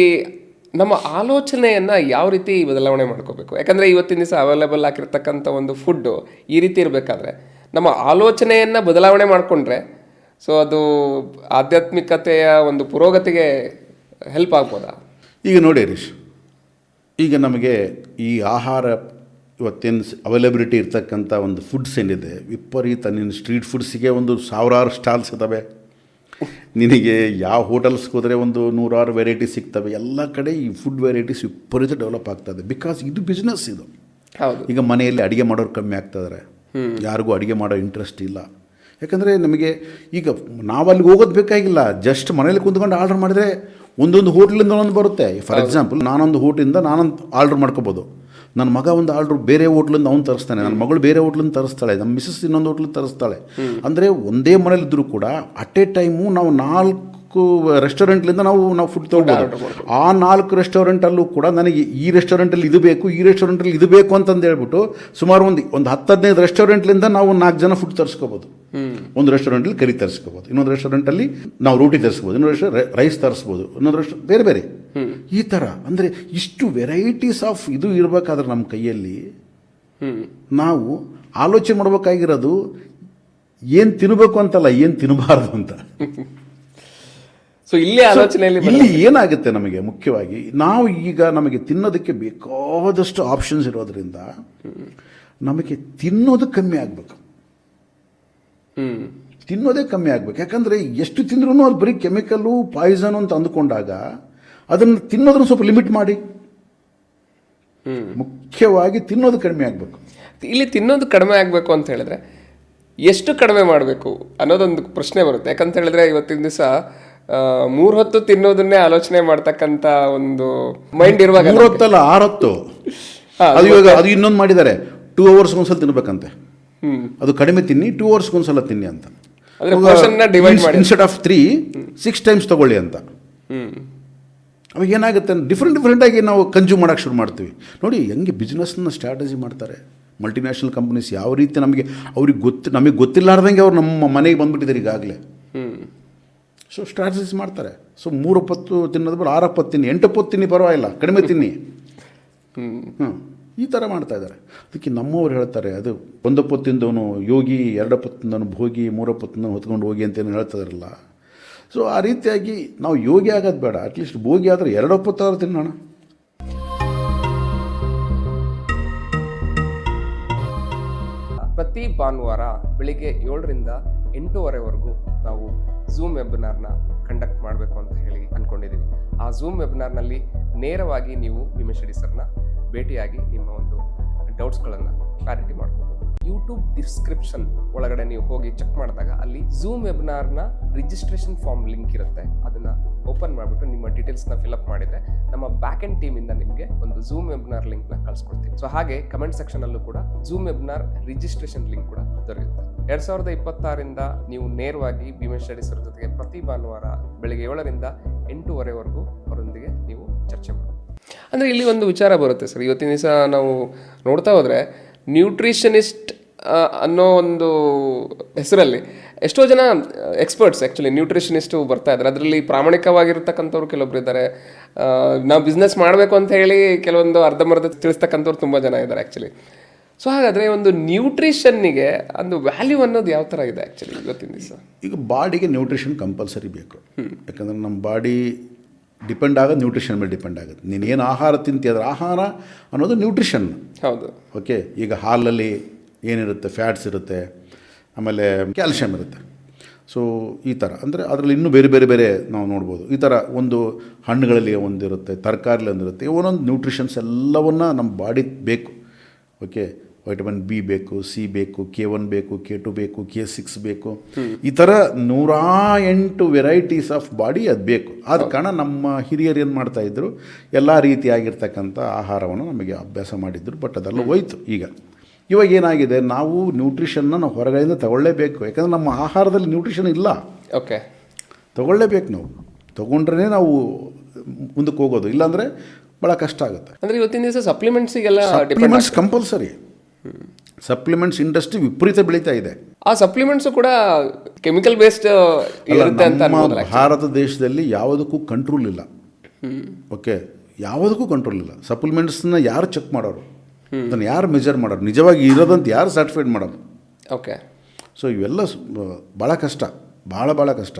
ನಮ್ಮ ಆಲೋಚನೆಯನ್ನು ಯಾವ ರೀತಿ ಬದಲಾವಣೆ ಮಾಡ್ಕೋಬೇಕು? ಯಾಕಂದರೆ ಇವತ್ತಿನ ದಿವಸ ಅವೈಲೇಬಲ್ ಆಗಿರ್ತಕ್ಕಂಥ ಒಂದು ಫುಡ್ಡು ಈ ರೀತಿ ಇರಬೇಕಾದ್ರೆ ನಮ್ಮ ಆಲೋಚನೆಯನ್ನು ಬದಲಾವಣೆ ಮಾಡಿಕೊಂಡ್ರೆ ಸೊ ಅದು ಆಧ್ಯಾತ್ಮಿಕತೆಯ ಒಂದು ಪುರೋಗತಿಗೆ ಹೆಲ್ಪ್ ಆಗ್ಬೋದಾ? ಈಗ ನೋಡಿ ಹರೀಶ್, ಈಗ ನಮಗೆ ಈ ಆಹಾರ ಇವತ್ತೇನು ಅವೈಲಬಿಲಿಟಿ ಇರ್ತಕ್ಕಂಥ ಒಂದು ಫುಡ್ಸ್ ಏನಿದೆ ವಿಪರೀತ. ನಿನ್ನ ಸ್ಟ್ರೀಟ್ ಫುಡ್ಸಿಗೆ ಒಂದು 1000 ಸ್ಟಾಲ್ಸ್ ಇದ್ದಾವೆ. ನಿನಗೆ ಯಾವ ಹೋಟೆಲ್ಸ್ಗೆ ಹೋದರೆ ಒಂದು 100 ವೆರೈಟಿ ಸಿಗ್ತವೆ. ಎಲ್ಲ ಕಡೆ ಈ ಫುಡ್ ವೆರೈಟೀಸ್ ವಿಪರೀತ ಡೆವಲಪ್ ಆಗ್ತದೆ. ಬಿಕಾಸ್ ಇದು ಬಿಸ್ನೆಸ್. ಇದು ಹೌದು. ಈಗ ಮನೆಯಲ್ಲಿ ಅಡುಗೆ ಮಾಡೋರು ಕಮ್ಮಿ ಆಗ್ತಾಯಿದ್ದಾರೆ, ಯಾರಿಗೂ ಅಡುಗೆ ಮಾಡೋ ಇಂಟ್ರೆಸ್ಟ್ ಇಲ್ಲ. ಯಾಕಂದರೆ ನಮಗೆ ಈಗ ನಾವು ಅಲ್ಲಿಗೆ ಹೋಗೋದು ಬೇಕಾಗಿಲ್ಲ, ಜಸ್ಟ್ ಮನೇಲಿ ಕುಂತ್ಕೊಂಡು ಆರ್ಡ್ರ್ ಮಾಡಿದರೆ ಒಂದೊಂದು ಹೋಟ್ಲಿಂದ ಒಂದೊಂದು ಬರುತ್ತೆ. ಫಾರ್ ಎಕ್ಸಾಂಪಲ್ ನಾನೊಂದು ಹೋಟ್ಲಿಂದ ನಾನೊಂದು ಆರ್ಡ್ರ್ ಮಾಡ್ಕೋಬೋದು, ನನ್ನ ಮಗ ಒಂದು ಆರ್ಡ್ರು ಬೇರೆ ಹೋಟ್ಲಿಂದ ಅವ್ನು ತರಿಸ್ತಾನೆ, ನನ್ನ ಮಗಳು ಬೇರೆ ಹೋಟ್ಲಿಂದ ತರಿಸ್ತಾಳೆ, ನಮ್ಮ ಮಿಸಸ್ ಇನ್ನೊಂದು ಹೋಟ್ಲಿಂದ ತರಿಸ್ತಾಳೆ. ಅಂದರೆ ಒಂದೇ ಮನೇಲಿದ್ದರೂ ಕೂಡ ಅಟ್ ಎ ಟೈಮು ನಾವು 4 ರೆಸ್ಟೋರೆಂಟ್ಲಿಂದ ನಾವು ಫುಡ್ ತೊಗೊಳ್ಬೋದು. ಆ 4 ರೆಸ್ಟೋರೆಂಟಲ್ಲೂ ಕೂಡ ನನಗೆ ಈ ರೆಸ್ಟೋರೆಂಟಲ್ಲಿ ಇದು ಬೇಕು, ಈ ರೆಸ್ಟೋರೆಂಟಲ್ಲಿ ಇದು ಬೇಕು ಅಂತಂದು ಹೇಳ್ಬಿಟ್ಟು ಸುಮಾರು ಒಂದು 10-15 ರೆಸ್ಟೋರೆಂಟ್ಲಿಂದ ನಾವು 4 ಜನ ಫುಡ್ ತರಿಸ್ಕೋಬೋದು. ಒಂದು ರೆಸ್ಟೋರೆಂಟಲ್ಲಿ ಕರಿ ತರಿಸ್ಕೋಬೋದು, ಇನ್ನೊಂದು ರೆಸ್ಟೋರೆಂಟಲ್ಲಿ ನಾವು ರೋಟಿ ತರಿಸ್ಬೋದು, ಇನ್ನೊಂದು ರೈಸ್ ತರಿಸ್ಬೋದು, ಇನ್ನೊಂದು ಬೇರೆ ಬೇರೆ ಈ ಥರ. ಅಂದರೆ ಇಷ್ಟು ವೆರೈಟೀಸ್ ಆಫ್ ಇದು ಇರಬೇಕಾದ್ರೆ ನಮ್ಮ ಕೈಯಲ್ಲಿ ನಾವು ಆಲೋಚನೆ ಮಾಡ್ಬೇಕಾಗಿರೋದು ಏನು ತಿನ್ನಬೇಕು ಅಂತಲ್ಲ, ಏನು ತಿನ್ನಬಾರ್ದು ಅಂತ. ಸೊ ಇಲ್ಲಿ ಆಲೋಚನೆಯಲ್ಲಿ ಇಲ್ಲಿ ಏನಾಗುತ್ತೆ ನಮಗೆ ಮುಖ್ಯವಾಗಿ, ನಾವು ಈಗ ನಮಗೆ ತಿನ್ನೋದಕ್ಕೆ ಬೇಕಾದಷ್ಟು ಆಪ್ಷನ್ಸ್ ಇರೋದ್ರಿಂದ ನಮಗೆ ತಿನ್ನೋದು ಕಮ್ಮಿ ಆಗಬೇಕು, ತಿನ್ನೋದೇ ಕಮ್ಮಿ ಆಗಬೇಕು. ಯಾಕಂದರೆ ಎಷ್ಟು ತಿಂದ್ರೂ ಅದು ಬರೀ ಕೆಮಿಕಲ್ಲು ಪಾಯ್ಸನ್ ಅಂತ ಅಂದ್ಕೊಂಡಾಗ ಅದನ್ನು ತಿನ್ನೋದನ್ನು ಸ್ವಲ್ಪ ಲಿಮಿಟ್ ಮಾಡಿ, ಮುಖ್ಯವಾಗಿ ತಿನ್ನೋದು ಕಡಿಮೆ ಆಗಬೇಕು. ಇಲ್ಲಿ ತಿನ್ನೋದು ಕಡಿಮೆ ಆಗಬೇಕು ಅಂತ ಹೇಳಿದ್ರೆ ಎಷ್ಟು ಕಡಿಮೆ ಮಾಡಬೇಕು ಅನ್ನೋದೊಂದು ಪ್ರಶ್ನೆ ಬರುತ್ತೆ. ಯಾಕಂತ ಹೇಳಿದ್ರೆ ಇವತ್ತಿನ ದಿವಸ 3 ಹೊತ್ತು ತಿನ್ನೋದನ್ನೇ ಆಲೋಚನೆ ಮಾಡ್ತಕ್ಕಂಥ ಒಂದು ಮೈಂಡ್ ಇರುವಾಗ 3 ಹೊತ್ತಲ್ಲ 6 ಹೊತ್ತು. ಅದು ಇವಾಗ ಅದು ಇನ್ನೊಂದು ಮಾಡಿದ್ದಾರೆ, 2 hours ಒಂದ್ಸಲ ತಿನ್ಬೇಕಂತೆ. ಅದು ಕಡಿಮೆ ತಿನ್ನಿ, 2 hours ಒಂದ್ಸಲ ತಿನ್ನಿ ಅಂತ. ಇನ್ಸ್ಟೆಡ್ ಆಫ್ 3 6 ಟೈಮ್ಸ್ ತಗೊಳ್ಳಿ ಅಂತ. ಅವಾಗ ಏನಾಗುತ್ತೆ, ಡಿಫ್ರೆಂಟಾಗಿ ನಾವು ಕನ್ಸ್ಯೂಮ್ ಮಾಡೋಕ್ಕೆ ಶುರು ಮಾಡ್ತೀವಿ. ನೋಡಿ ಹೆಂಗೆ ಬಿಸ್ನೆಸ್ನ ಸ್ಟ್ರಾಟಜಿ ಮಾಡ್ತಾರೆ ಮಲ್ಟಿನ್ಯಾಷನಲ್ ಕಂಪ್ನೀಸ್, ಯಾವ ರೀತಿ ನಮಗೆ ಗೊತ್ತಿಲ್ಲಾರ್ದಂಗೆ ಅವ್ರು ನಮ್ಮ ಮನೆಗೆ ಬಂದುಬಿಟ್ಟಿದ್ದಾರೆ ಈಗಾಗಲೇ. ಸೊ ಸ್ಟ್ರಾಟಜೀಸ್ ಮಾಡ್ತಾರೆ. ಸೊ 3 ಹೊತ್ತು ತಿನ್ನೋದು ಬರೋ 6 ಹೊತ್ತು ತಿನ್ನಿ, 8 ಹೊತ್ತು ತಿನ್ನಿ, ಪರವಾಗಿಲ್ಲ, ಕಡಿಮೆ ತಿನ್ನಿ. ಈ ಥರ ಮಾಡ್ತಾ ಇದ್ದಾರೆ. ಅದಕ್ಕೆ ನಮ್ಮವ್ರು ಹೇಳ್ತಾರೆ, ಅದು 1 ಹೊತ್ತು ತಿಂದವನು ಯೋಗಿ, 2 ಹೊತ್ತು ತಿಂದವನು ಭೋಗಿ, 3 ಹೊತ್ತು ತಿಂದವನು ಹೊತ್ಕೊಂಡು ಹೋಗಿ ಅಂತೇನು ಹೇಳ್ತಾಯಿರಲ್ಲ. ಸೊ ಆ ರೀತಿಯಾಗಿ ನಾವು ಯೋಗಿ ಆಗೋದು ಬೇಡ, ಅಟ್ಲೀಸ್ಟ್ ಭೋಗಿ ಆದರೆ 2 ಹೊತ್ತಾದ್ರೂ ತಿನ್ನೋಣ. ಪ್ರತಿ ಭಾನುವಾರ ಬೆಳಿಗ್ಗೆ 7ರಿಂದ 8:30ವರೆಗೂ ನಾವು ಝೂಮ್ ವೆಬಿನಾರ್ನ ಕಂಡಕ್ಟ್ ಮಾಡಬೇಕು ಅಂತ ಹೇಳಿ ಅಂದ್ಕೊಂಡಿದ್ದೀವಿ. ಆ ಝೂಮ್ ವೆಬಿನಾರ್ನಲ್ಲಿ ನೇರವಾಗಿ ನೀವು ಭೀಮೇಶ್ ರೆಡ್ಡಿ ಸರ್ನ ಭೇಟಿಯಾಗಿ ನಿಮ್ಮ ಒಂದು ಡೌಟ್ಸ್ಗಳನ್ನು ಕ್ಲಾರಿಟಿ ಮಾಡ್ಕೋಬೋದು. ಯೂಟ್ಯೂಬ್ ಡಿಸ್ಕ್ರಿಪ್ಷನ್ ಒಳಗಡೆ ನೀವು ಹೋಗಿ ಚೆಕ್ ಮಾಡಿದಾಗ ಅಲ್ಲಿ ಝೂಮ್ ವೆಬಿನಾರ್ನ ರಿಜಿಸ್ಟ್ರೇಷನ್ ಫಾರ್ಮ್ ಲಿಂಕ್ ಇರುತ್ತೆ. ಅದನ್ನು ಓಪನ್ ಮಾಡಿಬಿಟ್ಟು ನಿಮ್ಮ ಡೀಟೇಲ್ಸ್ನ ಫಿಲ್ಅಪ್ ಮಾಡಿದರೆ ನಮ್ಮ ಬ್ಯಾಕ್ ಎಂಡ್ ಟೀಮಿಂದ ನಿಮಗೆ ಒಂದು ಝೂಮ್ ವೆಬಿನಾರ್ ಲಿಂಕ್ನ ಕಳಿಸ್ಕೊಡ್ತೀವಿ. ಸೊ ಹಾಗೆ ಕಮೆಂಟ್ ಸೆಕ್ಷನಲ್ಲೂ ಕೂಡ ಝೂಮ್ ವೆಬಿನಾರ್ ರಿಜಿಸ್ಟ್ರೇಷನ್ ಲಿಂಕ್ ಕೂಡ ದೊರೆಯುತ್ತೆ. 2026ರಿಂದ ನೀವು ನೇರವಾಗಿ ಭೀಮೇಶ್ ರೆಡ್ಡಿ ಸರ್ ಜೊತೆಗೆ ಪ್ರತಿ ಭಾನುವಾರ ಬೆಳಿಗ್ಗೆ 7ರಿಂದ 8:30ವರೆಗೂ ಅವರೊಂದಿಗೆ ನೀವು ಚರ್ಚೆ ಮಾಡಿ. ಅಂದರೆ ಇಲ್ಲಿ ಒಂದು ವಿಚಾರ ಬರುತ್ತೆ ಸರ್, ಇವತ್ತಿನ ದಿವಸ ನಾವು ನೋಡ್ತಾ ಹೋದರೆ ನ್ಯೂಟ್ರಿಷನಿಸ್ಟ್ ಅನ್ನೋ ಒಂದು ಹೆಸರಲ್ಲಿ ಎಷ್ಟೋ ಜನ ಎಕ್ಸ್ಪರ್ಟ್ಸ್ ಆ್ಯಕ್ಚುಲಿ ನ್ಯೂಟ್ರಿಷನಿಸ್ಟು ಬರ್ತಾ ಇದ್ದಾರೆ. ಅದರಲ್ಲಿ ಪ್ರಾಮಾಣಿಕವಾಗಿರ್ತಕ್ಕಂಥವ್ರು ಕೆಲವೊಬ್ರು ಇದ್ದಾರೆ, ನಾವು ಬಿಸ್ನೆಸ್ ಮಾಡಬೇಕು ಅಂತ ಹೇಳಿ ಕೆಲವೊಂದು ಅರ್ಧಂಬರ್ಧ ತಿಳಿಸ್ತಕ್ಕಂಥವ್ರು ತುಂಬ ಜನ ಇದ್ದಾರೆ ಆ್ಯಕ್ಚುಲಿ. ಸೊ ಹಾಗಾದರೆ ಒಂದು ನ್ಯೂಟ್ರಿಷನ್ನಿಗೆ ಒಂದು ವ್ಯಾಲ್ಯೂ ಅನ್ನೋದು ಯಾವ ಥರ ಇದೆ ಆ್ಯಕ್ಚುಲಿ ಇವತ್ತಿನ ದಿವಸ? ಈಗ ಬಾಡಿಗೆ ನ್ಯೂಟ್ರಿಷನ್ ಕಂಪಲ್ಸರಿ ಬೇಕು. ಯಾಕಂದರೆ ನಮ್ಮ ಬಾಡಿ ಡಿಪೆಂಡ್ ಆಗೋದು ನ್ಯೂಟ್ರಿಷನ್ ಮೇಲೆ ಡಿಪೆಂಡ್ ಆಗುತ್ತೆ. ನೀನೇನು ಆಹಾರ ತಿಂತೀಯ ಅದರ ಆಹಾರ ಅನ್ನೋದು ನ್ಯೂಟ್ರಿಷನ್. ಹೌದು. ಓಕೆ, ಈಗ ಹಾಲಲ್ಲಿ ಏನಿರುತ್ತೆ, ಫ್ಯಾಟ್ಸ್ ಇರುತ್ತೆ, ಆಮೇಲೆ ಕ್ಯಾಲ್ಶಿಯಮ್ ಇರುತ್ತೆ. ಸೊ ಈ ಥರ ಅಂದರೆ ಅದರಲ್ಲಿ ಇನ್ನೂ ಬೇರೆ ಬೇರೆ ಬೇರೆ ನಾವು ನೋಡ್ಬೋದು. ಈ ಥರ ಒಂದು ಹಣ್ಣುಗಳಲ್ಲಿ ಒಂದಿರುತ್ತೆ, ತರಕಾರಿಲಿ ಒಂದಿರುತ್ತೆ, ಒಂದೊಂದು ನ್ಯೂಟ್ರಿಷನ್ಸ್ ಎಲ್ಲವನ್ನು ನಮ್ಮ ಬಾಡಿ ಬೇಕು. ಓಕೆ, ವೈಟಮಿನ್ ಬಿ ಬೇಕು, ಸಿ ಬೇಕು, K1 ಬೇಕು, K2 ಬೇಕು, K6 ಬೇಕು, ಈ ಥರ 108 ವೆರೈಟೀಸ್ ಆಫ್ ಬಾಡಿ ಅದು ಬೇಕು. ಆದ ಕಾರಣ ನಮ್ಮ ಹಿರಿಯರು ಏನು ಮಾಡ್ತಾಯಿದ್ರು, ಎಲ್ಲ ರೀತಿಯಾಗಿರ್ತಕ್ಕಂಥ ಆಹಾರವನ್ನು ನಮಗೆ ಅಭ್ಯಾಸ ಮಾಡಿದ್ರು. ಬಟ್ ಅದೆಲ್ಲ ಹೋಯ್ತು. ಇವಾಗ ಏನಾಗಿದೆ, ನಾವು ನ್ಯೂಟ್ರಿಷನ್ನ ನಾವು ಹೊರಗಡೆಯಿಂದ ತಗೊಳ್ಳೇಬೇಕು. ಯಾಕಂದರೆ ನಮ್ಮ ಆಹಾರದಲ್ಲಿ ನ್ಯೂಟ್ರಿಷನ್ ಇಲ್ಲ. ಓಕೆ, ತಗೊಳ್ಳೇಬೇಕು. ನಾವು ತೊಗೊಂಡ್ರೇ ನಾವು ಮುಂದಕ್ಕೆ ಹೋಗೋದು, ಇಲ್ಲಾಂದರೆ ಭಾಳ ಕಷ್ಟ ಆಗುತ್ತೆ. ಅಂದರೆ ಇವತ್ತಿನ ದಿವಸ ಸಪ್ಲಿಮೆಂಟ್ಸಿಗೆಲ್ಲ ಸಪ್ಲಿಮೆಂಟ್ಸ್ ಕಂಪಲ್ಸರಿ. ಸಪ್ಲಿಮೆಂಟ್ಸ್ ಇಂಡಸ್ಟ್ರಿ ವಿಪರೀತ ಬೆಳೀತಾ ಇದೆ. ಆ ಸಪ್ಲಿಮೆಂಟ್ಸು ಕೂಡ ಕೆಮಿಕಲ್ ಬೇಸ್ಡ್ ಇರುತ್ತೆ ಅಂತ ನಮ್ಮ ಭಾರತ ದೇಶದಲ್ಲಿ ಯಾವುದಕ್ಕೂ ಕಂಟ್ರೋಲ್ ಇಲ್ಲ. ಓಕೆ, ಯಾವುದಕ್ಕೂ ಕಂಟ್ರೋಲ್ ಇಲ್ಲ. ಸಪ್ಲಿಮೆಂಟ್ಸ್ನ ಯಾರು ಚೆಕ್ ಮಾಡೋರು, ಅದನ್ನು ಯಾರು ಮೆಜರ್ ಮಾಡೋರು, ನಿಜವಾಗಿ ಇರೋದಂತ ಯಾರು ಸರ್ಟಿಫೈಡ್ ಮಾಡೋರು? ಓಕೆ. ಸೊ ಇವೆಲ್ಲ ಭಾಳ ಕಷ್ಟ, ಭಾಳ ಕಷ್ಟ.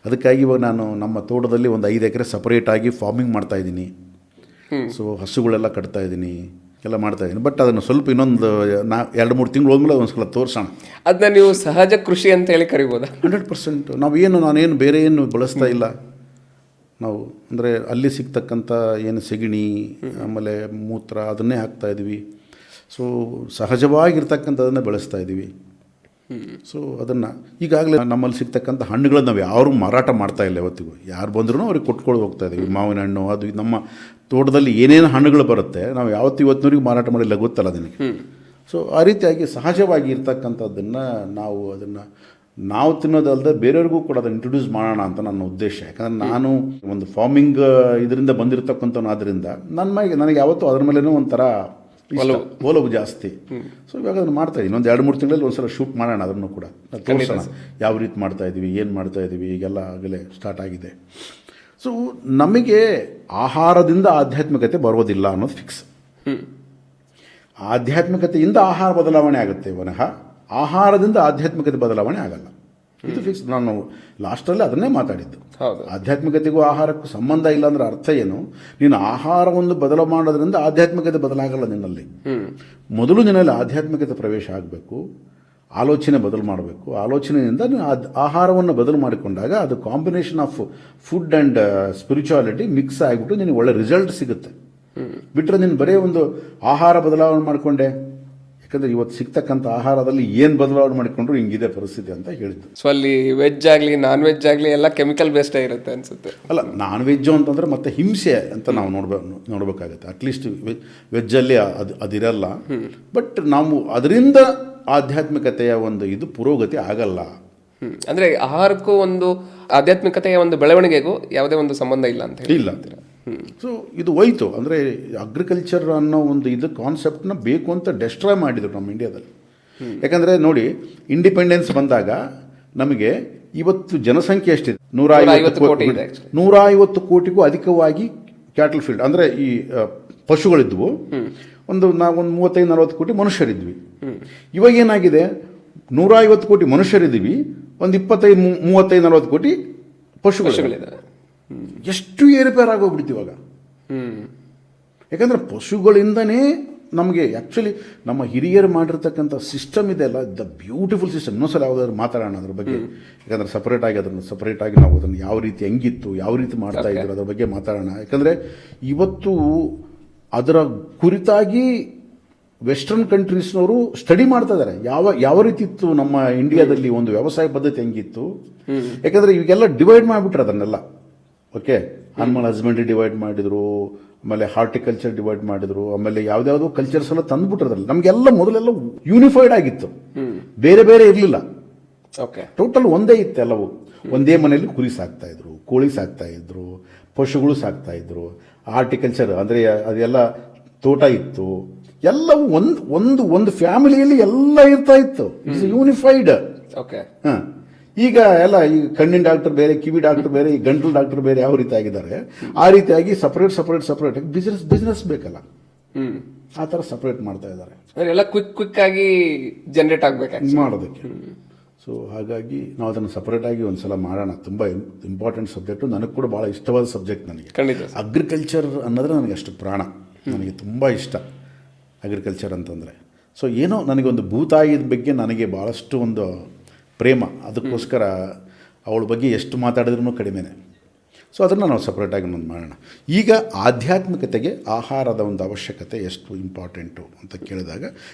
ಅದಕ್ಕಾಗಿ ಇವಾಗ ನಾನು ನಮ್ಮ ತೋಟದಲ್ಲಿ ಒಂದು 5 ಎಕರೆ ಸಪ್ರೇಟಾಗಿ ಫಾರ್ಮಿಂಗ್ ಮಾಡ್ತಾಯಿದ್ದೀನಿ. ಸೊ ಹಸುಗಳೆಲ್ಲ ಕಟ್ತಾಯಿದ್ದೀನಿ, ಎಲ್ಲ ಮಾಡ್ತಾಯಿದ್ದೀನಿ. ಬಟ್ ಅದನ್ನು ಸ್ವಲ್ಪ ಇನ್ನೊಂದು 2-3 ತಿಂಗಳು ಹೋದ್ಮೇಲೆ ಒಂದು ಸಲ ತೋರಿಸೋಣ. ಅದನ್ನ ನೀವು ಸಹಜ ಕೃಷಿ ಅಂತ ಹೇಳಿ ಕರಿಬೋದಾ? 100%. ನಾನೇನು ಬೇರೆ ಏನು ಬಳಸ್ತಾ ಇಲ್ಲ. ನಾವು ಅಂದರೆ ಅಲ್ಲಿ ಸಿಗ್ತಕ್ಕಂಥ ಏನು ಸೆಗಣಿ ಆಮೇಲೆ ಮೂತ್ರ ಅದನ್ನೇ ಹಾಕ್ತಾಯಿದ್ವಿ. ಸೊ ಸಹಜವಾಗಿರ್ತಕ್ಕಂಥದ್ದನ್ನು ಬೆಳೆಸ್ತಾ ಇದ್ದೀವಿ. ಸೊ ಅದನ್ನು ಈಗಾಗಲೇ ನಮ್ಮಲ್ಲಿ ಸಿಗ್ತಕ್ಕಂಥ ಹಣ್ಣುಗಳನ್ನು ನಾವು ಯಾರೂ ಮಾರಾಟ ಮಾಡ್ತಾ ಇಲ್ಲ ಇವತ್ತಿಗೂ. ಯಾರು ಬಂದ್ರೂ ಅವ್ರಿಗೆ ಕೊಟ್ಕೊಂಡು ಹೋಗ್ತಾ ಇದ್ದೀವಿ. ಮಾವಿನ ಹಣ್ಣು ಅದು ನಮ್ಮ ತೋಟದಲ್ಲಿ ಏನೇನು ಹಣ್ಣುಗಳು ಬರುತ್ತೆ ನಾವು ಯಾವತ್ತು ಇವತ್ತಿನವರೆಗೂ ಮಾರಾಟ ಮಾಡಿಲ್ಲ, ಗೊತ್ತಲ್ಲ ನಿನಗೆ. ಸೊ ಆ ರೀತಿಯಾಗಿ ಸಹಜವಾಗಿ ಇರ್ತಕ್ಕಂಥದ್ದನ್ನು ನಾವು ತಿನ್ನೋದಲ್ಲದೆ ಬೇರೆಯವ್ರಿಗೂ ಕೂಡ ಅದನ್ನು ಇಂಟ್ರೊಡ್ಯೂಸ್ ಮಾಡೋಣ ಅಂತ ನನ್ನ ಉದ್ದೇಶ. ಯಾಕಂದರೆ ನಾನು ಒಂದು ಫಾರ್ಮಿಂಗ್ ಇದರಿಂದ ಬಂದಿರತಕ್ಕಂಥವನಾದ್ದರಿಂದ ನನಗೆ ಯಾವತ್ತೂ ಅದ್ರ ಮೇಲೇ ಒಂಥರ ಒಲವು ಜಾಸ್ತಿ. ಸೊ ಇವಾಗ ಅದನ್ನು ಮಾಡ್ತಾಯಿದ್ದೀನಿ. ಇನ್ನೊಂದು 2-3 ತಿಂಗಳಲ್ಲಿ ಒಂದ್ಸಲ ಶೂಟ್ ಮಾಡೋಣ, ಅದನ್ನು ಕೂಡ ತೋರಿಸೋಣ ಯಾವ ರೀತಿ ಮಾಡ್ತಾಯಿದ್ದೀವಿ, ಏನು ಮಾಡ್ತಾಯಿದ್ದೀವಿ. ಈಗೆಲ್ಲ ಆಗಲೇ ಸ್ಟಾರ್ಟ್ ಆಗಿದೆ. ಸೊ ನಮಗೆ ಆಹಾರದಿಂದ ಆಧ್ಯಾತ್ಮಿಕತೆ ಬರೋದಿಲ್ಲ ಅನ್ನೋದು ಫಿಕ್ಸ್. ಆಧ್ಯಾತ್ಮಿಕತೆಯಿಂದ ಆಹಾರ ಬದಲಾವಣೆ ಆಗುತ್ತೆ ವಿನಃ ಆಹಾರದಿಂದ ಆಧ್ಯಾತ್ಮಿಕತೆ ಬದಲಾವಣೆ ಆಗಲ್ಲ. ಇದು ಫಿಕ್ಸ್. ನಾನು ಲಾಸ್ಟಲ್ಲಿ ಅದನ್ನೇ ಮಾತಾಡಿದ್ದು. ಆಧ್ಯಾತ್ಮಿಕತೆಗೂ ಆಹಾರಕ್ಕೂ ಸಂಬಂಧ ಇಲ್ಲ ಅಂದ್ರೆ ಅರ್ಥ ಏನು? ನೀನು ಆಹಾರವನ್ನು ಬದಲು ಮಾಡೋದ್ರಿಂದ ಆಧ್ಯಾತ್ಮಿಕತೆ ಬದಲಾಗಲ್ಲ ನಿನ್ನಲ್ಲಿ. ಮೊದಲು ನಿನ್ನಲ್ಲಿ ಆಧ್ಯಾತ್ಮಿಕತೆ ಪ್ರವೇಶ ಆಗಬೇಕು, ಆಲೋಚನೆ ಬದಲು ಮಾಡಬೇಕು. ಆಲೋಚನೆಯಿಂದ ನೀವು ಆಹಾರವನ್ನು ಬದಲು ಮಾಡಿಕೊಂಡಾಗ ಅದು combination of food and spirituality mix ಆಗಿಬಿಟ್ಟು ನಿನಗೆ ಒಳ್ಳೆ ರಿಸಲ್ಟ್ ಸಿಗುತ್ತೆ. ಬಿಟ್ಟರೆ ನೀನು ಬರೀ ಒಂದು ಆಹಾರ ಬದಲಾವಣೆ ಮಾಡಿಕೊಂಡೆ, ಯಾಕಂದರೆ ಇವತ್ತು ಸಿಗ್ತಕ್ಕಂಥ ಆಹಾರದಲ್ಲಿ ಏನು ಬದಲಾವಣೆ ಮಾಡಿಕೊಂಡ್ರು ಹಿಂಗಿದೆ ಪರಿಸ್ಥಿತಿ ಅಂತ ಹೇಳಿದ್ದು. ಸೊ ಅಲ್ಲಿ ವೆಜ್ ಆಗಲಿ ನಾನ್ ವೆಜ್ ಆಗಲಿ ಎಲ್ಲ ಕೆಮಿಕಲ್ ಬೇಸ್ಡೇ ಇರುತ್ತೆ ಅನಿಸುತ್ತೆ. ಅಲ್ಲ, ನಾನ್ ವೆಜ್ಜು ಅಂತಂದರೆ ಮತ್ತೆ ಹಿಂಸೆ ಅಂತ ನಾವು ನೋಡಬೇಕಾಗುತ್ತೆ. ಅಟ್ಲೀಸ್ಟ್ ವೆಜ್ಜಲ್ಲಿ ಅದಿರಲ್ಲ. ಬಟ್ ನಾವು ಅದರಿಂದ ಆಧ್ಯಾತ್ಮಿಕತೆಯ ಒಂದು ಇದು ಪುರೋಗತಿ ಆಗಲ್ಲ. ಅಂದರೆ ಆಹಾರಕ್ಕೂ ಒಂದು ಆಧ್ಯಾತ್ಮಿಕತೆಯ ಒಂದು ಬೆಳವಣಿಗೆಗೂ ಯಾವುದೇ ಒಂದು ಸಂಬಂಧ ಇಲ್ಲ ಅಂತ ಹೇಳಿ ಇಲ್ಲ. ಸೊ ಇದು ಹೋಯ್ತು. ಅಂದರೆ ಅಗ್ರಿಕಲ್ಚರ್ ಅನ್ನೋ ಒಂದು ಇದು ಕಾನ್ಸೆಪ್ಟನ್ನ ಬೇಕು ಅಂತ ಡೆಸ್ಟ್ರಾಯ್ ಮಾಡಿದರು ನಮ್ಮ ಇಂಡಿಯಾದಲ್ಲಿ. ಯಾಕಂದರೆ ನೋಡಿ, ಇಂಡಿಪೆಂಡೆನ್ಸ್ ಬಂದಾಗ ನಮಗೆ ಇವತ್ತು ಜನಸಂಖ್ಯೆ ಎಷ್ಟಿದೆ? 150 ಕೋಟಿಗೂ ಅಧಿಕವಾಗಿ ಕ್ಯಾಟಲ್ ಫೀಲ್ಡ್ ಅಂದರೆ ಈ ಪಶುಗಳಿದ್ವು. ಒಂದು 35-40 ಕೋಟಿ ಮನುಷ್ಯರಿದ್ವಿ. ಇವಾಗ ಏನಾಗಿದೆ, 150 ಕೋಟಿ ಮನುಷ್ಯರಿದ್ದೀವಿ, ಒಂದು 25-35-40 ಕೋಟಿ ಪಶುಗಳಿದ್ದಾವೆ. ಎಷ್ಟು ಏರುಪೇರು ಆಗೋಗ್ಬಿಡ್ತು ಇವಾಗ. ಯಾಕಂದರೆ ಪಶುಗಳಿಂದನೇ ನಮಗೆ ಆ್ಯಕ್ಚುಲಿ ನಮ್ಮ ಹಿರಿಯರು ಮಾಡಿರ್ತಕ್ಕಂಥ ಸಿಸ್ಟಮ್ ಇದೆ ಅಲ್ಲ, ದ ಬ್ಯೂಟಿಫುಲ್ ಸಿಸ್ಟಮ್. ಇನ್ನೊಂದ್ಸಲ ಯಾವುದಾದ್ರು ಮಾತಾಡೋಣ ಅದ್ರ ಬಗ್ಗೆ. ಯಾಕಂದರೆ ಸಪ್ರೇಟಾಗಿ ನಾವು ಅದನ್ನು ಯಾವ ರೀತಿ ಹೆಂಗಿತ್ತು, ಯಾವ ರೀತಿ ಮಾಡ್ತಾ ಇದ್ರು ಅದ್ರ ಬಗ್ಗೆ ಮಾತಾಡೋಣ. ಯಾಕಂದರೆ ಇವತ್ತು ಅದರ ಕುರಿತಾಗಿ ವೆಸ್ಟರ್ನ್ ಕಂಟ್ರೀಸ್ನವರು ಸ್ಟಡಿ ಮಾಡ್ತಾ ಇದ್ದಾರೆ. ಯಾವ ರೀತಿ ಇತ್ತು ನಮ್ಮ ಇಂಡಿಯಾದಲ್ಲಿ ಒಂದು ವ್ಯವಸಾಯ ಪದ್ಧತಿ ಹೆಂಗಿತ್ತು. ಯಾಕಂದರೆ ಈಗೆಲ್ಲ ಡಿವೈಡ್ ಮಾಡಿಬಿಟ್ರೆ ಅದನ್ನೆಲ್ಲ. ಓಕೆ, ಅನಿಮಲ್ ಹಸ್ಬೆಂಡ್ರಿ ಡಿವೈಡ್ ಮಾಡಿದರು, ಆಮೇಲೆ ಹಾರ್ಟಿಕಲ್ಚರ್ ಡಿವೈಡ್ ಮಾಡಿದರು, ಆಮೇಲೆ ಯಾವುದ್ಯಾವುದೋ ಕಲ್ಚರ್ಸ್ ಎಲ್ಲ ತಂದುಬಿಟ್ರದ್ರಲ್ಲಿ. ನಮಗೆಲ್ಲ ಮೊದಲೆಲ್ಲ ಯೂನಿಫೈಡ್ ಆಗಿತ್ತು, ಬೇರೆ ಬೇರೆ ಇರಲಿಲ್ಲ. ಓಕೆ, ಟೋಟಲ್ ಒಂದೇ ಇತ್ತು ಎಲ್ಲವೂ. ಒಂದೇ ಮನೆಯಲ್ಲಿ ಕುರಿ ಸಾಕ್ತಾಯಿದ್ರು, ಕೋಳಿ ಸಾಕ್ತಾಯಿದ್ರು, ಪಶುಗಳು ಸಾಕ್ತಾಯಿದ್ರು. ಹಾರ್ಟಿಕಲ್ಚರ್ ಅಂದರೆ ಅದೆಲ್ಲ ತೋಟ ಇತ್ತು. ಎಲ್ಲವೂ ಒಂದು ಫ್ಯಾಮಿಲಿಯಲ್ಲಿ ಎಲ್ಲ ಇರ್ತಾ ಇತ್ತು. It's unified. ಓಕೆ. ಹಾಂ, ಈಗ ಕಣ್ಣಿನ ಡಾಕ್ಟರ್ ಬೇರೆ, ಕಿವಿ ಡಾಕ್ಟರ್ ಬೇರೆ, ಈ ಗಂಟಲು ಡಾಕ್ಟರ್ ಬೇರೆ ಯಾವ ರೀತಿ ಆಗಿದ್ದಾರೆ, ಆ ರೀತಿಯಾಗಿ ಸಪ್ರೇಟ್ ಬಿಸ್ನೆಸ್ ಬೇಕಲ್ಲ, ಆ ಥರ ಸಪ್ರೇಟ್ ಮಾಡ್ತಾ ಇದ್ದಾರೆ. ಎಲ್ಲ ಕ್ವಿಕ್ ಆಗಿ ಜನರೇಟ್ ಆಗಬೇಕು ಮಾಡೋದಕ್ಕೆ. ಸೊ ಹಾಗಾಗಿ ನಾವು ಅದನ್ನು ಸಪ್ರೇಟಾಗಿ ಒಂದ್ಸಲ ಮಾಡೋಣ. ತುಂಬ ಇಂಪಾರ್ಟೆಂಟ್ ಸಬ್ಜೆಕ್ಟು, ನನಗೆ ಕೂಡ ಭಾಳ ಇಷ್ಟವಾದ ಸಬ್ಜೆಕ್ಟ್. ನನಗೆ ಅಗ್ರಿಕಲ್ಚರ್ ಅನ್ನೋದ್ರೆ ನನಗೆ ಅಷ್ಟು ಪ್ರಾಣ, ನನಗೆ ತುಂಬ ಇಷ್ಟ ಅಗ್ರಿಕಲ್ಚರ್ ಅಂತಂದರೆ. ಸೊ ಏನೋ ನನಗೊಂದು ಭೂತಾಯಿದ ಬಗ್ಗೆ ನನಗೆ ಭಾಳಷ್ಟು ಒಂದು ಪ್ರೇಮ. ಅದಕ್ಕೋಸ್ಕರ ಅವಳ ಬಗ್ಗೆ ಎಷ್ಟು ಮಾತಾಡಿದ್ರೂ ಕಡಿಮೆನೆ. ಸೊ ಅದನ್ನು ನಾವು ಸಪ್ರೇಟಾಗಿ ಒಂದು ಮಾಡೋಣ. ಈಗ ಆಧ್ಯಾತ್ಮಿಕತೆಗೆ ಆಹಾರದ ಒಂದು ಅವಶ್ಯಕತೆ ಎಷ್ಟು ಇಂಪಾರ್ಟೆಂಟು ಅಂತ ಕೇಳಿದಾಗ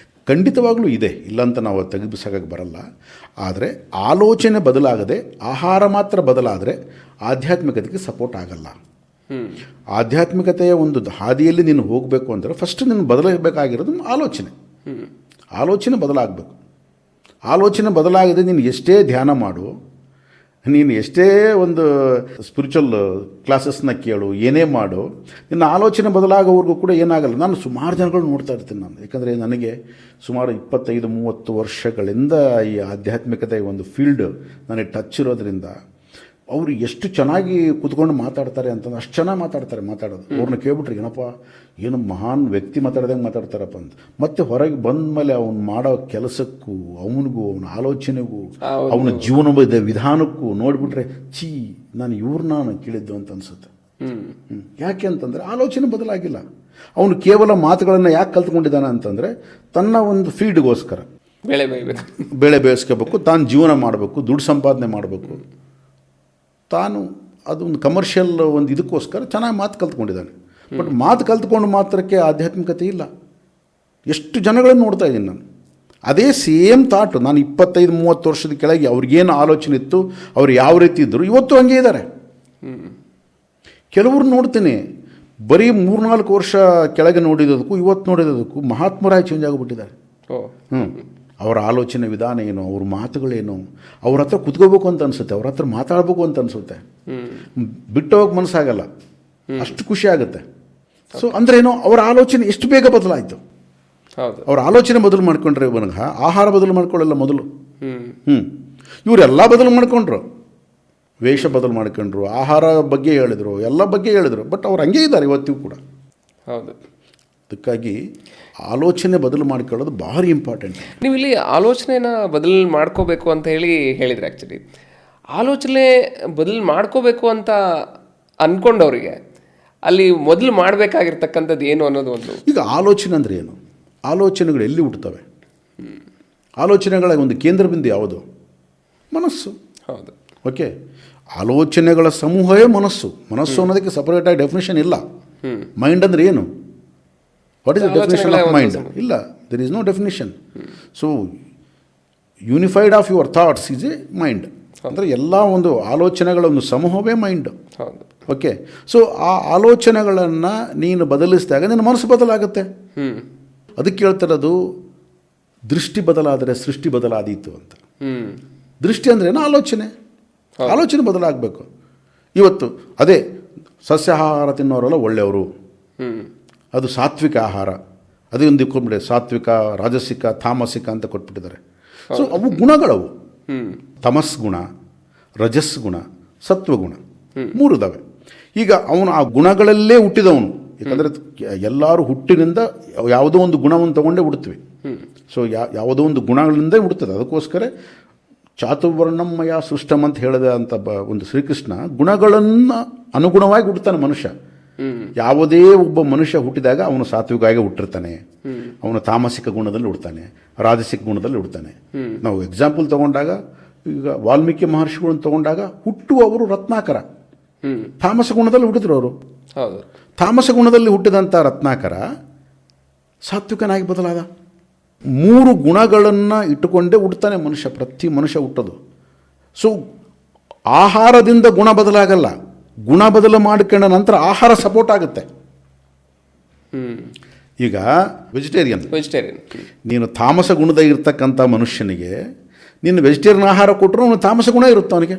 ಖಂಡಿತವಾಗ್ಲೂ ಇದೆ, ಇಲ್ಲಂತ ನಾವು ತೆಗೆದುಬಿಸಾಕಕ್ಕೆ ಬರಲ್ಲ. ಆದರೆ ಆಲೋಚನೆ ಬದಲಾಗದೆ ಆಹಾರ ಮಾತ್ರ ಬದಲಾದರೆ ಆಧ್ಯಾತ್ಮಿಕತೆಗೆ ಸಪೋರ್ಟ್ ಆಗಲ್ಲ. ಆಧ್ಯಾತ್ಮಿಕತೆಯ ಒಂದು ಹಾದಿಯಲ್ಲಿ ನೀನು ಹೋಗಬೇಕು ಅಂದರೆ ಫಸ್ಟ್ ನೀನು ಬದಲಾಗಬೇಕಾಗಿರೋದು ಆಲೋಚನೆ ಬದಲಾಗಬೇಕು. ಆಲೋಚನೆ ಬದಲಾಗದೆ ನೀನು ಎಷ್ಟೇ ಧ್ಯಾನ ಮಾಡು, ನೀನು ಎಷ್ಟೇ ಒಂದು ಸ್ಪಿರಿಚುವಲ್ ಕ್ಲಾಸಸ್ನ ಕೇಳು, ಏನೇ ಮಾಡು, ನಿನ್ನ ಆಲೋಚನೆ ಬದಲಾಗೋವರೆಗೂ ಕೂಡ ಏನಾಗಲ್ಲ. ನಾನು ಸುಮಾರು ಜನಗಳು ನೋಡ್ತಾ ಇರ್ತೀನಿ ನಾನು. ಯಾಕಂದರೆ ನನಗೆ ಸುಮಾರು 25-30 ವರ್ಷಗಳಿಂದ ಈ ಆಧ್ಯಾತ್ಮಿಕತೆಯ ಒಂದು ಫೀಲ್ಡ್ ನನಗೆ ಟಚ್ ಇರೋದ್ರಿಂದ ಅವರು ಎಷ್ಟು ಚೆನ್ನಾಗಿ ಕೂತ್ಕೊಂಡು ಮಾತಾಡ್ತಾರೆ ಅಂತಂದ್ರೆ ಅಷ್ಟು ಚೆನ್ನಾಗಿ ಮಾತಾಡೋದು. ಅವ್ರನ್ನ ಕೇಳ್ಬಿಟ್ರೆ ಏನು ಮಹಾನ್ ವ್ಯಕ್ತಿ ಮಾತಾಡ್ದಂಗೆ ಮಾತಾಡ್ತಾರಪ್ಪ ಅಂತ. ಮತ್ತು ಹೊರಗೆ ಬಂದ ಮೇಲೆ ಅವ್ನು ಮಾಡೋ ಕೆಲಸಕ್ಕೂ, ಅವನಿಗೂ, ಅವನ ಆಲೋಚನೆಗೂ, ಅವನ ಜೀವನದ ವಿಧಾನಕ್ಕೂ ನೋಡಿಬಿಟ್ರೆ ನಾನು ಇವ್ರನ್ನ ಕೇಳಿದ್ದು ಅಂತ ಅನ್ಸುತ್ತೆ. ಯಾಕೆ ಅಂತಂದರೆ ಆಲೋಚನೆ ಬದಲಾಗಿಲ್ಲ. ಅವನು ಕೇವಲ ಮಾತುಗಳನ್ನು ಯಾಕೆ ಕಲ್ತ್ಕೊಂಡಿದ್ದಾನೆ ಅಂತಂದರೆ ತನ್ನ ಒಂದು ಫೀಲ್ಡ್ಗೋಸ್ಕರ ಬೆಳೆ ಬೇಯಿಸ್ಕೋಬೇಕು, ತಾನು ಜೀವನ ಮಾಡಬೇಕು, ದುಡ್ಡು ಸಂಪಾದನೆ ಮಾಡಬೇಕು, ತಾನು ಅದೊಂದು ಕಮರ್ಷಿಯಲ್ ಒಂದು ಇದಕ್ಕೋಸ್ಕರ ಚೆನ್ನಾಗಿ ಮಾತು ಕಲ್ತ್ಕೊಂಡಿದ್ದಾನೆ. ಬಟ್ ಮಾತು ಕಲ್ತ್ಕೊಂಡು ಮಾತ್ರಕ್ಕೆ ಆಧ್ಯಾತ್ಮಿಕತೆ ಇಲ್ಲ. ಎಷ್ಟು ಜನಗಳನ್ನು ನೋಡ್ತಾ ಇದ್ದೀನಿ ನಾನು. ಅದೇ ಸೇಮ್ ಥಾಟ್ ನಾನು 25-30 ವರ್ಷದ ಕೆಳಗೆ ಅವ್ರಿಗೇನು ಆಲೋಚನೆ ಇತ್ತು, ಅವ್ರು ಯಾವ ರೀತಿ ಇದ್ದರು, ಇವತ್ತು ಹಂಗೆ ಇದ್ದಾರೆ. ಕೆಲವ್ರು ನೋಡ್ತೀನಿ ಬರೀ 3-4 ವರ್ಷ ಕೆಳಗೆ ನೋಡಿದ್ದಕ್ಕೂ ಇವತ್ತು ನೋಡಿದ್ದಕ್ಕೂ ಮಹಾತ್ಮರಾಗಿ ಚೇಂಜ್ ಆಗಿಬಿಟ್ಟಿದ್ದಾರೆ. ಅವರ ಆಲೋಚನೆ ವಿಧಾನ ಏನು, ಅವ್ರ ಮಾತುಗಳೇನು, ಅವ್ರ ಹತ್ರ ಕುತ್ಕೋಬೇಕು ಅಂತ ಅನಿಸುತ್ತೆ, ಅವ್ರ ಹತ್ರ ಮಾತಾಡಬೇಕು ಅಂತ ಅನಿಸುತ್ತೆ. ಬಿಟ್ಟು ಹೋಗಿ ಮನಸ್ಸಾಗಲ್ಲ, ಅಷ್ಟು ಖುಷಿ ಆಗುತ್ತೆ. ಸೊ ಅಂದ್ರೇನು, ಅವರ ಆಲೋಚನೆ ಎಷ್ಟು ಬೇಗ ಬದಲಾಯಿತು. ಅವ್ರ ಆಲೋಚನೆ ಬದಲು ಮಾಡ್ಕೊಂಡ್ರೆ ನನಗೆ ಆಹಾರ ಬದಲು ಮಾಡ್ಕೊಳ್ಳಲ್ಲ ಮೊದಲು. ಇವರೆಲ್ಲ ಬದಲು ಮಾಡ್ಕೊಂಡ್ರು, ವೇಷ ಬದಲು ಮಾಡ್ಕೊಂಡ್ರು, ಆಹಾರ ಬಗ್ಗೆ ಹೇಳಿದರು, ಎಲ್ಲ ಬಗ್ಗೆ ಹೇಳಿದರು. ಬಟ್ ಅವ್ರು ಹಂಗೆ ಇದ್ದಾರೆ ಇವತ್ತಿಗೂ ಕೂಡ. ಹೌದು. ಅದಕ್ಕಾಗಿ ಆಲೋಚನೆ ಬದಲು ಮಾಡ್ಕೊಳ್ಳೋದು ಭಾರಿ ಇಂಪಾರ್ಟೆಂಟ್. ನೀವು ಇಲ್ಲಿ ಆಲೋಚನೆನ ಬದಲು ಮಾಡ್ಕೋಬೇಕು ಅಂತ ಹೇಳಿದ್ರೆ ಆ್ಯಕ್ಚುಲಿ ಆಲೋಚನೆ ಬದಲು ಮಾಡ್ಕೋಬೇಕು ಅಂತ ಅಂದ್ಕೊಂಡವರಿಗೆ ಅಲ್ಲಿ ಮೊದಲು ಮಾಡಬೇಕಾಗಿರ್ತಕ್ಕಂಥದ್ದು ಏನು ಅನ್ನೋದು ಒಂದು. ಈಗ ಆಲೋಚನೆ ಅಂದರೆ ಏನು? ಆಲೋಚನೆಗಳು ಎಲ್ಲಿ ಹುಟ್ಟುತ್ತವೆ? ಆಲೋಚನೆಗಳ ಒಂದು ಕೇಂದ್ರ ಬಿಂದು ಯಾವುದು? ಮನಸ್ಸು. ಹೌದು. ಓಕೆ, ಆಲೋಚನೆಗಳ ಸಮೂಹವೇ ಮನಸ್ಸು. ಮನಸ್ಸು ಅನ್ನೋದಕ್ಕೆ ಸಪರೇಟಾಗಿ ಡೆಫಿನೇಷನ್ ಇಲ್ಲ. ಮೈಂಡ್ ಅಂದರೆ ಏನು? What is the definition of mind? ಇಲ್ಲ, there is no definition. So unified of your thoughts is a mind. ಅಂದರೆ ಎಲ್ಲ ಒಂದು ಆಲೋಚನೆಗಳ ಒಂದು ಸಮೂಹವೇ ಮೈಂಡ್. ಓಕೆ, ಸೊ ಆ ಆಲೋಚನೆಗಳನ್ನು ನೀನು ಬದಲಿಸಿದಾಗ ನಿನ್ನ ಮನಸ್ಸು ಬದಲಾಗುತ್ತೆ. ಅದಕ್ಕೆ ಹೇಳ್ತಿರೋದು ದೃಷ್ಟಿ ಬದಲಾದರೆ ಸೃಷ್ಟಿ ಬದಲಾದೀತು ಅಂತ. ದೃಷ್ಟಿ ಅಂದ್ರೆ ಏನು? ಆಲೋಚನೆ. ಆಲೋಚನೆ ಬದಲಾಗಬೇಕು. ಇವತ್ತು ಅದೇ ಸಸ್ಯಾಹಾರ ತಿನ್ನೋರೆಲ್ಲ ಒಳ್ಳೆಯವರು, ಅದು ಸಾತ್ವಿಕ ಆಹಾರ. ಅದೇ ಒಂದು ಕೊಟ್ಬಿಟ್ಟೆ, ಸಾತ್ವಿಕ, ರಾಜಸಿಕ, ತಾಮಸಿಕ ಅಂತ ಕೊಟ್ಬಿಟ್ಟಿದ್ದಾರೆ. ಸೊ ಅವು ಗುಣಗಳವು. ತಮಸ್ ಗುಣ, ರಜಸ್ ಗುಣ, ಸತ್ವಗುಣ, 3 ಇದ್ದಾವೆ. ಈಗ ಅವನು ಆ ಗುಣಗಳಲ್ಲೇ ಹುಟ್ಟಿದವನು. ಯಾಕಂದರೆ ಎಲ್ಲರೂ ಹುಟ್ಟಿನಿಂದ ಯಾವುದೋ ಒಂದು ಗುಣವನ್ನು ತಗೊಂಡೇ ಹುಡ್ತೀವಿ. ಸೊ ಯಾವುದೋ ಒಂದು ಗುಣಗಳಿಂದ ಹುಡ್ತದೆ. ಅದಕ್ಕೋಸ್ಕರ ಚಾತುರ್ವರ್ಣಮಯ ಸೃಷ್ಟಮ್ ಅಂತ ಹೇಳಿದ ಅಂತ ಒಂದು ಶ್ರೀಕೃಷ್ಣ ಗುಣಗಳನ್ನು ಅನುಗುಣವಾಗಿ ಹುಡ್ತಾನೆ ಮನುಷ್ಯ. ಯಾವುದೇ ಒಬ್ಬ ಮನುಷ್ಯ ಹುಟ್ಟಿದಾಗ ಅವನು ಸಾತ್ವಿಕವಾಗಿ ಹುಟ್ಟಿರ್ತಾನೆ, ಅವನು ತಾಮಸಿಕ ಗುಣದಲ್ಲಿ ಹುಡ್ತಾನೆ, ರಾಜಸಿಕ ಗುಣದಲ್ಲಿ ಹುಡ್ತಾನೆ. ನಾವು ಎಕ್ಸಾಂಪಲ್ ತಗೊಂಡಾಗ ಈಗ ವಾಲ್ಮೀಕಿ ಮಹರ್ಷಿಗಳನ್ನು ತಗೊಂಡಾಗ ಹುಟ್ಟುವವರು ರತ್ನಾಕರ, ತಾಮಸ ಗುಣದಲ್ಲಿ ಹುಟ್ಟಿದ್ರು ಅವರು. ತಾಮಸ ಗುಣದಲ್ಲಿ ಹುಟ್ಟಿದಂಥ ರತ್ನಾಕರ ಸಾತ್ವಿಕನಾಗಿ ಬದಲಾದ. 3 ಗುಣಗಳನ್ನು ಇಟ್ಟುಕೊಂಡೇ ಹುಡ್ತಾನೆ ಮನುಷ್ಯ, ಪ್ರತಿ ಮನುಷ್ಯ ಹುಟ್ಟೋದು. ಸೊ ಆಹಾರದಿಂದ ಗುಣ ಬದಲಾಗಲ್ಲ, ಗುಣ ಬದಲು ಮಾಡಿಕೊಂಡ ನಂತರ ಆಹಾರ ಸಪೋರ್ಟ್ ಆಗುತ್ತೆ. ಈಗ ವೆಜಿಟೇರಿಯನ್ ನೀನು ತಾಮಸ ಗುಣದ ಇರ್ತಕ್ಕಂಥ ಮನುಷ್ಯನಿಗೆ ನೀನು ವೆಜಿಟೇರಿಯನ್ ಆಹಾರ ಕೊಟ್ಟರು ಅವನು ತಾಮಸ ಗುಣ ಇರುತ್ತೆ ಅವನಿಗೆ.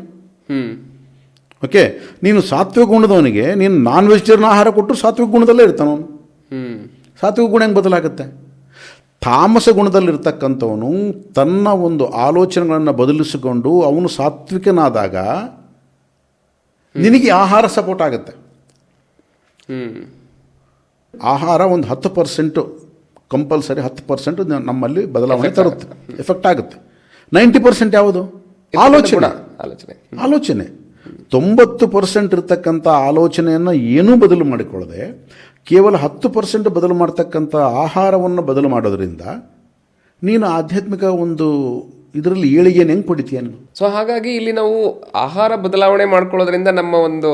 ಓಕೆ, ನೀನು ಸಾತ್ವಿಕ ಗುಣದವನಿಗೆ ನೀನು ನಾನ್ ವೆಜಿಟೇರಿಯನ್ ಆಹಾರ ಕೊಟ್ಟರು ಸಾತ್ವಿಕ ಗುಣದಲ್ಲೇ ಇರ್ತಾನವನು. ಸಾತ್ವಿಕ ಗುಣ ಹೆಂಗೆ ಬದಲಾಗುತ್ತೆ? ತಾಮಸ ಗುಣದಲ್ಲಿರ್ತಕ್ಕಂಥವನು ತನ್ನ ಒಂದು ಆಲೋಚನೆಗಳನ್ನು ಬದಲಿಸಿಕೊಂಡು ಅವನು ಸಾತ್ವಿಕನಾದಾಗ ನಿನಗೆ ಆಹಾರ ಸಪೋರ್ಟ್ ಆಗುತ್ತೆ. ಆಹಾರ ಒಂದು 10% ಕಂಪಲ್ಸರಿ, 10% ನಮ್ಮಲ್ಲಿ ಬದಲಾವಣೆ ತರುತ್ತೆ, ಎಫೆಕ್ಟ್ ಆಗುತ್ತೆ. 90% ಯಾವುದು? ಆಲೋಚನೆ. 90% ಇರ್ತಕ್ಕಂಥ ಆಲೋಚನೆಯನ್ನು ಏನೂ ಬದಲು ಮಾಡಿಕೊಳ್ಳದೆ ಕೇವಲ 10% ಬದಲು ಮಾಡ್ತಕ್ಕಂಥ ಆಹಾರವನ್ನು ಬದಲು ಮಾಡೋದ್ರಿಂದ ನೀನು ಆಧ್ಯಾತ್ಮಿಕ ಒಂದು ಇದರಲ್ಲಿ ಏಳಿಗೆಯನ್ನು ಹೆಂಗೆ ಪಡಿತೀಯ ನೀನು? ಸೊ ಹಾಗಾಗಿ ಇಲ್ಲಿ ನಾವು ಆಹಾರ ಬದಲಾವಣೆ ಮಾಡ್ಕೊಳ್ಳೋದ್ರಿಂದ ನಮ್ಮ ಒಂದು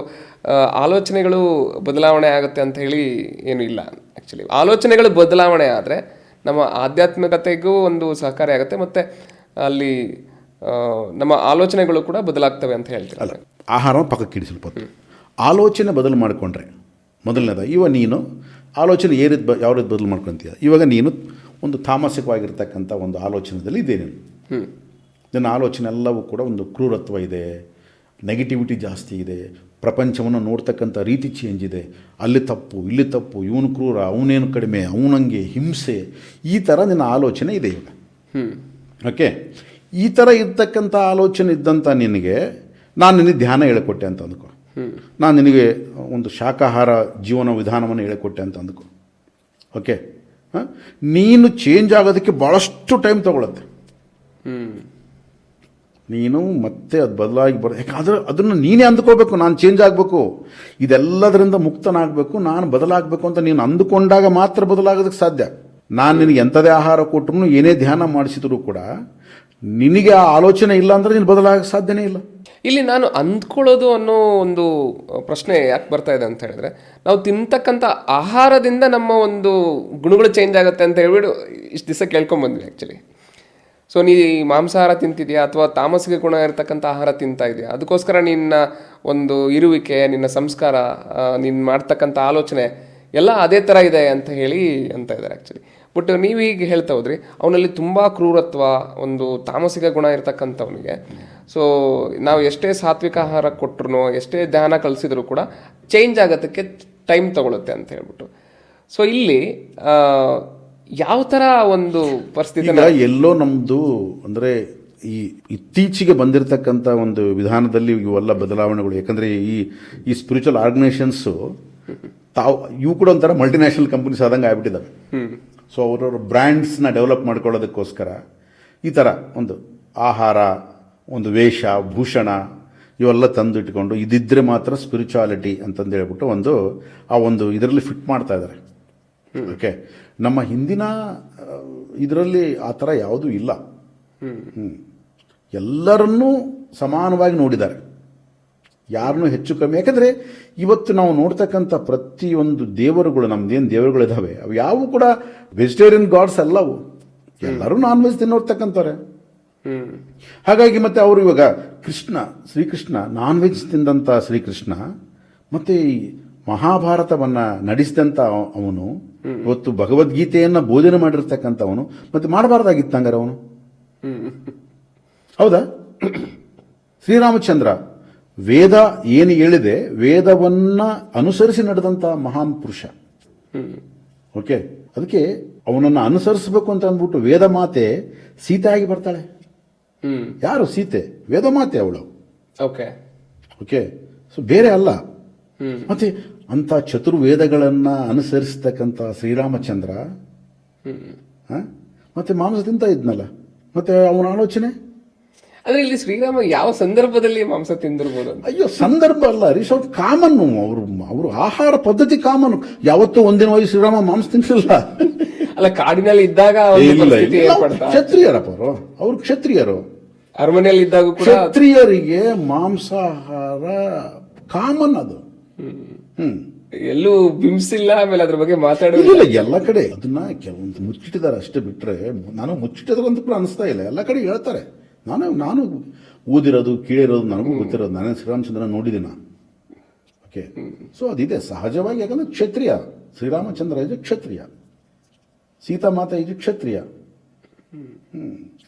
ಆಲೋಚನೆಗಳು ಬದಲಾವಣೆ ಆಗುತ್ತೆ ಅಂತ ಹೇಳಿ ಏನೂ ಇಲ್ಲ. ಆ್ಯಕ್ಚುಲಿ ಆಲೋಚನೆಗಳು ಬದಲಾವಣೆ ಆದರೆ ನಮ್ಮ ಆಧ್ಯಾತ್ಮಿಕತೆಗೂ ಒಂದು ಸಹಕಾರಿ ಆಗುತ್ತೆ, ಮತ್ತು ಅಲ್ಲಿ ನಮ್ಮ ಆಲೋಚನೆಗಳು ಕೂಡ ಬದಲಾಗ್ತವೆ ಅಂತ ಹೇಳ್ತೀವಿ. ಅಲ್ಲ, ಆಹಾರ ಪಕ್ಕಕ್ಕೆ ಇಡಿ ಸ್ವಲ್ಪ. ಆಲೋಚನೆ ಬದಲು ಮಾಡಿಕೊಂಡ್ರೆ ಮೊದಲನೇದ ಇವಾಗ ನೀನು ಆಲೋಚನೆ ಯಾವ ರೀತಿ ಬದಲು ಮಾಡ್ಕೊತೀಯ. ಇವಾಗ ನೀನು ಒಂದು ತಾಮಸಿಕವಾಗಿರ್ತಕ್ಕಂಥ ಒಂದು ಆಲೋಚನೆಯಲ್ಲಿ ಇದೆ. ನಿನ್ನ ಆಲೋಚನೆ ಎಲ್ಲವೂ ಕೂಡ ಒಂದು ಕ್ರೂರತ್ವ ಇದೆ, ನೆಗೆಟಿವಿಟಿ ಜಾಸ್ತಿ ಇದೆ, ಪ್ರಪಂಚವನ್ನು ನೋಡ್ತಕ್ಕಂಥ ರೀತಿ ಚೇಂಜ್ ಇದೆ, ಅಲ್ಲಿ ತಪ್ಪು ಇಲ್ಲಿ ತಪ್ಪು, ಇವನು ಕ್ರೂರ, ಅವನೇನು ಕಡಿಮೆ, ಅವನಂಗೆ ಹಿಂಸೆ, ಈ ಥರ ನಿನ್ನ ಆಲೋಚನೆ ಇದೆ ಇವಾಗ. ಓಕೆ, ಈ ಥರ ಇರ್ತಕ್ಕಂಥ ಆಲೋಚನೆ ಇದ್ದಂಥ ನಿನಗೆ ನಾನು ನಿನಗೆ ಧ್ಯಾನ ಹೇಳಿಕೊಟ್ಟೆ ಅಂತ ಅಂದ್ಕೊ, ನಾನು ನಿನಗೆ ಒಂದು ಶಾಕಾಹಾರ ಜೀವನ ವಿಧಾನವನ್ನು ಹೇಳಿಕೊಟ್ಟೆ ಅಂತ ಅಂದ್ಕೊ. ಓಕೆ, ನೀನು ಚೇಂಜ್ ಆಗೋದಕ್ಕೆ ಭಾಳಷ್ಟು ಟೈಮ್ ತೊಗೊಳುತ್ತೆ. ನೀನು ಮತ್ತೆ ಅದು ಬದಲಾಗಿ ಯಾಕಂದರೆ ಅದನ್ನು ನೀನೇ ಅಂದ್ಕೋಬೇಕು, ನಾನು ಚೇಂಜ್ ಆಗಬೇಕು, ಇದೆಲ್ಲದರಿಂದ ಮುಕ್ತನಾಗಬೇಕು, ನಾನು ಬದಲಾಗಬೇಕು ಅಂತ ನೀನು ಅಂದುಕೊಂಡಾಗ ಮಾತ್ರ ಬದಲಾಗೋದಕ್ಕೆ ಸಾಧ್ಯ. ನಾನು ನಿನಗೆ ಎಂಥದೇ ಆಹಾರ ಕೊಟ್ಟರು, ಏನೇ ಧ್ಯಾನ ಮಾಡಿಸಿದ್ರು ಕೂಡ ನಿನಗೆ ಆ ಆಲೋಚನೆ ಇಲ್ಲ ಅಂದರೆ ನೀನು ಬದಲಾಗಕ್ಕೆ ಸಾಧ್ಯನೇ ಇಲ್ಲ. ಇಲ್ಲಿ ನಾನು ಅಂದ್ಕೊಳ್ಳೋದು ಅನ್ನೋ ಒಂದು ಪ್ರಶ್ನೆ ಯಾಕೆ ಬರ್ತಾ ಇದೆ ಅಂತ ಹೇಳಿದ್ರೆ, ನಾವು ತಿಂತಕ್ಕಂಥ ಆಹಾರದಿಂದ ನಮ್ಮ ಒಂದು ಗುಣಗಳು ಚೇಂಜ್ ಆಗುತ್ತೆ ಅಂತ ಹೇಳ್ಬಿಟ್ಟು ಇಷ್ಟು ದಿವಸ ಕೇಳ್ಕೊಂಬಂದ್ವಿ ಆ್ಯಕ್ಚುಲಿ. ಸೊ ನೀ ಮಾಂಸಾಹಾರ ತಿಂತಿದ್ಯಾ ಅಥವಾ ತಾಮಸಿಕ ಗುಣ ಇರತಕ್ಕಂಥ ಆಹಾರ ತಿಂತಾ ಇದೆಯಾ, ಅದಕ್ಕೋಸ್ಕರ ನಿನ್ನ ಒಂದು ಇರುವಿಕೆ, ನಿನ್ನ ಸಂಸ್ಕಾರ, ನೀನು ಮಾಡ್ತಕ್ಕಂಥ ಆಲೋಚನೆ ಎಲ್ಲ ಅದೇ ಥರ ಇದೆ ಅಂತ ಹೇಳಿ ಅಂತ ಇದ್ದಾರೆ ಆ್ಯಕ್ಚುಲಿ. ಬಟ್ ನೀವು ಈಗ ಹೇಳ್ತಾ ಹೋದ್ರಿ, ಅವನಲ್ಲಿ ತುಂಬ ಕ್ರೂರತ್ವ, ಒಂದು ತಾಮಸಿಕ ಗುಣ ಇರ್ತಕ್ಕಂಥವನಿಗೆ ಸೊ ನಾವು ಎಷ್ಟೇ ಸಾತ್ವಿಕ ಆಹಾರ ಕೊಟ್ಟರು, ಎಷ್ಟೇ ಧ್ಯಾನ ಕಲಿಸಿದ್ರು ಕೂಡ ಚೇಂಜ್ ಆಗೋದಕ್ಕೆ ಟೈಮ್ ತಗೊಳುತ್ತೆ ಅಂತ ಹೇಳ್ಬಿಟ್ಟು. ಸೊ ಇಲ್ಲಿ ಯಾವ ಥರ ಒಂದು ಪರಿಸ್ಥಿತಿ ಎಲ್ಲೋ ನಮ್ಮದು ಅಂದರೆ ಈ ಇತ್ತೀಚೆಗೆ ಬಂದಿರತಕ್ಕಂಥ ಒಂದು ವಿಧಾನದಲ್ಲಿ ಇವೆಲ್ಲ ಬದಲಾವಣೆಗಳು. ಯಾಕಂದರೆ ಈ ಸ್ಪಿರಿಚುವಲ್ ಆರ್ಗನೈಸೇಷನ್ಸು ಇವು ಕೂಡ ಒಂಥರ ಮಲ್ಟಿನ್ಯಾಷನಲ್ ಕಂಪನೀಸ್ ಆದಂಗೆ ಆಗ್ಬಿಟ್ಟಿದ್ದಾವೆ. ಸೊ ಅವರವ್ರ ಬ್ರ್ಯಾಂಡ್ಸ್ನ ಡೆವಲಪ್ ಮಾಡ್ಕೊಳ್ಳೋದಕ್ಕೋಸ್ಕರ ಈ ಥರ ಒಂದು ಆಹಾರ, ಒಂದು ವೇಷ ಭೂಷಣ ಇವೆಲ್ಲ ತಂದು ಇಟ್ಕೊಂಡು ಇದಿದ್ದರೆ ಮಾತ್ರ ಸ್ಪಿರಿಚುವಾಲಿಟಿ ಅಂತಂದು ಹೇಳ್ಬಿಟ್ಟು ಒಂದು ಇದರಲ್ಲಿ ಫಿಟ್ ಮಾಡ್ತಾ ಇದ್ದಾರೆ. ಓಕೆ, ನಮ್ಮ ಹಿಂದಿನ ಇದರಲ್ಲಿ ಆ ಥರ ಯಾವುದೂ ಇಲ್ಲ. ಎಲ್ಲರನ್ನೂ ಸಮಾನವಾಗಿ ನೋಡಿದ್ದಾರೆ, ಯಾರನ್ನೂ ಹೆಚ್ಚು ಕಮ್ಮಿ. ಯಾಕಂದರೆ ಇವತ್ತು ನಾವು ನೋಡ್ತಕ್ಕಂಥ ಪ್ರತಿಯೊಂದು ದೇವರುಗಳು, ನಮ್ದೇನು ದೇವರುಗಳಿದ್ದಾವೆ ಅವು ಯಾವು ಕೂಡ ವೆಜಿಟೇರಿಯನ್ ಗಾಡ್ಸ್ ಅಲ್ಲವು, ಎಲ್ಲರೂ ನಾನ್ ವೆಜ್ ತಿನ್ನೋರ್ತಕ್ಕಂಥವ್ರೆ. ಹಾಗಾಗಿ ಮತ್ತೆ ಅವರು ಇವಾಗ ಶ್ರೀಕೃಷ್ಣ ನಾನ್ ವೆಜ್ ತಿಂದಂಥ ಶ್ರೀಕೃಷ್ಣ ಮತ್ತೆ ಈ ಮಹಾಭಾರತವನ್ನು ನಡೆಸಿದಂಥ ಅವನು, ಇವತ್ತು ಭಗವದ್ಗೀತೆಯನ್ನು ಬೋಧನೆ ಮಾಡಿರ್ತಕ್ಕಂಥವನು, ಮತ್ತೆ ಮಾಡಬಾರ್ದಾಗಿತ್ತು ಹಂಗಾರೆ ಅವನು? ಹೌದಾ? ಶ್ರೀರಾಮಚಂದ್ರ ವೇದ ಏನು ಹೇಳಿದೆ, ವೇದವನ್ನ ಅನುಸರಿಸಿ ನಡೆದಂಥ ಮಹಾನ್ ಪುರುಷ. ಓಕೆ, ಅದಕ್ಕೆ ಅವನನ್ನು ಅನುಸರಿಸಬೇಕು ಅಂತ ಅಂದ್ಬಿಟ್ಟು ವೇದ ಮಾತೆ ಸೀತೆ ಆಗಿ ಬರ್ತಾಳೆ. ಯಾರು ಸೀತೆ? ವೇದ ಮಾತೆ ಅವಳು. ಓಕೆ ಓಕೆ, ಸೊ ಬೇರೆ ಅಲ್ಲ. ಮತ್ತೆ ಅಂತ ಚತುರ್ವೇದಗಳನ್ನ ಅನುಸರಿಸ್ತಕ್ಕಂಥ ಶ್ರೀರಾಮಚಂದ್ರ ಮತ್ತೆ ಮಾಂಸ ತಿಂತ ಇದ್ನಲ್ಲ, ಮತ್ತೆ ಅವನ ಆಲೋಚನೆ. ಅಂದ್ರೆ ಇಲ್ಲಿ ಶ್ರೀರಾಮ ಯಾವ ಸಂದರ್ಭದಲ್ಲಿ ಮಾಂಸ ತಿಂದಿರ್ಬೋದು? ಅಯ್ಯೋ, ಸಂದರ್ಭ ಅಲ್ಲ ಹರೀಶ್, ಅವ್ರು ಕಾಮನ್ನು, ಅವರು ಆಹಾರ ಪದ್ಧತಿ ಕಾಮನ್. ಯಾವತ್ತೂ ಒಂದಿನವಾಗಿ ಶ್ರೀರಾಮ ಮಾಂಸ ತಿನ್ಲಿಲ್ಲ. ಅಲ್ಲ, ಕಾಡಿನಲ್ಲಿ ಇದ್ದಾಗ ಕ್ಷತ್ರಿಯರಪ್ಪ ಅವರು ಕ್ಷತ್ರಿಯರು. ಅರಮನೆಯಲ್ಲಿ ಇದ್ದಾಗ ಕೂಡ ಕ್ಷತ್ರಿಯರಿಗೆ ಮಾಂಸಾಹಾರ ಕಾಮನ್. ಅದು ಎಲ್ಲೂ ಬಿಂಬಿಸಿಲ್ಲ. ಆಮೇಲೆ ಅದ್ರ ಬಗ್ಗೆ ಮಾತಾಡೋದಿಲ್ಲ. ಎಲ್ಲ ಕಡೆ ಅದನ್ನ ಕೆಲವೊಂದು ಮುಚ್ಚಿಟ್ಟಿದ್ದಾರೆ ಅಷ್ಟೇ, ಬಿಟ್ರೆ ನಾನು ಮುಚ್ಚಿಟ್ಟಿದ್ರು ಅಂತ ಕೂಡ ಅನಿಸ್ತಾ ಇಲ್ಲ. ಎಲ್ಲ ಕಡೆ ಹೇಳ್ತಾರೆ. ನಾನು ಓದಿರೋದು ಕೇಳಿರೋದು ನನಗೂ ಗೊತ್ತಿರೋದು, ನಾನೇ ಶ್ರೀರಾಮಚಂದ್ರ ನೋಡಿದ್ದೀನ. ಓಕೆ, ಸೊ ಅದಿದೆ ಸಹಜವಾಗಿ. ಯಾಕಂದ್ರೆ ಕ್ಷತ್ರಿಯ, ಶ್ರೀರಾಮಚಂದ್ರ ಇದು ಕ್ಷತ್ರಿಯ, ಸೀತಾಮಾತಾ ಇದು ಕ್ಷತ್ರಿಯ,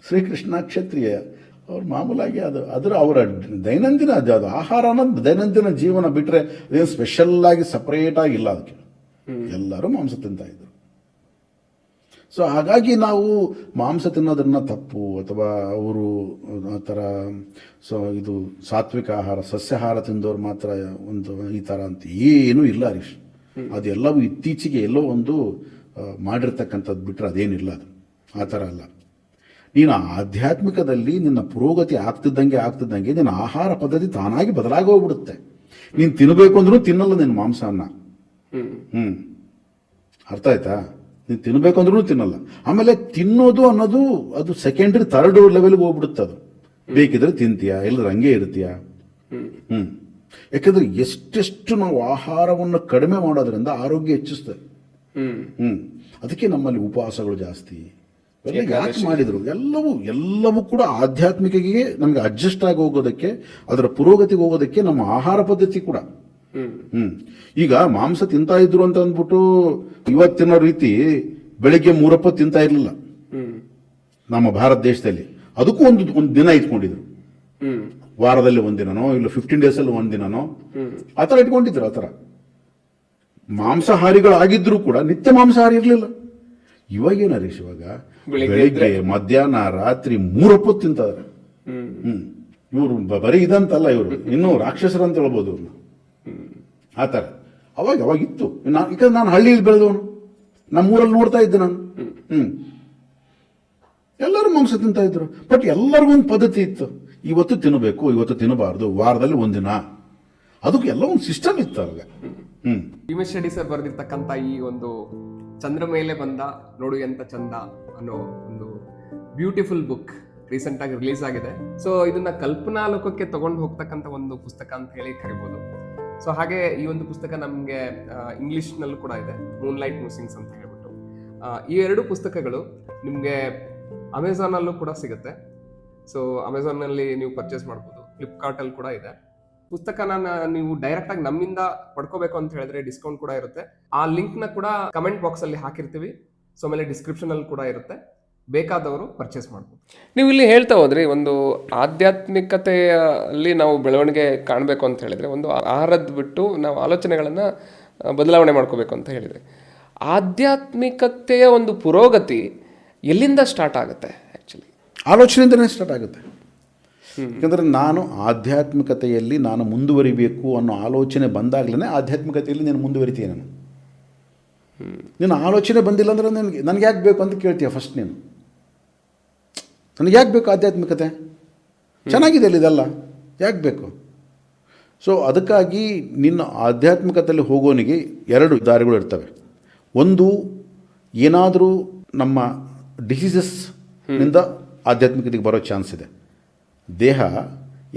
ಶ್ರೀಕೃಷ್ಣ ಕ್ಷತ್ರಿಯ. ಅವ್ರು ಮಾಮೂಲಾಗಿ ಅದರ ಅವರ ದೈನಂದಿನ ಅದು ಆಹಾರ ಅನ್ನೋದು ದೈನಂದಿನ ಜೀವನ ಬಿಟ್ಟರೆ ಅದೇನು ಸ್ಪೆಷಲ್ ಆಗಿ ಸಪರೇಟ್ ಆಗಿಲ್ಲ. ಅದಕ್ಕೆ ಎಲ್ಲರೂ ಮಾಂಸ ತಿಂತಾ ಇದ್ರು. ಸೊ ಹಾಗಾಗಿ ನಾವು ಮಾಂಸ ತಿನ್ನೋದನ್ನ ತಪ್ಪು ಅಥವಾ ಅವರು ಆ ಥರ ಇದು ಸಾತ್ವಿಕ ಆಹಾರ ಸಸ್ಯಾಹಾರ ತಿಂದವ್ರು ಮಾತ್ರ ಒಂದು ಈ ಥರ ಅಂತ ಏನೂ ಇಲ್ಲ ಹರೀಶ್. ಅದೆಲ್ಲವೂ ಇತ್ತೀಚೆಗೆ ಎಲ್ಲೋ ಒಂದು ಮಾಡಿರ್ತಕ್ಕಂಥದ್ದು ಬಿಟ್ಟರೆ ಅದೇನಿಲ್ಲ. ಅದು ಆ ಥರ ಅಲ್ಲ. ನೀನು ಆಧ್ಯಾತ್ಮಿಕದಲ್ಲಿ ನಿನ್ನ ಪುರೋಗತಿ ಆಗ್ತಿದ್ದಂಗೆ ನಿನ್ನ ಆಹಾರ ಪದ್ಧತಿ ತಾನಾಗಿ ಬದಲಾಗೋಗ್ಬಿಡುತ್ತೆ. ನೀನು ತಿನ್ನಬೇಕು ಅಂದ್ರೂ ತಿನ್ನಲ್ಲ ನಿನ್ನ ಮಾಂಸನ. ಅರ್ಥ ಆಯ್ತಾ? ನೀನು ತಿನ್ನಬೇಕು ಅಂದ್ರೂ ತಿನ್ನಲ್ಲ. ಆಮೇಲೆ ತಿನ್ನೋದು ಅನ್ನೋದು ಅದು ಸೆಕೆಂಡ್ರಿ ಥರ್ಡ್ ಲೆವೆಲ್ಗೆ ಹೋಗ್ಬಿಡುತ್ತೆ. ಅದು ಬೇಕಿದ್ರೆ ತಿಂತೀಯಾ, ಎಲ್ಲರೂ ಹಂಗೆ ಇರ್ತೀಯ. ಯಾಕಂದ್ರೆ ಎಷ್ಟೆಷ್ಟು ನಾವು ಆಹಾರವನ್ನು ಕಡಿಮೆ ಮಾಡೋದ್ರಿಂದ ಆರೋಗ್ಯ ಹೆಚ್ಚಿಸ್ತದೆ. ಅದಕ್ಕೆ ನಮ್ಮಲ್ಲಿ ಉಪವಾಸಗಳು ಜಾಸ್ತಿ. ಯಾಕೆ ಮಾಡಿದ್ರು? ಎಲ್ಲವೂ ಕೂಡ ಆಧ್ಯಾತ್ಮಿಕೆಗೆ ನಮ್ಗೆ ಅಡ್ಜಸ್ಟ್ ಆಗಿ ಹೋಗೋದಕ್ಕೆ, ಅದರ ಪುರೋಗತಿಗೆ ಹೋಗೋದಕ್ಕೆ ನಮ್ಮ ಆಹಾರ ಪದ್ಧತಿ ಕೂಡ. ಈಗ ಮಾಂಸ ತಿಂತಾ ಇದ್ರು ಅಂತ ಅಂದ್ಬಿಟ್ಟು ಇವತ್ತಿನ ರೀತಿ ಬೆಳಿಗ್ಗೆ 3 ಹೊತ್ತು ತಿಂತಾ ಇರಲಿಲ್ಲ ನಮ್ಮ ಭಾರತ ದೇಶದಲ್ಲಿ. ಅದಕ್ಕೂ ಒಂದು ದಿನ ಇಟ್ಕೊಂಡಿದ್ರು. ವಾರದಲ್ಲಿ ಒಂದಿನನೋ ಇಲ್ಲ 15 days ಅಲ್ಲಿ ಒಂದಿನನೋ ಆ ಥರ ಇಟ್ಕೊಂಡಿದ್ರು. ಆ ಥರ ಮಾಂಸಾಹಾರಿಗಳಾಗಿದ್ರು ಕೂಡ ನಿತ್ಯ ಮಾಂಸಾಹಾರಿ ಇರಲಿಲ್ಲ. ಇವಾಗೇನು ಹರೀಶ್, ಇವಾಗ ಬೆಳಿಗ್ಗೆ ಮಧ್ಯಾಹ್ನ ರಾತ್ರಿ 3 ಹೊತ್ತು ತಿಂತಾರೆ. ಇವರು ಬರೀ ಇದಂತಲ್ಲ, ಇವರು ಇನ್ನೂ ರಾಕ್ಷಸರು ಅಂತ ಹೇಳ್ಬೋದು ಇವ್ರನ್ನ. ಆ ಥರ ಅವಾಗಿತ್ತು. ಯಾಕಂದ್ರೆ ನಾನು ಹಳ್ಳಿಯಲ್ಲಿ ಬೆಳೆದವನು, ನಮ್ಮೂರಲ್ಲಿ ನೋಡ್ತಾ ಇದ್ದೆ ನಾನು. ಎಲ್ಲರೂ ಮಾಂಸ ತಿಂತಾ ಇದ್ರು. ಬಟ್ ಎಲ್ಲರಿಗೂ ಒಂದು ಪದ್ಧತಿ ಇತ್ತು. ಇವತ್ತು ತಿನ್ನಬೇಕು, ಇವತ್ತು ತಿನ್ನಬಾರ್ದು, ವಾರದಲ್ಲಿ ಒಂದಿನ. ಅದಕ್ಕೆ ಎಲ್ಲ ಒಂದು ಸಿಸ್ಟಮ್ ಇತ್ತು ಅವಾಗ. ಭೀಮೇಶ್ ರೆಡ್ಡಿ ಸರ್ ಬರೆದಿರ್ತಕ್ಕಂಥ ಈ ಒಂದು ಚಂದ್ರ ಮೇಲೆ ಬಂದ ನೋಡು ಎಂತ ಚಂದ ಅನ್ನೋ ಒಂದು ಬ್ಯೂಟಿಫುಲ್ ಬುಕ್ ರೀಸೆಂಟಾಗಿ ರಿಲೀಸ್ ಆಗಿದೆ. ಸೊ ಇದನ್ನ ಕಲ್ಪನಾ ಲೋಕಕ್ಕೆ ತಗೊಂಡು ಹೋಗ್ತಕ್ಕಂಥ ಒಂದು ಪುಸ್ತಕ ಅಂತ ಹೇಳಿ ಕರಿಬೋದು. ಸೊ ಹಾಗೆ ಈ ಒಂದು ಪುಸ್ತಕ ನಮಗೆ ಇಂಗ್ಲಿಷ್ನಲ್ಲೂ ಕೂಡ ಇದೆ, ಮೂನ್ಲೈಟ್ ಮ್ಯೂಸಿಂಗ್ಸ್ ಅಂತ ಹೇಳ್ಬಿಟ್ಟು. ಈ ಎರಡು ಪುಸ್ತಕಗಳು ನಿಮಗೆ ಅಮೆಝಾನಲ್ಲೂ ಕೂಡ ಸಿಗುತ್ತೆ. ಸೊ ಅಮೆಝಾನ್ನಲ್ಲಿ ನೀವು ಪರ್ಚೇಸ್ ಮಾಡ್ಬೋದು, ಫ್ಲಿಪ್ಕಾರ್ಟಲ್ಲಿ ಕೂಡ ಇದೆ. ಪುಸ್ತಕನ ನೀವು ಡೈರೆಕ್ಟಾಗಿ ನಮ್ಮಿಂದ ಪಡ್ಕೋಬೇಕು ಅಂತ ಹೇಳಿದ್ರೆ ಡಿಸ್ಕೌಂಟ್ ಕೂಡ ಇರುತ್ತೆ. ಆ ಲಿಂಕ್ನ ಕೂಡ ಕಮೆಂಟ್ ಬಾಕ್ಸಲ್ಲಿ ಹಾಕಿರ್ತೀವಿ. ಸೊ ಆಮೇಲೆ ಡಿಸ್ಕ್ರಿಪ್ಷನಲ್ಲಿ ಕೂಡ ಇರುತ್ತೆ, ಬೇಕಾದವರು ಪರ್ಚೇಸ್ ಮಾಡ್ಬೋದು. ನೀವು ಇಲ್ಲಿ ಹೇಳ್ತಾ ಹೋದ್ರಿ, ಒಂದು ಆಧ್ಯಾತ್ಮಿಕತೆಯಲ್ಲಿ ನಾವು ಬೆಳವಣಿಗೆ ಕಾಣಬೇಕು ಅಂತ ಹೇಳಿದರೆ ಒಂದು ಆಹಾರದ ಬಿಟ್ಟು ನಾವು ಆಲೋಚನೆಗಳನ್ನು ಬದಲಾವಣೆ ಮಾಡ್ಕೋಬೇಕು ಅಂತ ಹೇಳಿದರೆ, ಆಧ್ಯಾತ್ಮಿಕತೆಯ ಒಂದು ಪುರೋಗತಿ ಎಲ್ಲಿಂದ ಸ್ಟಾರ್ಟ್ ಆಗುತ್ತೆ? ಆ್ಯಕ್ಚುಲಿ ಆಲೋಚನೆಯಿಂದಲೇ ಸ್ಟಾರ್ಟ್ ಆಗುತ್ತೆ. ಯಾಕಂದರೆ ನಾನು ಆಧ್ಯಾತ್ಮಿಕತೆಯಲ್ಲಿ ನಾನು ಮುಂದುವರಿಬೇಕು ಅನ್ನೋ ಆಲೋಚನೆ ಬಂದಾಗಲೇ ಆಧ್ಯಾತ್ಮಿಕತೆಯಲ್ಲಿ ನಾನು ಮುಂದುವರಿತೀಯ. ನೀನು ಆಲೋಚನೆ ಬಂದಿಲ್ಲ ಅಂದರೆ ನನಗೆ ಯಾಕೆ ಬೇಕು ಅಂತ ಕೇಳ್ತೀಯ ಫಸ್ಟ್ ನೀನು. ನನಗೆ ಯಾಕೆ ಬೇಕು ಆಧ್ಯಾತ್ಮಿಕತೆ? ಚೆನ್ನಾಗಿದೆ ಅಲ್ಲಿ ಇದೆಲ್ಲ, ಯಾಕೆ ಬೇಕು? ಸೊ ಅದಕ್ಕಾಗಿ ನಿನ್ನ ಆಧ್ಯಾತ್ಮಿಕತೆಯಲ್ಲಿ ಹೋಗೋನಿಗೆ ಎರಡು ದಾರಿಗಳು ಇರ್ತವೆ. ಒಂದು, ಏನಾದರೂ ನಮ್ಮ ಡಿಸೀಸಸ್ನಿಂದ ಆಧ್ಯಾತ್ಮಿಕತೆಗೆ ಬರೋ ಚಾನ್ಸ್ ಇದೆ. ದೇಹ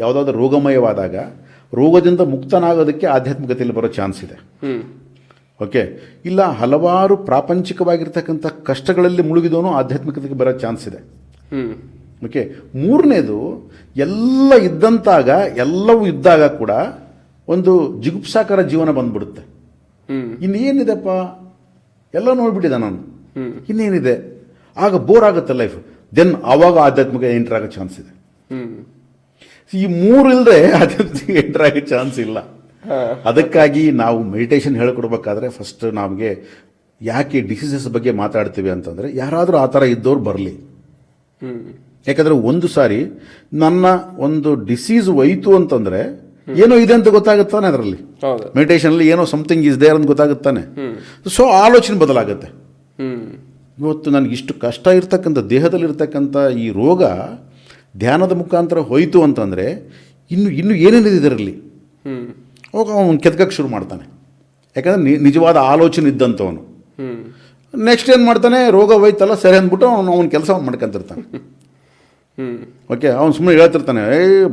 ಯಾವುದಾದ್ರೂ ರೋಗಮಯವಾದಾಗ ರೋಗದಿಂದ ಮುಕ್ತನಾಗೋದಕ್ಕೆ ಆಧ್ಯಾತ್ಮಿಕತೆಯಲ್ಲಿ ಬರೋ ಚಾನ್ಸ್ ಇದೆ. ಓಕೆ, ಇಲ್ಲ ಹಲವಾರು ಪ್ರಾಪಂಚಿಕವಾಗಿರ್ತಕ್ಕಂಥ ಕಷ್ಟಗಳಲ್ಲಿ ಮುಳುಗಿದವನು ಆಧ್ಯಾತ್ಮಿಕತೆಗೆ ಬರೋ ಚಾನ್ಸ್ ಇದೆ. ಓಕೆ, ಮೂರನೇದು, ಎಲ್ಲ ಇದ್ದಂತಾಗ ಎಲ್ಲವೂ ಇದ್ದಾಗ ಕೂಡ ಒಂದು ಜಿಗುಪ್ಸಾಕರ ಜೀವನ ಬಂದ್ಬಿಡುತ್ತೆ. ಇನ್ನೇನಿದೆಪ್ಪ, ಎಲ್ಲ ನೋಡ್ಬಿಟ್ಟಿದ್ದೆ ನಾನು, ಇನ್ನೇನಿದೆ, ಆಗ ಬೋರ್ ಆಗುತ್ತೆ ಲೈಫ್. ದೆನ್ ಆವಾಗ ಆಧ್ಯಾತ್ಮಿಕ ಎಂಟರ್ ಆಗೋ ಚಾನ್ಸ್ ಇದೆ. ಈ ಮೂರು ಇಲ್ಲದೆ ಆಧ್ಯಾತ್ಮಿಕ ಎಂಟರ್ ಆಗೋ ಚಾನ್ಸ್ ಇಲ್ಲ. ಅದಕ್ಕಾಗಿ ನಾವು ಮೆಡಿಟೇಷನ್ ಹೇಳ್ಕೊಡ್ಬೇಕಾದ್ರೆ ಫಸ್ಟ್ ನಮಗೆ ಯಾಕೆ ಡಿಸೀಸಸ್ ಬಗ್ಗೆ ಮಾತಾಡ್ತೀವಿ ಅಂತಂದರೆ, ಯಾರಾದರೂ ಆ ಥರ ಇದ್ದವ್ರು ಬರಲಿ. ಯಾಕಂದರೆ ಒಂದು ಸಾರಿ ನನ್ನ ಒಂದು ಡಿಸೀಸ್ ಹೋಯ್ತು ಅಂತಂದರೆ ಏನೋ ಇದೆ ಅಂತ ಗೊತ್ತಾಗುತ್ತಾನೆ. ಅದರಲ್ಲಿ ಮೆಡಿಟೇಷನಲ್ಲಿ ಏನೋ ಸಮಥಿಂಗ್ ಇಸ್ ದೇರ್ ಅಂತ ಗೊತ್ತಾಗುತ್ತಾನೆ. ಸೊ ಆಲೋಚನೆ ಬದಲಾಗುತ್ತೆ. ಇವತ್ತು ನನಗೆ ಇಷ್ಟು ಕಷ್ಟ ಇರ್ತಕ್ಕಂಥ ದೇಹದಲ್ಲಿರ್ತಕ್ಕಂಥ ಈ ರೋಗ ಧ್ಯಾನದ ಮುಖಾಂತರ ಹೋಯಿತು ಅಂತಂದರೆ ಇನ್ನು ಏನೇನಿದೆ ಇದರಲ್ಲಿ, ಅವಾಗ ಅವನು ಕೆತ್ಕಕ್ಕೆ ಶುರು ಮಾಡ್ತಾನೆ. ಯಾಕಂದರೆ ನಿಜವಾದ ಆಲೋಚನೆ ಇದ್ದಂಥವನು. ನೆಕ್ಸ್ಟ್ ಏನು ಮಾಡ್ತಾನೆ, ರೋಗ ಹೋಯ್ತಲ್ಲ ಸರಿ ಅಂದ್ಬಿಟ್ಟು ಅವನ ಕೆಲಸ ಅವ್ನು ಮಾಡ್ಕೊಂತಿರ್ತಾನೆ. ಓಕೆ, ಅವ್ನು ಸುಮ್ಮನೆ ಹೇಳ್ತಿರ್ತಾನೆ,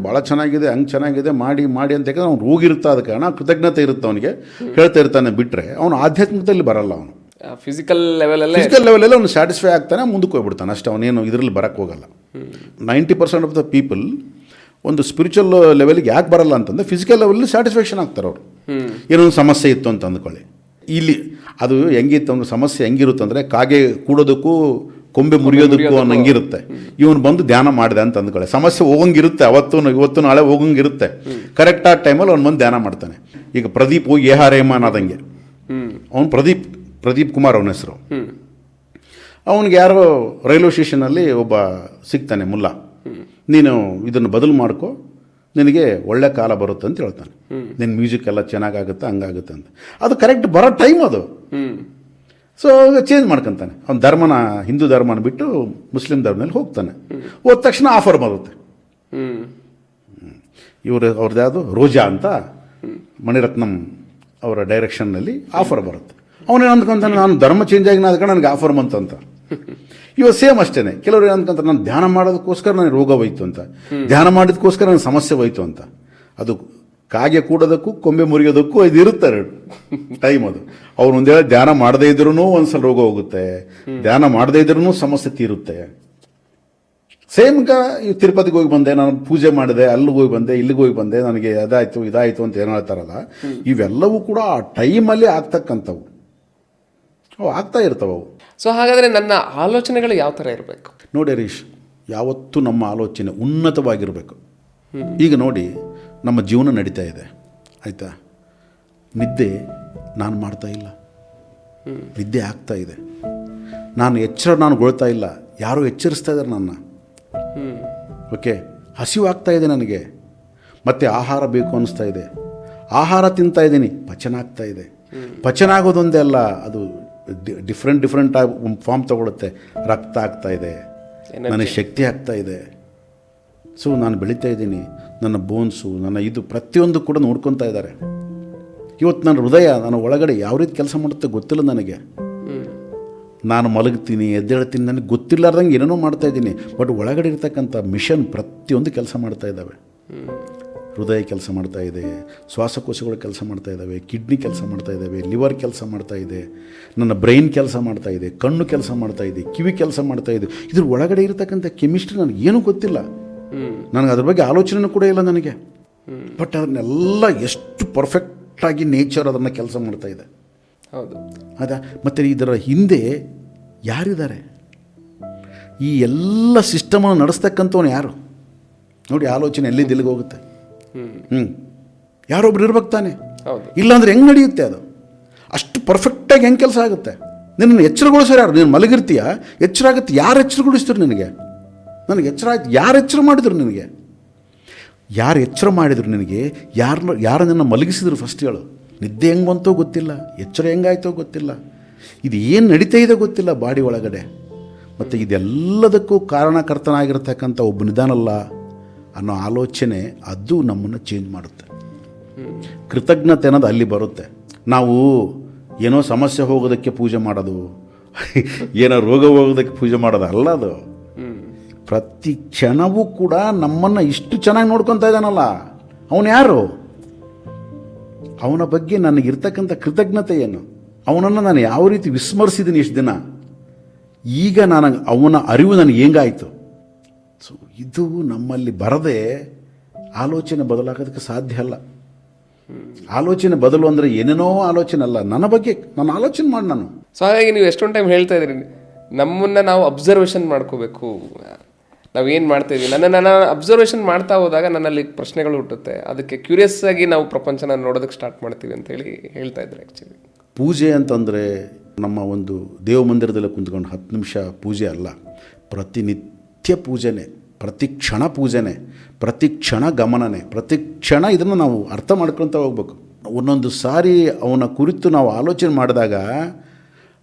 ಭಾಳ ಚೆನ್ನಾಗಿದೆ, ಹಂಗೆ ಚೆನ್ನಾಗಿದೆ, ಮಾಡಿ ಮಾಡಿ ಅಂತ. ಯಾಕಂದ್ರೆ ಅವ್ನು ರೋಗಿರ್ತಾ ಆದ ಕಾರಣ ಕೃತಜ್ಞತೆ ಇರುತ್ತೆ ಅವನಿಗೆ, ಹೇಳ್ತಾ ಇರ್ತಾನೆ. ಬಿಟ್ಟರೆ ಅವನು ಆಧ್ಯಾತ್ಮಿಕತೆಯಲ್ಲಿ ಬರಲ್ಲ. ಅವನು ಫಿಸಿಕಲ್ ಲೆವೆಲಲ್ಲೇ ಅವನು ಸ್ಯಾಟಿಸ್ಫೈ ಆಗ್ತಾನೆ, ಮುಂದಕ್ಕೆ ಹೋಗ್ಬಿಡ್ತಾನೆ ಅಷ್ಟೇ. ಅವನೇನು ಇದರಲ್ಲಿ ಬರೋಕ್ಕೆ ಹೋಗಲ್ಲ. 90% ಆಫ್ ದ ಪೀಪಲ್ ಒಂದು ಸ್ಪಿರಿಚುವಲ್ ಲೆವೆಲ್ಗೆ ಯಾಕೆ ಬರಲ್ಲ ಅಂತಂದರೆ ಫಿಸಿಕಲ್ ಲೆವೆಲಲ್ಲಿ ಸ್ಯಾಟಿಸ್ಫ್ಯಾಕ್ಷನ್ ಆಗ್ತಾರೆ ಅವರು. ಏನೊಂದು ಸಮಸ್ಯೆ ಇತ್ತು ಅಂತ ಅಂದ್ಕೊಳ್ಳಿ. ಇಲ್ಲಿ ಅದು ಹೆಂಗಿತ್ತು, ಒಂದು ಸಮಸ್ಯೆ ಹೆಂಗಿರುತ್ತೆ ಅಂದರೆ ಕಾಗೆ ಕೂಡೋದಕ್ಕೂ ಕೊಂಬೆ ಮುರಿಯೋದಕ್ಕೂ ಅನ್ನಂಗಿರುತ್ತೆ. ಇವನು ಬಂದು ಧ್ಯಾನ ಮಾಡಿದೆ ಅಂತ ಅಂದ್ಕೊಳ್ಳಿ, ಸಮಸ್ಯೆ ಹೋಗಂಗಿರುತ್ತೆ, ಇವತ್ತು ನಾಳೆ ಹೋಗಂಗಿರುತ್ತೆ. ಕರೆಕ್ಟಾದ ಟೈಮಲ್ಲಿ ಅವ್ನು ಬಂದು ಧ್ಯಾನ ಮಾಡ್ತಾನೆ. ಈಗ ಪ್ರದೀಪ್ ಎ ಆರ್ ರೆಹಮಾನ್ ಆದಂಗೆ, ಅವನು ಪ್ರದೀಪ್ ಕುಮಾರ್ ಅವನ ಹೆಸರು. ಅವನಿಗೆ ಯಾರೋ ರೈಲ್ವೆ ಸ್ಟೇಷನಲ್ಲಿ ಒಬ್ಬ ಸಿಗ್ತಾನೆ ಮುಲ್ಲ, ನೀನು ಇದನ್ನು ಬದಲು ಮಾಡ್ಕೊ, ನಿನಗೆ ಒಳ್ಳೆ ಕಾಲ ಬರುತ್ತೆ ಅಂತ ಹೇಳ್ತಾನೆ. ನಿನ್ನ ಮ್ಯೂಸಿಕ್ ಎಲ್ಲ ಚೆನ್ನಾಗಾಗುತ್ತೆ, ಹಂಗಾಗುತ್ತೆ ಅಂತ. ಅದು ಕರೆಕ್ಟ್ ಬರೋ ಟೈಮ್ ಅದು. ಸೊ ಚೇಂಜ್ ಮಾಡ್ಕೊತಾನೆ. ಅವನ ಹಿಂದೂ ಧರ್ಮನ ಬಿಟ್ಟು ಮುಸ್ಲಿಂ ಧರ್ಮದಲ್ಲಿ ಹೋಗ್ತಾನೆ. ಹೋದ ತಕ್ಷಣ ಆಫರ್ ಬರುತ್ತೆ. ಅವ್ರದ್ದು ಯಾವುದು ರೋಜಾ ಅಂತ ಮಣಿರತ್ನಂ ಅವರ ಡೈರೆಕ್ಷನ್ನಲ್ಲಿ ಆಫರ್ ಬರುತ್ತೆ. ಅವನೇನು ಅಂದ್ಕೊಂತಾನೆ, ನಾನು ಧರ್ಮ ಚೇಂಜ್ ಆಗಿ ಅದಕ್ಕೆ ನನಗೆ ಆಫರ್ ಬಂತಂತ. ಇವಾಗ ಸೇಮ್ ಅಷ್ಟೇ. ಕೆಲವರು ಏನು ಅಂದ್ಕೊಂತಾರೆ, ನಾನು ಧ್ಯಾನ ಮಾಡೋದಕ್ಕೋಸ್ಕರ ನನಗೆ ರೋಗ ಹೋಯ್ತು ಅಂತ, ಧ್ಯಾನ ಮಾಡಿದಕ್ಕೋಸ್ಕರ ನನಗೆ ಸಮಸ್ಯೆ ಹೋಯ್ತು ಅಂತ. ಅದು ಕಾಗೆ ಕೂಡೋದಕ್ಕೂ ಕೊಂಬೆ ಮುರಿಯೋದಕ್ಕೂ ಇದು ಇರುತ್ತೆ ಟೈಮ್. ಅದು ಅವ್ರು ಒಂದು ಹೇಳಿ ಧ್ಯಾನ ಮಾಡದೇ ಇದ್ರೂ ಒಂದ್ಸಲ ರೋಗ ಹೋಗುತ್ತೆ, ಧ್ಯಾನ ಮಾಡದೇ ಇದ್ರೂ ಸಮಸ್ಯೆ ತೀರುತ್ತೆ. ಸೇಮ್ ಈ ತಿರುಪತಿಗೆ ಹೋಗಿ ಬಂದೆ, ನಾನು ಪೂಜೆ ಮಾಡಿದೆ, ಅಲ್ಲಿಗೆ ಹೋಗಿ ಬಂದೆ, ಇಲ್ಲಿಗೆ ಹೋಗಿ ಬಂದೆ, ನನಗೆ ಅದಾಯಿತು ಇದಾಯಿತು ಅಂತ ಏನು ಹೇಳ್ತಾರಲ್ಲ, ಇವೆಲ್ಲವೂ ಕೂಡ ಆ ಟೈಮಲ್ಲಿ ಆಗ್ತಕ್ಕಂಥವು, ಅವು ಆಗ್ತಾ ಇರ್ತವೆ ಅವು. ಸೊ ಹಾಗಾದರೆ ನನ್ನ ಆಲೋಚನೆಗಳು ಯಾವ ಥರ ಇರಬೇಕು? ನೋಡಿ ಹರೀಶ್, ಯಾವತ್ತೂ ನಮ್ಮ ಆಲೋಚನೆ ಉನ್ನತವಾಗಿರಬೇಕು. ಈಗ ನೋಡಿ, ನಮ್ಮ ಜೀವನ ನಡೀತಾ ಇದೆ, ಆಯಿತಾ? ನಿದ್ದೆ ನಾನು ಮಾಡ್ತಾ ಇಲ್ಲ, ನಿದ್ದೆ ಆಗ್ತಾ ಇದೆ. ನಾನು ಗೊಳ್ತಾ ಇಲ್ಲ, ಯಾರೋ ಎಚ್ಚರಿಸ್ತಾ ಇದ್ದಾರೆ ನನ್ನ. ಓಕೆ, ಹಸಿವು ಆಗ್ತಾ ಇದೆ ನನಗೆ, ಮತ್ತು ಆಹಾರ ಬೇಕು ಅನ್ನಿಸ್ತಾ ಇದೆ, ಆಹಾರ ತಿಂತಾ ಇದ್ದೀನಿ, ಪಚನ ಆಗ್ತಾ ಇದೆ. ಪಚನ ಆಗೋದೊಂದೇ ಅಲ್ಲ, ಅದು ಡಿಫ್ರೆಂಟ್ ಫಾರ್ಮ್ ತಗೊಳುತ್ತೆ. ರಕ್ತ ಆಗ್ತಾ ಇದೆ, ನನಗೆ ಶಕ್ತಿ ಆಗ್ತಾ ಇದೆ. ಸೊ ನಾನು ಬೆಳೀತಾ ಇದ್ದೀನಿ, ನನ್ನ ಬೋನ್ಸು, ನನ್ನ ಇದು ಪ್ರತಿಯೊಂದು ಕೂಡ ನೋಡ್ಕೊತಾ ಇದ್ದಾರೆ. ಇವತ್ತು ನನ್ನ ಹೃದಯ, ನನ್ನ ಒಳಗಡೆ ಯಾವ ರೀತಿ ಕೆಲಸ ಮಾಡುತ್ತೆ ಗೊತ್ತಿಲ್ಲ ನನಗೆ. ನಾನು ಮಲಗ್ತೀನಿ, ಎದ್ದೇಳ್ತೀನಿ, ನನಗೆ ಗೊತ್ತಿಲ್ಲಾರ್ದಂಗೆ ಏನೇನೋ ಮಾಡ್ತಾಯಿದ್ದೀನಿ. ಬಟ್ ಒಳಗಡೆ ಇರ್ತಕ್ಕಂಥ ಮಿಷನ್ ಪ್ರತಿಯೊಂದು ಕೆಲಸ ಮಾಡ್ತಾ ಇದ್ದಾವೆ. ಹೃದಯ ಕೆಲಸ ಮಾಡ್ತಾ ಇದೆ, ಶ್ವಾಸಕೋಶಗಳು ಕೆಲಸ ಮಾಡ್ತಾ ಇದ್ದಾವೆ, ಕಿಡ್ನಿ ಕೆಲಸ ಮಾಡ್ತಾ ಇದ್ದಾವೆ, ಲಿವರ್ ಕೆಲಸ ಮಾಡ್ತಾ ಇದೆ, ನನ್ನ ಬ್ರೈನ್ ಕೆಲಸ ಮಾಡ್ತಾ ಇದೆ, ಕಣ್ಣು ಕೆಲಸ ಮಾಡ್ತಾ ಇದೆ, ಕಿವಿ ಕೆಲಸ ಮಾಡ್ತಾ ಇದೆ. ಇದ್ರ ಒಳಗಡೆ ಇರತಕ್ಕಂಥ ಕೆಮಿಸ್ಟ್ರಿ ನನಗೇನೂ ಗೊತ್ತಿಲ್ಲ, ನನಗೆ ಅದ್ರ ಬಗ್ಗೆ ಆಲೋಚನೆಯೂ ಕೂಡ ಇಲ್ಲ ನನಗೆ. ಬಟ್ ಅದನ್ನೆಲ್ಲ ಎಷ್ಟು ಪರ್ಫೆಕ್ಟಾಗಿ ನೇಚರ್ ಅದನ್ನು ಕೆಲಸ ಮಾಡ್ತಾ ಇದೆ. ಹೌದು. ಹೌದಾ? ಮತ್ತು ಇದರ ಹಿಂದೆ ಯಾರಿದ್ದಾರೆ? ಈ ಎಲ್ಲ ಸಿಸ್ಟಮನ್ನು ನಡೆಸ್ತಕ್ಕಂಥವನು ಯಾರು? ನೋಡಿ, ಆಲೋಚನೆ ಎಲ್ಲಿದ್ದು ಎಲ್ಲಿಗೆ ಹೋಗುತ್ತೆ. ಯಾರೊಬ್ರು ಇರ್ಬೇಕು ತಾನೆ. ಇಲ್ಲಾಂದ್ರೆ ಹೆಂಗೆ ನಡೆಯುತ್ತೆ ಅದು? ಅಷ್ಟು ಪರ್ಫೆಕ್ಟಾಗಿ ಹೆಂಗೆ ಕೆಲಸ ಆಗುತ್ತೆ? ನಿನ್ನನ್ನು ಎಚ್ಚರಗೊಳಿಸೋರು ಯಾರು? ನೀನು ಮಲಗಿರ್ತೀಯ, ಎಚ್ಚರ ಆಗುತ್ತೆ. ಯಾರು ಎಚ್ಚರಗೊಳಿಸ್ತಾರೆ ನಿನಗೆ? ನನಗೆ ಎಚ್ಚರ ಆಯ್ತು. ಯಾರು ಎಚ್ಚರ ಮಾಡಿದ್ರು ನಿನಗೆ? ಯಾರು ಎಚ್ಚರ ಮಾಡಿದ್ರು ನಿನಗೆ? ಯಾರು ನಿನ್ನ ಮಲಗಿಸಿದ್ರು? ಫಸ್ಟ್ ಹೇಳು. ನಿದ್ದೆ ಹೆಂಗೆ ಬಂತೋ ಗೊತ್ತಿಲ್ಲ, ಎಚ್ಚರ ಹೆಂಗಾಯ್ತೋ ಗೊತ್ತಿಲ್ಲ, ಇದು ಏನು ನಡೀತಾ ಇದೆ ಗೊತ್ತಿಲ್ಲ ಬಾಡಿ ಒಳಗಡೆ. ಮತ್ತು ಇದೆಲ್ಲದಕ್ಕೂ ಕಾರಣಕರ್ತನಾಗಿರ್ತಕ್ಕಂಥ ಒಬ್ಬನಿದಾನಲ್ಲ ಅನ್ನೋ ಆಲೋಚನೆ, ಅದು ನಮ್ಮನ್ನು ಚೇಂಜ್ ಮಾಡುತ್ತೆ. ಕೃತಜ್ಞತೆ ಅನ್ನೋದು ಅಲ್ಲಿ ಬರುತ್ತೆ. ನಾವು ಏನೋ ಸಮಸ್ಯೆ ಹೋಗೋದಕ್ಕೆ ಪೂಜೆ ಮಾಡೋದು, ಏನೋ ರೋಗ ಹೋಗೋದಕ್ಕೆ ಪೂಜೆ ಮಾಡೋದು ಅಲ್ಲ ಅದು. ಪ್ರತಿ ಕ್ಷಣವೂ ಕೂಡ ನಮ್ಮನ್ನು ಇಷ್ಟು ಚೆನ್ನಾಗಿ ನೋಡ್ಕೊತಾ ಇದ್ದಾನಲ್ಲ, ಅವನು ಯಾರು? ಅವನ ಬಗ್ಗೆ ನನಗಿರ್ತಕ್ಕಂಥ ಕೃತಜ್ಞತೆ ಏನು? ಅವನನ್ನು ನಾನು ಯಾವ ರೀತಿ ವಿಸ್ಮರಿಸಿದ್ದೀನಿ ಇಷ್ಟು ದಿನ, ಈಗ ಅವನ ಅರಿವು ನನಗೆ ಹೆಂಗಾಯಿತು? ಸೊ ಇದು ನಮ್ಮಲ್ಲಿ ಬರದೆ ಆಲೋಚನೆ ಬದಲಾಗೋದಕ್ಕೆ ಸಾಧ್ಯ ಅಲ್ಲ. ಆಲೋಚನೆ ಬದಲು ಅಂದರೆ ಏನೇನೋ ಆಲೋಚನೆ ಅಲ್ಲ, ನನ್ನ ಬಗ್ಗೆ ನಾನು ಆಲೋಚನೆ ಮಾಡಿ ನಾನು. ಸೊ ಹಾಗಾಗಿ ನೀವು ಎಷ್ಟೊಂದು ಟೈಮ್ ಹೇಳ್ತಾ ಇದ್ರಿ, ನಮ್ಮನ್ನು ನಾವು ಅಬ್ಸರ್ವೇಷನ್ ಮಾಡ್ಕೋಬೇಕು. ನಾವೇನು ಮಾಡ್ತಾಯಿದ್ವಿ, ನಾನು ಅಬ್ಸರ್ವೇಷನ್ ಮಾಡ್ತಾ ಹೋದಾಗ ನನ್ನಲ್ಲಿ ಪ್ರಶ್ನೆಗಳು ಹುಟ್ಟುತ್ತೆ. ಅದಕ್ಕೆ ಕ್ಯೂರಿಯಸ್ ಆಗಿ ನಾವು ಪ್ರಪಂಚನ ನೋಡೋದಕ್ಕೆ ಸ್ಟಾರ್ಟ್ ಮಾಡ್ತೀವಿ ಅಂತೇಳಿ ಹೇಳ್ತಾ ಇದ್ರು. ಆ್ಯಕ್ಚುಲಿ ಪೂಜೆ ಅಂತಂದರೆ ನಮ್ಮ ಒಂದು ದೇವ ಮಂದಿರದಲ್ಲಿ ಕುಂತ್ಕೊಂಡು 10 ನಿಮಿಷ ಪೂಜೆ ಅಲ್ಲ, ಪ್ರತಿನಿತ್ಯ ಪೂಜೆನೇ, ಪ್ರತಿ ಕ್ಷಣ ಪೂಜೆನೇ, ಪ್ರತಿ ಕ್ಷಣ ಗಮನನೇ, ಪ್ರತಿ ಕ್ಷಣ ಇದನ್ನು ನಾವು ಅರ್ಥ ಮಾಡ್ಕೊಳ್ತಾ ಹೋಗ್ಬೇಕು. ಒಂದೊಂದು ಸಾರಿ ಅವನ ಕುರಿತು ನಾವು ಆಲೋಚನೆ ಮಾಡಿದಾಗ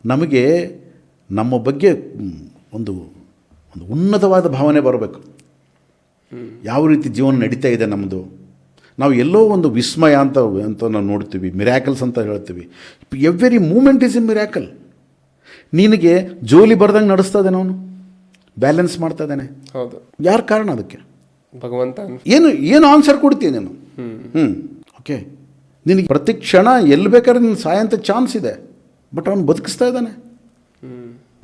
ನಮಗೆ ನಮ್ಮ ಬಗ್ಗೆ ಒಂದು ಉನ್ನತವಾದ ಭಾವನೆ ಬರಬೇಕು. ಯಾವ ರೀತಿ ಜೀವನ ನಡೀತಾ ಇದೆ ನಮ್ಮದು, ನಾವು ಎಲ್ಲೋ ಒಂದು ವಿಸ್ಮಯ ಅಂತ ನಾವು ನೋಡ್ತೀವಿ, ಮಿರಾಕಲ್ಸ್ ಅಂತ ಹೇಳ್ತೀವಿ. Every moment is a miracle. ನಿನಗೆ ಜೋಲಿ ಬರ್ದಂಗೆ ನಡೆಸ್ತಾ ಇದ್ದಾನೆ ಅವನು, ಬ್ಯಾಲೆನ್ಸ್ ಮಾಡ್ತಾ ಇದ್ದಾನೆ. ಹೌದು. ಯಾರು ಕಾರಣ ಅದಕ್ಕೆ? ಭಗವಂತ. ಏನು ಆನ್ಸರ್ ಕೊಡ್ತೀಯ ನೀನು? ಓಕೆ, ನಿನಗೆ ಪ್ರತಿ ಕ್ಷಣ ಎಲ್ಲಿ ಬೇಕಾದ್ರೆ ನೀನು ಸಾಯಂತ ಚಾನ್ಸ್ ಇದೆ, ಬಟ್ ಅವನು ಬದುಕಿಸ್ತಾ ಇದ್ದಾನೆ,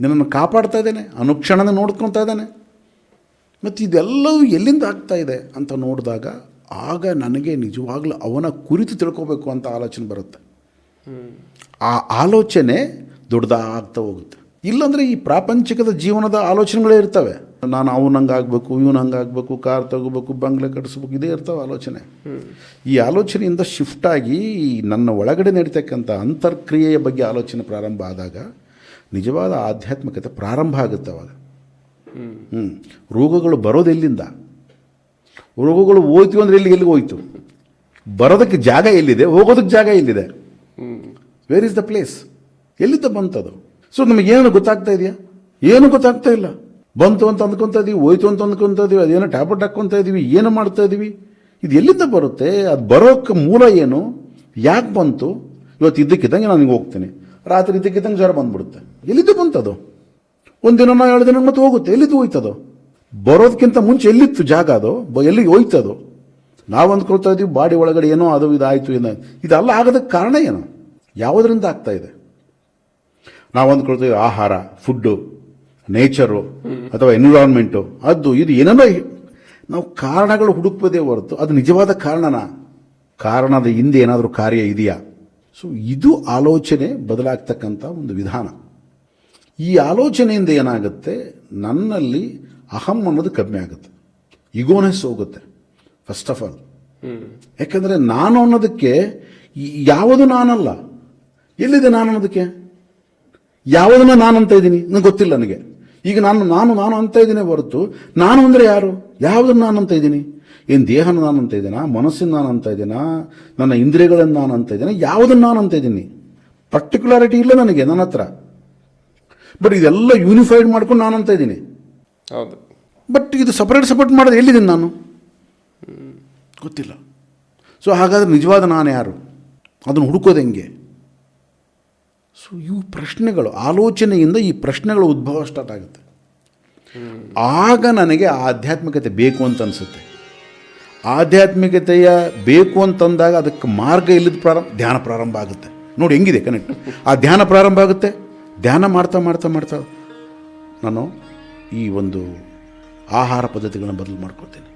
ನಿನ್ನನ್ನು ಕಾಪಾಡ್ತಾ ಇದ್ದಾನೆ, ಅನುಕ್ಷಣನೇ ನೋಡ್ಕೊತಾ ಇದ್ದಾನೆ. ಮತ್ತು ಇದೆಲ್ಲವೂ ಎಲ್ಲಿಂದ ಆಗ್ತಾ ಇದೆ ಅಂತ ನೋಡಿದಾಗ ಆಗ ನನಗೆ ನಿಜವಾಗ್ಲೂ ಅವನ ಕುರಿತು ತಿಳ್ಕೊಬೇಕು ಅಂತ ಆಲೋಚನೆ ಬರುತ್ತೆ. ಆ ಆಲೋಚನೆ ದೊಡ್ಡದಾಗ್ತಾ ಹೋಗುತ್ತೆ. ಇಲ್ಲಾಂದರೆ ಈ ಪ್ರಾಪಂಚಿಕದ ಜೀವನದ ಆಲೋಚನೆಗಳೇ ಇರ್ತವೆ. ನಾನು ಅವನಂಗೆ ಆಗಬೇಕು, ಇವನು ಹಂಗೆ ಆಗಬೇಕು, ಕಾರ್ ತಗೋಬೇಕು, ಬಂಗ್ಲೆ ಕಟ್ಟಿಸ್ಬೇಕು, ಇದೇ ಇರ್ತವೆ ಆಲೋಚನೆ. ಈ ಆಲೋಚನೆಯಿಂದ ಶಿಫ್ಟಾಗಿ ನನ್ನ ಒಳಗಡೆ ನಡೀತಕ್ಕಂಥ ಅಂತರ್ಕ್ರಿಯೆಯ ಬಗ್ಗೆ ಆಲೋಚನೆ ಪ್ರಾರಂಭ ಆದಾಗ ನಿಜವಾದ ಆಧ್ಯಾತ್ಮಿಕತೆ ಪ್ರಾರಂಭ ಆಗುತ್ತೆ ಅವಾಗ. ರೋಗಗಳು ಬರೋದೆಲ್ಲಿಂದ? ರೋಗಗಳು ಹೋಯ್ತು ಅಂದರೆ ಎಲ್ಲಿಗೆ ಹೋಯ್ತು? ಬರೋದಕ್ಕೆ ಜಾಗ ಎಲ್ಲಿದೆ, ಹೋಗೋದಕ್ಕೆ ಜಾಗ ಎಲ್ಲಿದೆ? Where is the place? ಎಲ್ಲಿದ್ದ ಬಂತದು? ಸೊ ನಮಗೇನು ಗೊತ್ತಾಗ್ತಾ ಇದೆಯಾ? ಏನು ಗೊತ್ತಾಗ್ತಾ ಇಲ್ಲ. ಬಂತು ಅಂತ ಅಂದ್ಕೊತಾ ಇದೀವಿ, ಹೋಯ್ತು ಅಂತ ಅಂದ್ಕೊತಾ ಇದೀವಿ, ಅದೇನೋ ಟ್ಯಾಬ್ಲೆಟ್ ಹಾಕ್ಕೊತಾ ಇದೀವಿ, ಏನು ಮಾಡ್ತಾ ಇದ್ದೀವಿ? ಇದು ಎಲ್ಲಿಂದ ಬರುತ್ತೆ? ಅದು ಬರೋಕ್ಕೆ ಮೂಲ ಏನು? ಯಾಕೆ ಬಂತು? ಇವತ್ತು ಇದ್ದಕ್ಕಿದ್ದಂಗೆ ನಾನು ಹಿಂಗೆ ಹೋಗ್ತೀನಿ, ರಾತ್ರಿ ಇದ್ದಕ್ಕಿದ್ದಂಗೆ ಜ್ವರ ಬಂದ್ಬಿಡುತ್ತೆ. ಎಲ್ಲಿದ್ದು ಬಂತದು? ಒಂದಿನ 2 ದಿನ ಮತ್ತೆ ಹೋಗುತ್ತೆ. ಎಲ್ಲಿದ್ದು ಹೋಯ್ತದು? ಬರೋದಕ್ಕಿಂತ ಮುಂಚೆ ಎಲ್ಲಿತ್ತು ಜಾಗ? ಅದು ಎಲ್ಲಿಗೆ ಹೋಯ್ತದು? ನಾವು ಅಂದ್ಕೊಳ್ತಾ ಇದ್ದೀವಿ ಬಾಡಿ ಒಳಗಡೆ ಏನೋ ಅದು ಇದಾಯಿತು, ಏನೋ ಇದೆಲ್ಲ ಆಗೋದಕ್ಕೆ ಕಾರಣ ಏನು? ಯಾವುದರಿಂದ ಆಗ್ತಾ ಇದೆ? ನಾವು ಅಂದ್ಕೊಳ್ತೀವಿ ಆಹಾರ, ಫುಡ್ಡು, ನೇಚರು ಅಥವಾ ಎನ್ವಿರಾನ್ಮೆಂಟು, ಅದು ಇದು ಏನೇನೋ ನಾವು ಕಾರಣಗಳು ಹುಡುಕ್ಬೋದೇ ಹೊರತು ಅದು ನಿಜವಾದ ಕಾರಣನ? ಕಾರಣದ ಹಿಂದೆ ಏನಾದರೂ ಕಾರ್ಯ ಇದೆಯಾ? ಸೊ ಇದು ಆಲೋಚನೆ ಬದಲಾಗ್ತಕ್ಕಂಥ ಒಂದು ವಿಧಾನ. ಈ ಆಲೋಚನೆಯಿಂದ ಏನಾಗುತ್ತೆ, ನನ್ನಲ್ಲಿ ಅಹಂ ಅನ್ನೋದು ಕಮ್ಮಿ ಆಗುತ್ತೆ, ಇಗೋನೆಸ್ ಹೋಗುತ್ತೆ ಫಸ್ಟ್ ಆಫ್ ಆಲ್. ಯಾಕಂದರೆ ನಾನು ಅನ್ನೋದಕ್ಕೆ ಯಾವುದು ನಾನಲ್ಲ. ಎಲ್ಲಿದೆ ನಾನು ಅನ್ನೋದಕ್ಕೆ? ಯಾವುದನ್ನು ನಾನು ಅಂತ ಇದ್ದೀನಿ ನನಗೆ ಗೊತ್ತಿಲ್ಲ. ನನಗೆ ಈಗ ನಾನು ಅಂತ ಇದ್ದೀನಿ ಹೊರತು ನಾನು ಅಂದರೆ ಯಾರು? ಯಾವುದನ್ನು ನಾನು ಅಂತ ಇದ್ದೀನಿ? ಏನು ದೇಹನ ನಾನು ಅಂತ ಇದ್ದೀನಾ? ಮನಸ್ಸಿನ ನಾನು ಅಂತ ಇದ್ದೀನಾ? ನನ್ನ ಇಂದ್ರಿಯಗಳನ್ನು ನಾನು ಅಂತ ಇದ್ದೀನಿ? ಯಾವುದನ್ನು ನಾನು ಅಂತ ಇದ್ದೀನಿ? ಪರ್ಟಿಕ್ಯುಲಾರಿಟಿ ಇಲ್ಲ ನನಗೆ ನನ್ನ ಹತ್ರ. ಬಟ್ ಇದೆಲ್ಲ ಯೂನಿಫೈಡ್ ಮಾಡ್ಕೊಂಡು ನಾನು ಅಂತ ಇದ್ದೀನಿ. ಹೌದು. ಬಟ್ ಇದು ಸಪ್ರೇಟ್ ಮಾಡೋದು ಎಲ್ಲಿದ್ದೀನಿ ನಾನು? ಗೊತ್ತಿಲ್ಲ. ಸೊ ಹಾಗಾದರೆ ನಿಜವಾದ ನಾನು ಯಾರು? ಅದನ್ನು ಹುಡುಕೋದು ಹೆಂಗೆ? ಸೊ ಇವು ಪ್ರಶ್ನೆಗಳು, ಆಲೋಚನೆಯಿಂದ ಈ ಪ್ರಶ್ನೆಗಳು ಉದ್ಭವ ಸ್ಟಾರ್ಟ್ ಆಗುತ್ತೆ. ಆಗ ನನಗೆ ಆಧ್ಯಾತ್ಮಿಕತೆ ಬೇಕು ಅಂತ ಅನಿಸುತ್ತೆ. ಆಧ್ಯಾತ್ಮಿಕತೆಯ ಬೇಕು ಅಂತಂದಾಗ ಅದಕ್ಕೆ ಮಾರ್ಗ ಇಲ್ಲದ ಧ್ಯಾನ ಪ್ರಾರಂಭ ಆಗುತ್ತೆ. ನೋಡಿ ಹೆಂಗಿದೆ ಕನೆಕ್ಟ್. ಆ ಧ್ಯಾನ ಪ್ರಾರಂಭ ಆಗುತ್ತೆ. ಧ್ಯಾನ ಮಾಡ್ತಾ ಮಾಡ್ತಾ ಮಾಡ್ತಾ ನಾನು ಈ ಒಂದು ಆಹಾರ ಪದ್ಧತಿಗಳನ್ನ ಬದಲು ಮಾಡ್ಕೊಳ್ತೇನೆ.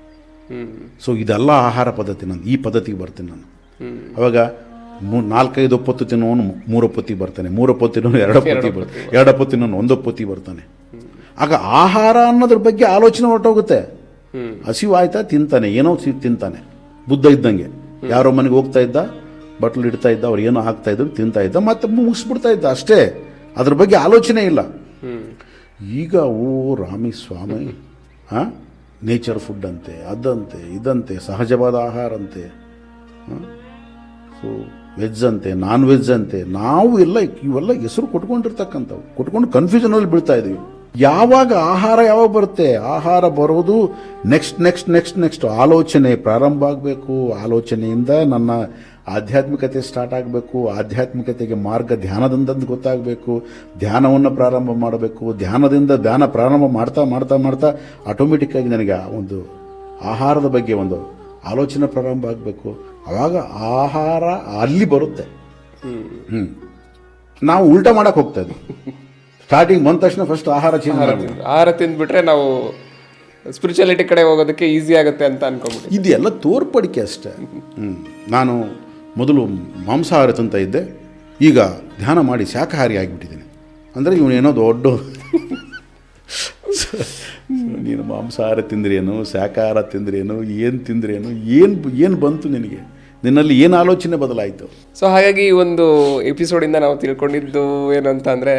ಸೊ ಇದೆಲ್ಲ ಆಹಾರ ಪದ್ಧತಿ, ನಾನು ಈ ಪದ್ಧತಿಗೆ ಬರ್ತೀನಿ ನಾನು. ಅವಾಗ 4-5 ಒಪ್ಪತ್ತು ತಿನ್ನೋನು 3 ಒಪ್ಪತ್ತಿಗೆ ಬರ್ತಾನೆ, 3 ಒಪ್ಪತ್ತು ತಿನ್ನೋನು 2 ಒಪ್ಪತ್ತಿಗೆ ಬರ್ತಾನೆ, 2 ಒಪ್ಪತ್ತು ತಿನ್ನೋನು 1 ಒಪ್ಪತ್ತಿಗೆ ಬರ್ತಾನೆ. ಆಗ ಆಹಾರ ಅನ್ನೋದ್ರ ಬಗ್ಗೆ ಆಲೋಚನೆ ಹೊರಟೋಗುತ್ತೆ. ಹಸಿವು ಆಯ್ತಾ ತಿಂತಾನೆ, ಏನೋ ತಿಂತಾನೆ. ಬುದ್ಧ ಇದ್ದಂಗೆ ಯಾರೋ ಮನೆಗೆ ಹೋಗ್ತಾ ಇದ್ದ, ಬಟ್ಲು ಇಡ್ತಾ ಇದ್ದ, ಅವ್ರು ಏನೋ ಹಾಕ್ತಾ ಇದ್ರು, ತಿಂತಾ ಇದ್ದ, ಮತ್ತೆ ಮುಗಿಸ್ಬಿಡ್ತಾ ಇದ್ದ ಅಷ್ಟೇ. ಅದ್ರ ಬಗ್ಗೆ ಆಲೋಚನೆ ಇಲ್ಲ. ಈಗ ರಾಮಸ್ವಾಮಿ ನೇಚರ್ ಫುಡ್ ಅಂತೆ, ಅದಂತೆ ಇದಂತೆ, ಸಹಜವಾದ ಆಹಾರ ಅಂತೆ, ಸೊ ವೆಜ್ ಅಂತೆ, ನಾನ್ ವೆಜ್ ಅಂತೆ. ನಾವು ಇವೆಲ್ಲ ಹೆಸರು ಕೊಟ್ಕೊಂಡಿರ್ತಕ್ಕಂಥವು, ಕೊಟ್ಕೊಂಡು ಕನ್ಫ್ಯೂಷನಲ್ಲಿ ಬೀಳ್ತಾ ಇದ್ದೀವಿ. ಯಾವಾಗ ಯಾವಾಗ ಬರುತ್ತೆ? ಆಹಾರ ಬರೋದು ನೆಕ್ಸ್ಟ್ ಆಲೋಚನೆ ಪ್ರಾರಂಭ ಆಗಬೇಕು. ಆಲೋಚನೆಯಿಂದ ನನ್ನ ಆಧ್ಯಾತ್ಮಿಕತೆ ಸ್ಟಾರ್ಟ್ ಆಗಬೇಕು. ಆಧ್ಯಾತ್ಮಿಕತೆಗೆ ಮಾರ್ಗ ಧ್ಯಾನದಿಂದ ಗೊತ್ತಾಗಬೇಕು. ಧ್ಯಾನವನ್ನು ಪ್ರಾರಂಭ ಮಾಡಬೇಕು. ಧ್ಯಾನ ಪ್ರಾರಂಭ ಮಾಡ್ತಾ ಮಾಡ್ತಾ ಮಾಡ್ತಾ ಆಟೋಮೆಟಿಕ್ಕಾಗಿ ನನಗೆ ಒಂದು ಆಹಾರದ ಬಗ್ಗೆ ಒಂದು ಆಲೋಚನೆ ಪ್ರಾರಂಭ ಆಗಬೇಕು. ಆವಾಗ ಆಹಾರ ಅಲ್ಲಿ ಬರುತ್ತೆ. ನಾವು ಉಲ್ಟಾ ಮಾಡಕ್ಕೆ ಹೋಗ್ತಾ ಇದ್ವಿ. ಸ್ಟಾರ್ಟಿಂಗ್ ಬಂದ ತಕ್ಷಣ ಫಸ್ಟ್ ಆಹಾರ ತಿಂದ್ಬಿಟ್ರೆ ನಾವು ಸ್ಪಿರಿಚುಯಾಲಿಟಿ ಕಡೆ ಹೋಗೋದಕ್ಕೆ ಈಸಿ ಆಗುತ್ತೆ ಅಂತ ಅನ್ಕೊಂಡ್ಬಿಟ್ಟು ಇದೆಲ್ಲ ತೋರ್ಪಡಿಕೆ ಅಷ್ಟೇ. ನಾನು ಮೊದಲು ಮಾಂಸಾಹಾರ ತಿಂತ ಇದ್ದೆ, ಈಗ ಧ್ಯಾನ ಮಾಡಿ ಶಾಖಾಹಾರಿ ಆಗಿಬಿಟ್ಟಿದ್ದೀನಿ. ಅಂದರೆ ಇವನೇನೋ ದೊಡ್ಡ ನೀನು ಮಾಂಸಾಹಾರ ತಿಂದ್ರೇನು, ಶಾಖಾಹಾರ ತಿಂದ್ರೇನು, ಏನು ತಿಂದ್ರೇನು, ಏನು ಬಂತು ನಿನಗೆ? ನಿನ್ನಲ್ಲಿ ಏನು ಆಲೋಚನೆ ಬದಲಾಯಿತು? ಸೊ ಹಾಗಾಗಿ ಈ ಒಂದು ಎಪಿಸೋಡಿಂದ ನಾವು ತಿಳ್ಕೊಂಡಿದ್ದು ಏನು ಅಂತ ಅಂದರೆ,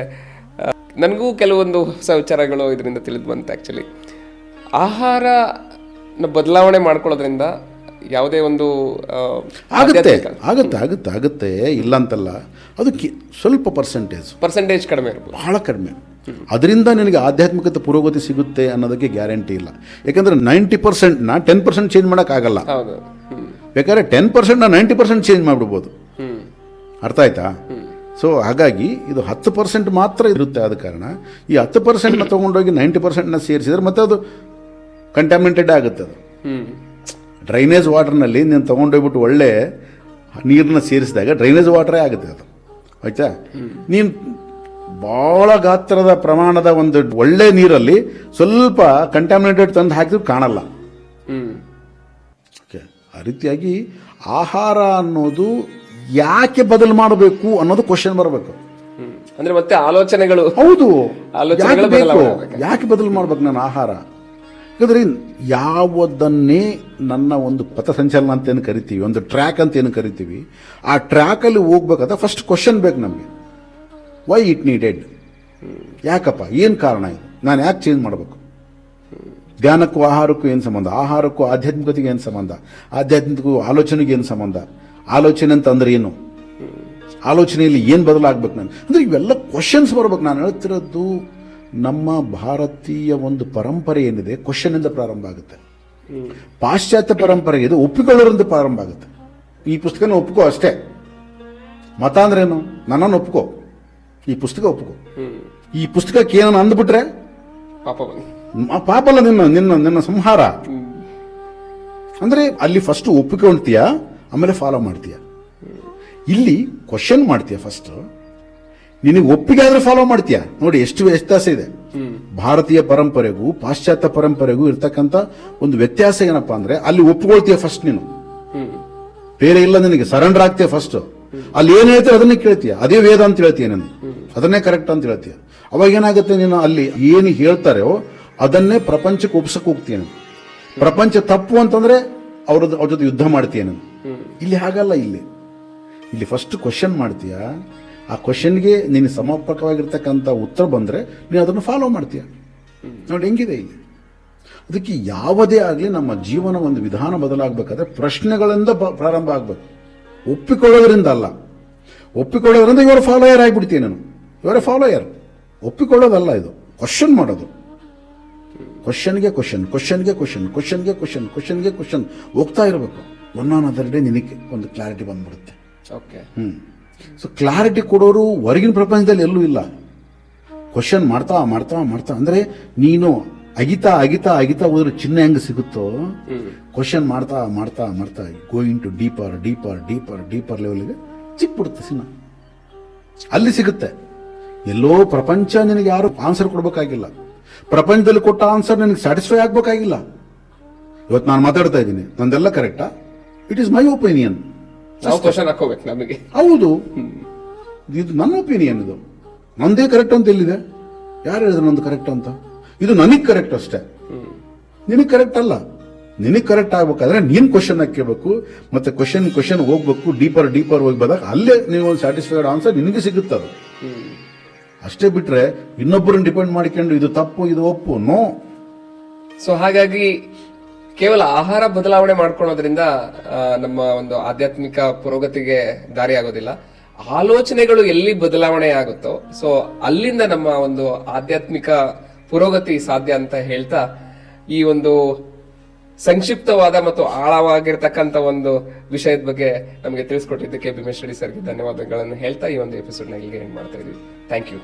ನನಗೂ ಕೆಲವೊಂದು ಹೊಸ ವಿಚಾರಗಳು ಇದರಿಂದ ತಿಳಿದು ಬಂತು. ಆ್ಯಕ್ಚುಲಿ ಆಹಾರ ಬದಲಾವಣೆ ಮಾಡ್ಕೊಳ್ಳೋದ್ರಿಂದ ಯಾವುದೇ ಒಂದು ಆಗುತ್ತೆ ಇಲ್ಲ ಅಂತಲ್ಲ. ಅದಕ್ಕೆ ಸ್ವಲ್ಪ ಪರ್ಸೆಂಟೇಜ್ ಕಡಿಮೆ ಇರ್ಬೋದು, ಬಹಳ ಕಡಿಮೆ. ಅದರಿಂದ ನಿನಗೆ ಆಧ್ಯಾತ್ಮಿಕತೆ ಪುರೋಗತಿ ಸಿಗುತ್ತೆ ಅನ್ನೋದಕ್ಕೆ ಗ್ಯಾರಂಟಿ ಇಲ್ಲ. ಯಾಕಂದರೆ 90% 10% ಚೇಂಜ್ ಮಾಡೋಕ್ಕಾಗಲ್ಲ. ಹೌದು. ಬೇಕಾದ್ರೆ 10% 90% ಚೇಂಜ್ ಮಾಡಿಬಿಡ್ಬೋದು. ಅರ್ಥ ಆಯ್ತಾ? ಸೊ ಹಾಗಾಗಿ ಇದು 10% ಮಾತ್ರ ಇರುತ್ತೆ. ಆದ ಕಾರಣ ಈ 10% ತೊಗೊಂಡೋಗಿ 90% ಸೇರಿಸಿದ್ರೆ ಮತ್ತೆ ಅದು ಕಂಟ್ಯಾಮಿನೇಟೆಡ್ ಆಗುತ್ತೆ. ಅದು ಡ್ರೈನೇಜ್ ವಾಟರ್ನಲ್ಲಿ ನೀನು ತೊಗೊಂಡೋಗ್ಬಿಟ್ಟು ಒಳ್ಳೆ ನೀರನ್ನ ಸೇರಿಸಿದಾಗ ಡ್ರೈನೇಜ್ ವಾಟರೇ ಆಗುತ್ತೆ ಅದು. ಆಯ್ತಾ? ನೀನು ಭಾಳ ಗಾತ್ರದ ಪ್ರಮಾಣದ ಒಂದು ಒಳ್ಳೆ ನೀರಲ್ಲಿ ಸ್ವಲ್ಪ ಕಂಟ್ಯಾಮಿನೇಟೆಡ್ ತಂದು ಹಾಕಿದ್ರು ಕಾಣಲ್ಲ. ಓಕೆ, ಆ ರೀತಿಯಾಗಿ ಆಹಾರ ಅನ್ನೋದು ಯಾಕೆ ಬದಲು ಮಾಡಬೇಕು ಅನ್ನೋದು ಕ್ವಶನ್ ಬರಬೇಕು. ಅಂದ್ರೆ ಮತ್ತೆ ಆಲೋಚನೆಗಳು. ಹೌದು, ಯಾಕೆ ಬದಲು ಮಾಡ್ಬೇಕು ನಾನು ಆಹಾರ? ಯಾಕಂದ್ರೆ ಯಾವುದನ್ನೇ ನನ್ನ ಒಂದು ಪಥಸಂಚಲನ ಅಂತ ಏನು ಕರಿತೀವಿ, ಒಂದು ಟ್ರ್ಯಾಕ್ ಅಂತ ಏನು ಕರಿತೀವಿ, ಆ ಟ್ರ್ಯಾಕಲ್ಲಿ ಹೋಗ್ಬೇಕಾದ್ರೆ ಫಸ್ಟ್ ಕ್ವಶನ್ ಬೇಕು ನಮಗೆ. Why it needed? ಯಾಕಪ್ಪ, ಏನು ಕಾರಣ ಇದು? ನಾನು ಯಾಕೆ ಚೇಂಜ್ ಮಾಡಬೇಕು? ಧ್ಯಾನಕ್ಕೂ ಆಹಾರಕ್ಕೂ ಏನು ಸಂಬಂಧ? ಆಹಾರಕ್ಕೂ ಆಧ್ಯಾತ್ಮಿಕತೆಗೆ ಏನು ಸಂಬಂಧ? ಆಧ್ಯಾತ್ಮಿಕಕ್ಕೂ ಆಲೋಚನೆಗೆ ಏನು ಸಂಬಂಧ? ಆಲೋಚನೆ ಅಂತ ಅಂದ್ರೆ ಏನು? ಆಲೋಚನೆಯಲ್ಲಿ ಏನು ಬದಲಾಗಬೇಕು? ನಾನು ಅಂದರೆ ಇವೆಲ್ಲ ಕ್ವಶನ್ಸ್ ಬರ್ಬೇಕು. ನಾನು ಹೇಳ್ತಿರೋದು ನಮ್ಮ ಭಾರತೀಯ ಒಂದು ಪರಂಪರೆ ಏನಿದೆ ಕ್ವಶನ್ನಿಂದ ಪ್ರಾರಂಭ ಆಗುತ್ತೆ. ಪಾಶ್ಚಾತ್ಯ ಪರಂಪರೆ ಇದು ಒಪ್ಪಿಕೊಳ್ಳೋದ್ರಿಂದ ಪ್ರಾರಂಭ ಆಗುತ್ತೆ. ಈ ಪುಸ್ತಕನ ಒಪ್ಕೋ ಅಷ್ಟೇ. ಮತ ಅಂದ್ರೇನು? ನನ್ನನ್ನು ಒಪ್ಕೋ, ಈ ಪುಸ್ತಕ ಒಪ್ಕೋ. ಈ ಪುಸ್ತಕಕ್ಕೆ ಏನನ್ನು ಅಂದ್ಬಿಟ್ರೆ ಪಾಪಲ್ಲ, ನಿನ್ನ ಸಂಹಾರ. ಅಂದರೆ ಅಲ್ಲಿ ಫಸ್ಟ್ ಒಪ್ಪಿಕೊಳ್ತೀಯ, ಆಮೇಲೆ ಫಾಲೋ ಮಾಡ್ತೀಯ. ಇಲ್ಲಿ ಕ್ವಶನ್ ಮಾಡ್ತೀಯ ಫಸ್ಟ್, ನಿನಗೆ ಒಪ್ಪಿಗೆ ಆದ್ರೆ ಫಾಲೋ ಮಾಡ್ತೀಯ. ನೋಡಿ ಎಷ್ಟು ವ್ಯತ್ಯಾಸ ಇದೆ ಭಾರತೀಯ ಪರಂಪರೆಗೂ ಪಾಶ್ಚಾತ್ಯ ಪರಂಪರೆಗೂ ಇರ್ತಕ್ಕಂಥ ಒಂದು ವ್ಯತ್ಯಾಸ. ಏನಪ್ಪಾ ಅಂದ್ರೆ ಅಲ್ಲಿ ಒಪ್ಪಿಕೊಳ್ತೀಯ ಫಸ್ಟ್, ನೀನು ಬೇರೆ ಇಲ್ಲ, ನಿನಗೆ ಸರೆಂಡರ್ ಆಗ್ತೀಯ ಫಸ್ಟ್. ಅಲ್ಲಿ ಏನ್ ಹೇಳ್ತೀಯ ಅದನ್ನೇ ಕೇಳ್ತೀಯ, ಅದೇ ವೇದ ಅಂತ ಹೇಳ್ತೀಯ, ನಾನು ಅದನ್ನೇ ಕರೆಕ್ಟ್ ಅಂತ ಹೇಳ್ತೀಯ. ಅವಾಗ ಏನಾಗುತ್ತೆ, ನೀನು ಅಲ್ಲಿ ಏನು ಹೇಳ್ತಾರೋ ಅದನ್ನೇ ಪ್ರಪಂಚಕ್ಕೆ ಒಪ್ಸಕ್ ಹೋಗ್ತೀಯ. ಪ್ರಪಂಚ ತಪ್ಪು ಅಂತಂದ್ರೆ ಅವ್ರ ಜೊತೆ ಯುದ್ಧ ಮಾಡ್ತೀಯ. ನಾನು ಇಲ್ಲಿ ಹಾಗಲ್ಲ. ಇಲ್ಲಿ ಫಸ್ಟ್ ಕ್ವಶನ್ ಮಾಡ್ತೀಯ. ಆ ಕ್ವಶನ್ಗೆ ನೀನು ಸಮರ್ಪಕವಾಗಿರ್ತಕ್ಕಂಥ ಉತ್ತರ ಬಂದರೆ ನೀನು ಅದನ್ನು ಫಾಲೋ ಮಾಡ್ತೀಯ. ನೋಡಿ ಹೆಂಗಿದೆ ಇಲ್ಲಿ. ಅದಕ್ಕೆ ಯಾವುದೇ ಆಗಲಿ ನಮ್ಮ ಜೀವನ ಒಂದು ವಿಧಾನ ಬದಲಾಗಬೇಕಾದ್ರೆ ಪ್ರಶ್ನೆಗಳಿಂದ ಪ್ರಾರಂಭ ಆಗಬೇಕು. ಒಪ್ಪಿಕೊಳ್ಳೋದ್ರಿಂದ ಅಲ್ಲ. ಒಪ್ಪಿಕೊಳ್ಳೋದ್ರಿಂದ ಇವರ ಫಾಲೋಯರ್ ಆಗಿಬಿಡ್ತೀಯ ನಾನು. ಇವರ ಫಾಲೋಯರ್. ಒಪ್ಪಿಕೊಳ್ಳೋದಲ್ಲ, ಇದು ಕ್ವಶನ್ ಮಾಡೋದು. ಕ್ವಶನ್ಗೆ ಕ್ವಶನ್ ಹೋಗ್ತಾ ಇರಬೇಕು. ಒನ್ ಆನ್ ಅದರ್ ಡೇ ನಿನಗೆ ಒಂದು ಕ್ಲಾರಿಟಿ ಬಂದ್ಬಿಡುತ್ತೆ. ಓಕೆ. ಸೊ ಕ್ಲಾರಿಟಿ ಕೊಡೋರು ಹೊರಗಿನ ಪ್ರಪಂಚದಲ್ಲಿ ಎಲ್ಲೂ ಇಲ್ಲ. ಕ್ವಶನ್ ಮಾಡ್ತಾ ಮಾಡ್ತಾ ಮಾಡ್ತಾ ಅಂದರೆ ನೀನು ಅಗಿತಾ ಅಗಿತಾ ಅಗಿತಾ ಹೋದ್ರೆ ಚಿನ್ನ ಹೆಂಗೆ ಸಿಗುತ್ತೋ, ಕ್ವಶನ್ ಮಾಡ್ತಾ ಮಾಡ್ತಾ ಮಾಡ್ತಾ going to deeper deeper deeper deeper ಲೆವೆಲ್ಗೆ ಸಿಕ್ಬಿಡುತ್ತೆ ಚಿನ್ನ, ಅಲ್ಲಿ ಸಿಗುತ್ತೆ. ಎಲ್ಲೋ ಪ್ರಪಂಚ ನಿನಗೆ ಯಾರು ಆನ್ಸರ್ ಕೊಡ್ಬೇಕಾಗಿಲ್ಲ, ಪ್ರಪಂಚದಲ್ಲಿ ಕೊಟ್ಟ ಆನ್ಸರ್ ನಿನಗೆ ಸ್ಯಾಟಿಸ್ಫೈ ಆಗ್ಬೇಕಾಗಿಲ್ಲ. ಇವತ್ತು ನಾನು ಮಾತಾಡ್ತಾ ಇದ್ದೀನಿ, ನಂದೆಲ್ಲ ಕರೆಕ್ಟಾ? It is my opinion. ನಾವು ಕ್ವಶನ್ ಹಾಕೋಬೇಕು ನಮಗೆ. ಹೌದು, ಇದು ನನ್ನ ಒಪಿನಿಯನ್, ಇದು ನಂದೇ ಕರೆಕ್ಟ್ ಅಂತ ಎಲ್ಲಿದೆ? ಯಾರು ಹೇಳಿದ್ರು ನಂದು ಕರೆಕ್ಟ್ ಅಂತ? ಇದು ನನಗೆ ಕರೆಕ್ಟ್ ಅಷ್ಟೇ, ನಿನಗೆ ಕರೆಕ್ಟ್ ಅಲ್ಲ. ನಿನಗೆ ಕರೆಕ್ಟ್ ಆಗ್ಬೇಕಾದ್ರೆ ನೀನ್ ಕ್ವಶನ್ ಹಾಕಬೇಕು, ಮತ್ತೆ ಕ್ವಶನ್ ಹೋಗ್ಬೇಕು, ಡೀಪರ್ ಡೀಪರ್ ಹೋಗಿ ಬಂದಾಗ ಅಲ್ಲೇ ನೀವು ಒಂದು ಸ್ಯಾಟಿಸ್ಫೈಡ್ ಆನ್ಸರ್ ನಿನಗೆ ಸಿಗುತ್ತೆ. ಅದು ಅಷ್ಟೇ ಬಿಟ್ರೆ ಇನ್ನೊಬ್ಬರನ್ನ ಡಿಪೆಂಡ್ ಮಾಡಿಕೊಂಡು ಇದು ತಪ್ಪು ಇದು ಒಪ್ಪು, ನೋ. ಸೊ ಹಾಗಾಗಿ ಕೇವಲ ಆಹಾರ ಬದಲಾವಣೆ ಮಾಡ್ಕೊಳ್ಳೋದ್ರಿಂದ ನಮ್ಮ ಒಂದು ಆಧ್ಯಾತ್ಮಿಕ ಪುರೋಗತಿಗೆ ದಾರಿ ಆಗೋದಿಲ್ಲ. ಆಲೋಚನೆಗಳು ಎಲ್ಲಿ ಬದಲಾವಣೆ ಆಗುತ್ತೋ ಸೊ ಅಲ್ಲಿಂದ ನಮ್ಮ ಒಂದು ಆಧ್ಯಾತ್ಮಿಕ ಪುರೋಗತಿ ಸಾಧ್ಯ ಅಂತ ಹೇಳ್ತಾ, ಈ ಒಂದು ಸಂಕ್ಷಿಪ್ತವಾದ ಮತ್ತು ಆಳವಾಗಿರ್ತಕ್ಕಂಥ ಒಂದು ವಿಷಯದ ಬಗ್ಗೆ ನಮಗೆ ತಿಳಿಸ್ಕೊಟ್ಟಿದ್ದಕ್ಕೆ ಭೀಮೇಶ್ ರೆಡ್ಡಿ ಸರ್ಗೆ ಧನ್ಯವಾದಗಳನ್ನು ಹೇಳ್ತಾ ಈ ಒಂದು ಎಪಿಸೋಡ್ನ ಇಲ್ಲಿಗೆ ಎಂಡ್ ಮಾಡ್ತಾ ಇದೀವಿ. Thank you.